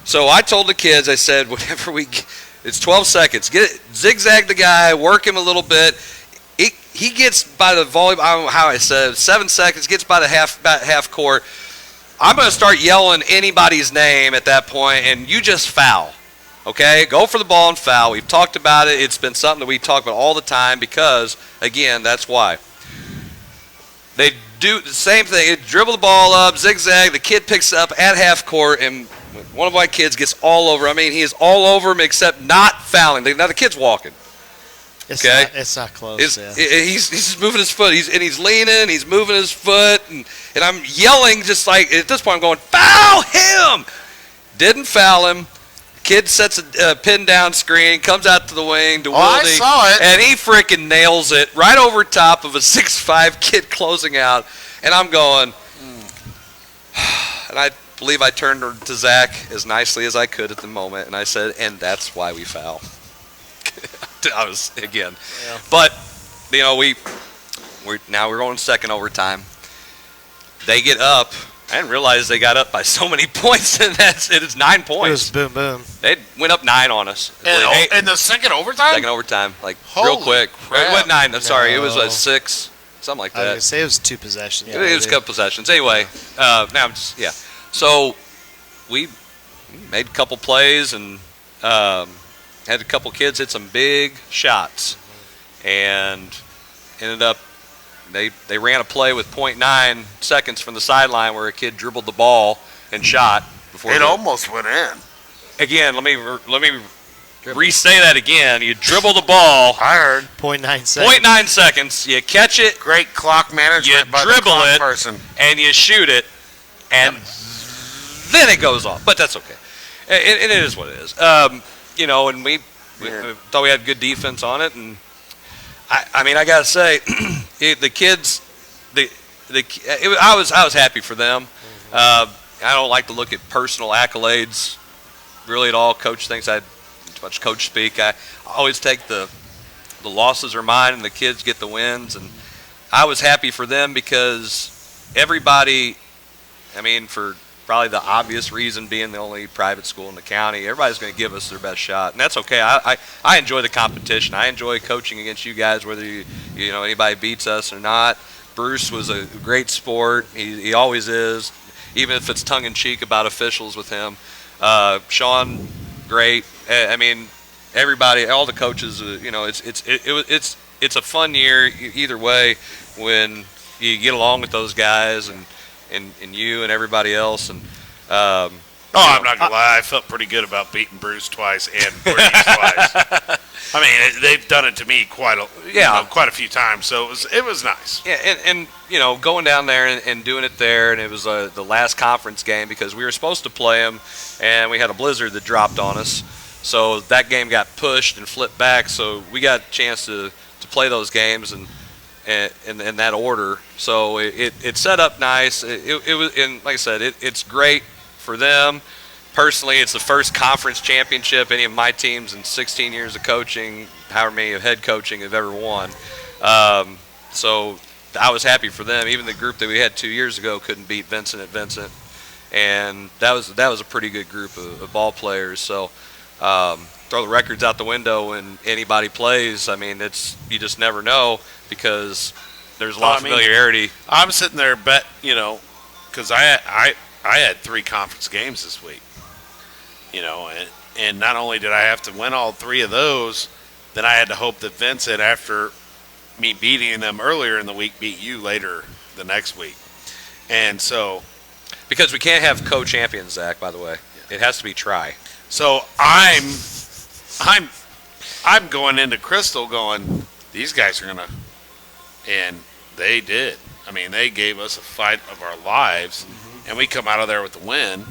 so I told the kids, I said, whenever it's 12 seconds, zigzag the guy, work him a little bit. He gets by the volleyball, I don't know how I said, 7 seconds, gets by the half court. I'm going to start yelling anybody's name at that point, and you just foul. Okay? Go for the ball and foul. We've talked about it. It's been something that we talk about all the time because, again, that's why. They do the same thing. They dribble the ball up, zigzag. The kid picks it up at half court, and one of my kids gets all over. I mean, he is all over him except not fouling. Now the kid's walking. It's not close. He's moving his foot. He's leaning. He's moving his foot, and I'm yelling just like at this point. I'm going, foul him! Didn't foul him. Kid sets a pin down screen, comes out to the wing to Wildy, I saw it, and he freaking nails it right over top of a 6'5" kid closing out. And I'm going, and I believe I turned to Zac as nicely as I could at the moment, and I said, and that's why we foul. But we're going second overtime. They get up. I didn't realize they got up by so many points, and it's 9 points. It was boom boom. They went up 9 on us. In the second overtime? Second overtime, real quick. Crap. It wasn't 9. I'm sorry, it was 6, something like that. I was gonna say it was 2 possessions. It was a couple possessions. Anyway, So we made a couple plays and had a couple kids hit some big shots, and ended up they ran a play with 0.9 seconds from the sideline where a kid dribbled the ball and shot before it almost went in. Again, let me re-say that again. You dribble the ball. I heard 0.9 seconds. 0.9 seconds. You catch it. Great clock management by the clock person. And you shoot it, and then it goes off. But that's okay. It is what it is. And we thought we had good defense on it, and I mean, I gotta say, the kids, I was happy for them. I don't like to look at personal accolades really at all. Coach thinks I had too much coach speak. I always take the losses are mine, and the kids get the wins. And I was happy for them because everybody, I mean, for probably the obvious reason being the only private school in the county, everybody's going to give us their best shot, and that's okay. I enjoy the competition. I enjoy coaching against you guys, whether anybody beats us or not. Bruce was a great sport. He always is, even if it's tongue-in-cheek about officials with him. Sean, great. I mean, everybody, all the coaches. It's a fun year either way when you get along with those guys and you and everybody else. And I'm not gonna lie, I felt pretty good about beating Bruce twice and Portuguese twice. I mean, they've done it to me quite a few times, so it was nice. Yeah, and going down there and doing it there, and it was the last conference game because we were supposed to play them, and we had a blizzard that dropped on us, so that game got pushed and flipped back. So we got a chance to play those games and in that order. So it set up nice. It was, and like I said, it's great for them. personally, it's the first conference championship any of my teams in 16 years of coaching, however many of head coaching, have ever won. So I was happy for them. Even the group that we had 2 years ago couldn't beat Vincent at Vincent, and that was a pretty good group of ball players. So throw the records out the window when anybody plays. I mean, you just never know because there's a lot of familiarity. I'm sitting there because I had 3 conference games this week, and not only did I have to win all 3 of those, then I had to hope that Vincent, after me beating them earlier in the week, beat you later the next week. And so, because we can't have co-champions, Zach, by the way, it has to be try. So I'm going into Crystal going, these guys are gonna, and they did. I mean, they gave us a fight of our lives, and we come out of there with the win.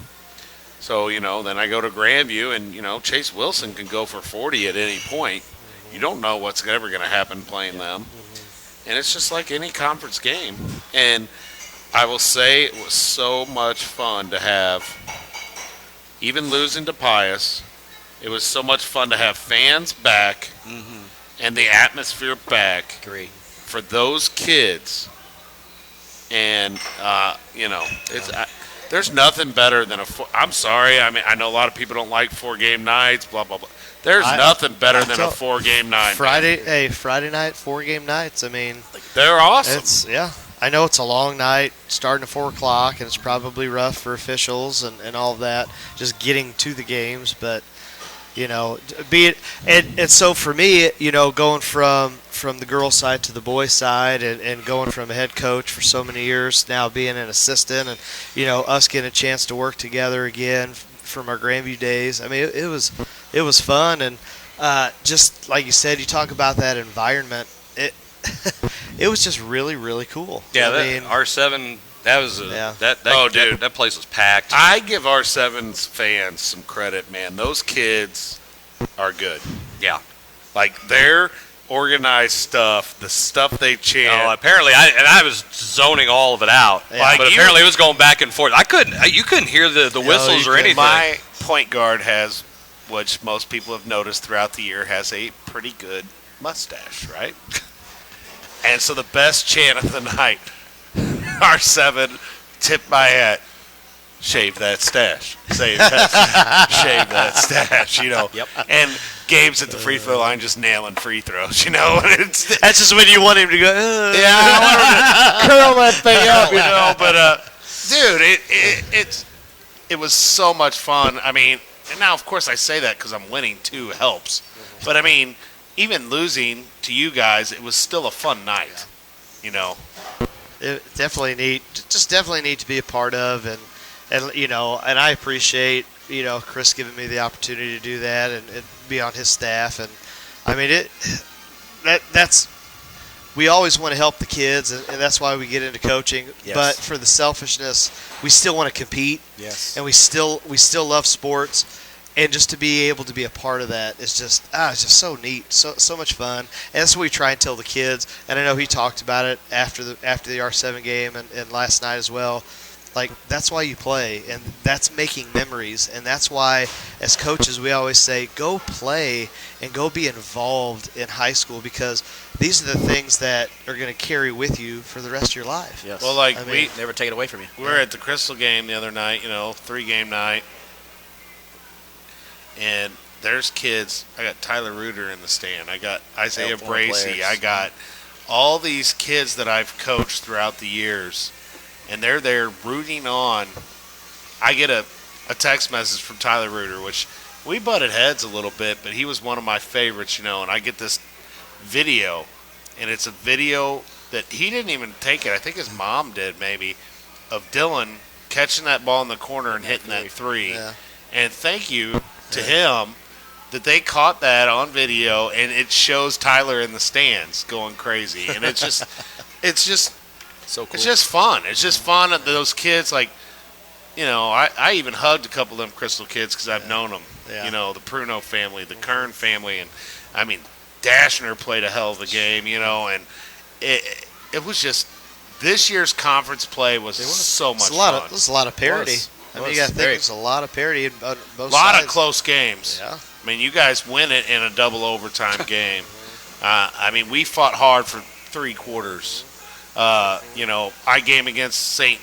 So, then I go to Grandview, and, Chase Wilson can go for 40 at any point. You don't know what's ever going to happen playing them. And it's just like any conference game. And I will say it was so much fun to have, even losing to Pius, it was so much fun to have fans back and the atmosphere back for those kids. And, there's nothing better than I'm sorry. I mean, I know a lot of people don't like 4-game nights, blah, blah, blah. There's nothing better than a 4-game night. Friday night, 4-game nights. I mean, they're awesome. I know it's a long night, starting at 4 o'clock, and it's probably rough for officials and all of that, just getting to the games. But and so for me, going from the girls' side to the boys' side, and going from a head coach for so many years, now being an assistant, and us getting a chance to work together again from our Grandview days. I mean, it was fun, and just like you said, you talk about that environment. It was just really, really cool. Yeah, R7. That was that place was packed. I give R7's fans some credit, man. Those kids are good. Yeah, like their organized stuff, the stuff they chant. Oh, apparently, I was zoning all of it out. Yeah. But apparently, it was going back and forth. You couldn't hear the whistles or anything. My point guard has, which most people have noticed throughout the year, has a pretty good mustache, right? And so the best chant of the night, R7, tip my hat, shave that stash. Shave that stash, Yep. And Gabe's at the free throw line just nailing free throws, That's just when you want him to go, I want him to curl that thing up, But, dude, it was so much fun. I mean, and now, of course, I say that because I'm winning too helps. But, I mean, even losing to you guys, it was still a fun night, It definitely neat to be a part of, and I appreciate Chris giving me the opportunity to do that and be on his staff, and I mean that's we always want to help the kids, and that's why we get into coaching. Yes. But for the selfishness, we still want to compete. Yes. And we still love sports. And just to be able to be a part of that is just it's just so neat, so much fun. And that's what we try and tell the kids. And I know he talked about it after the R7 game and last night as well. Like, that's why you play, and that's making memories. And that's why, as coaches, we always say, go play and go be involved in high school, because these are the things that are going to carry with you for the rest of your life. Yes. Well, like, we never take it away from you. We were at the Crystal game the other night, 3-game night. And there's kids. I got Tyler Reuter in the stand. I got Isaiah Bracey. I got all these kids that I've coached throughout the years, and they're there rooting on. I get a text message from Tyler Reuter, which we butted heads a little bit, but he was one of my favorites, and I get this video, and it's a video that he didn't even take it. I think his mom did, maybe, of Dylan catching that ball in the corner and hitting that 3. Yeah. And thank you to him that they caught that on video, and it shows Tyler in the stands going crazy, and it's just so cool. It's just fun. It's just fun that those kids, like, I even hugged a couple of them Crystal kids because I've known them. Yeah. The Pruno family, the Kern family, and I mean Dashner played a hell of a game, and it was just, this year's conference play was so much fun. There's a lot of parity. I mean, you got to think it's a lot of parity in both sides. A lot of close games. Yeah. I mean, you guys win it in a double overtime game. I mean, we fought hard for 3 quarters. You know, our game against St.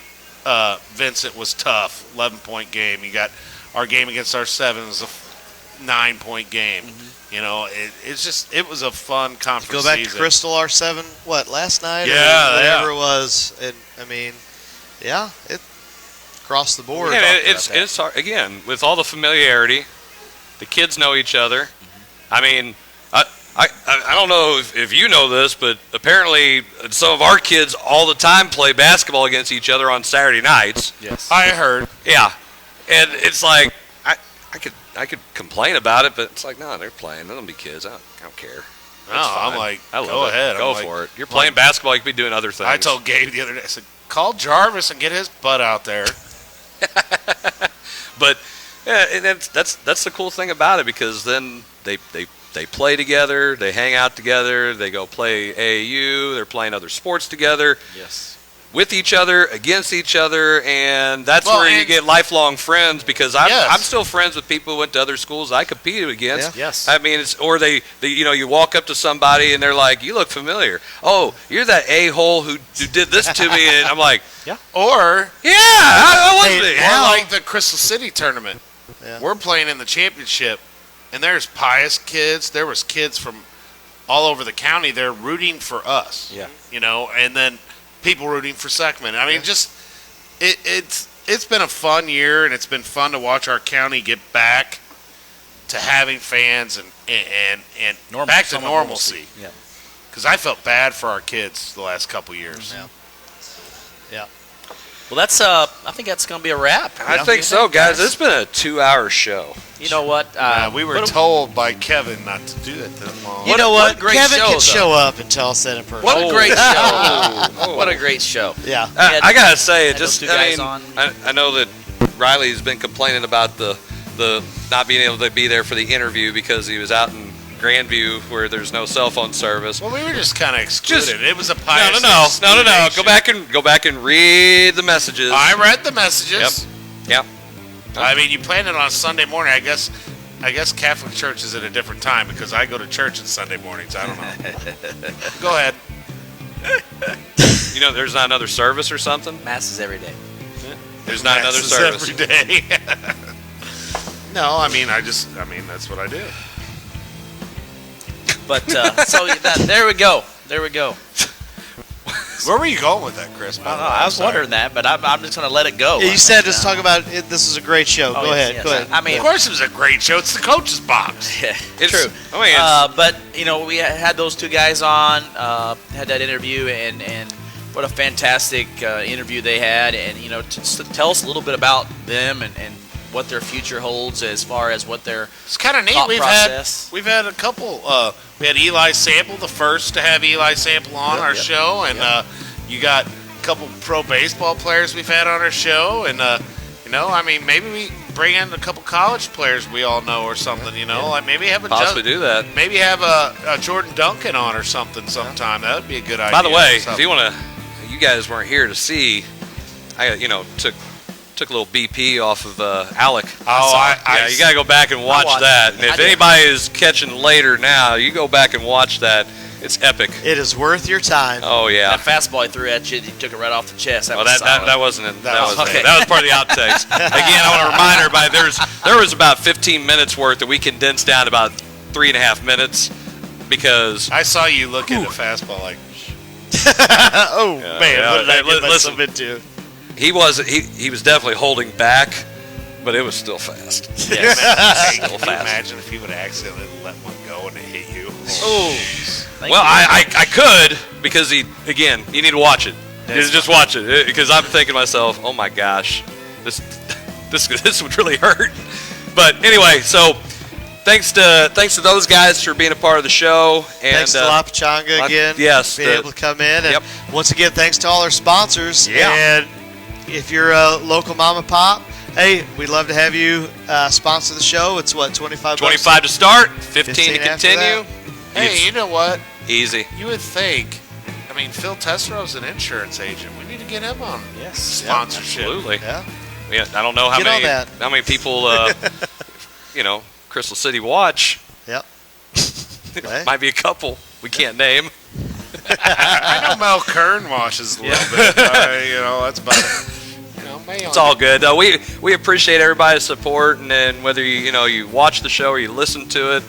Vincent was tough, 11-point game. You got our game against our 7 was a 9-point game. You know, it was a fun conference Go back season. to Crystal R7, last night? Yeah, or whatever it was. And I mean, yeah, it across the board. Yeah, it's hard. Again, with all the familiarity, the kids know each other. I mean, I don't know if you know this, but apparently some of our kids all the time play basketball against each other on Saturday nights. Yes, I heard. Yeah, and it's like I could complain about it, but it's like, no, they're playing. They're gonna be kids. I don't care. No, I'm like, go ahead. Go for it. You're playing basketball. You could be doing other things. I told Gabe the other day, I said, call Jarvis and get his butt out there. But yeah, and that's the cool thing about it, because then they play together, they hang out together, they go play AAU, they're playing other sports together. Yes. With each other, against each other, and that's where you get lifelong friends, because I'm still friends with people who went to other schools I competed against. Yeah. Yes. I mean, you walk up to somebody and they're like, you look familiar. Oh, you're that a-hole who did this to me, and I'm like, yeah. Or I was it. Or like the Crystal City tournament. Yeah. We're playing in the championship, and there's Pius kids. There was kids from all over the county. They're rooting for us. Yeah. You know, and then people rooting for Seckman. I mean, just it's been a fun year, and it's been fun to watch our county get back to having fans and back to normalcy. Yeah. Because I felt bad for our kids the last couple years. Yeah. Yeah. Well, that's I think that's going to be a wrap. I think so, guys. It's been a 2-hour show. You know what? We were told by Kevin not to do that that long. You know what? great Kevin show, can though. show up and tell us that in person. What a great show! What a great show! Yeah. I gotta say, had those two guys on. I know that Riley's been complaining about the not being able to be there for the interview because he was out in Grandview where there's no cell phone service. Well, we were just kind of excluded. It was a Pius. No. Go back and read the messages. I read the messages. Yep. I mean, you planned it on Sunday morning. I guess Catholic Church is at a different time because I go to church on Sunday mornings. I don't know. Go ahead. You know, there's not another service or something? Masses every day. There's not another service. Every day. No, I mean, that's what I do. But there we go. There we go. Where were you going with that, Chris? I was wondering that, but I'm just going to let it go. Yeah, you said just talk about it. This is a great show. Go ahead. Yes. Go ahead. I mean, of course it was a great show. It's the coach's box. Yeah, It's true. I mean, but you know, we had those two guys on, had that interview, and what a fantastic interview they had, and you know, to tell us a little bit about them and what their future holds as far as what their It's kind of neat. We've had a couple. We had Eli Sample, the first to have Eli Sample on our show, and you got a couple pro baseball players we've had on our show, and you know, I mean, maybe we bring in a couple college players we all know or something. You know, like maybe have possibly do that. Maybe have a Jordan Duncan on or something sometime. That would be a good idea. By the way, if you want to, you guys weren't here to see. I took a little BP off of Alec. You got to go back and watch that. And if anybody is catching later now, you go back and watch that. It's epic. It is worth your time. Oh yeah. That fastball he threw at you, he took it right off the chest. That wasn't it. That was part of the outtakes. Again, I want to remind everybody there was about 15 minutes worth that we condensed down about 3.5 minutes because I saw you look at the fastball like. What did I get myself into? He was definitely holding back, but it was still fast. Yeah, still can fast. you imagine if he would have accidentally let one go and it hit you? I could because you need to watch it. Just watch it because I'm thinking to myself, oh my gosh, this would really hurt. But anyway, so thanks to those guys for being a part of the show. And thanks to La Pachanga again. Yes, being able to come in. And once again, thanks to all our sponsors. Yeah. And if you're a local mom and pop, hey, we'd love to have you sponsor the show. It's what, $25? $25 to start, 15 to continue. Hey, you know what? Easy. You would think. I mean, Phil Tessero's an insurance agent. We need to get him on. Yes. Sponsorship. Absolutely. Yeah. I don't know how Get on that. many people, Crystal City watch. Yep. Might be a couple we can't name. I know Mel Kern washes a little bit. That's about it. It's all good. We appreciate everybody's support, and then whether you watch the show or you listen to it,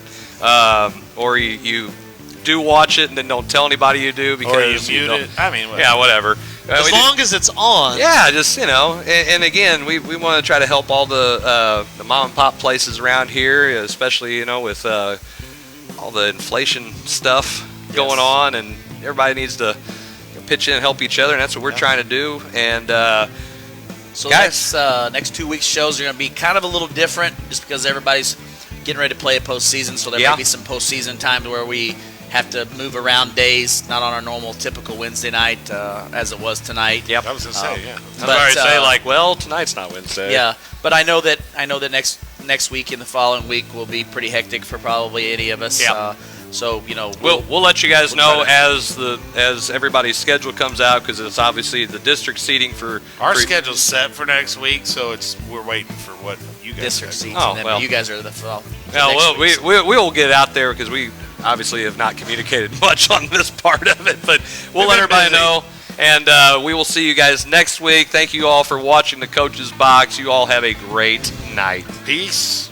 or you do watch it and then don't tell anybody you do because or you mute it. I mean, whatever. Yeah, whatever. As long as it's on. Yeah, just and again, we want to try to help all the mom and pop places around here, especially with all the inflation stuff going on, and everybody needs to pitch in and help each other, and that's what we're trying to do. And so guys, next 2 weeks shows are going to be kind of a little different, just because everybody's getting ready to play a postseason. So there may be some postseason time to where we have to move around days, not on our normal typical Wednesday night as it was tonight. Yep, I was going to say, yeah. I was say tonight's not Wednesday. Yeah, but I know that next week and the following week will be pretty hectic for probably any of us. Yeah. So we'll let you guys know as everybody's schedule comes out, because it's obviously the district seating for our schedule's set for next week, so we're waiting for what you guys district seats. Oh, and well, you guys are the fall. Yeah, well, we'll get out there, because we obviously have not communicated much on this part of it, but we'll let everybody know. And we will see you guys next week. Thank you all for watching the Coach's Box. You all have a great night. Peace.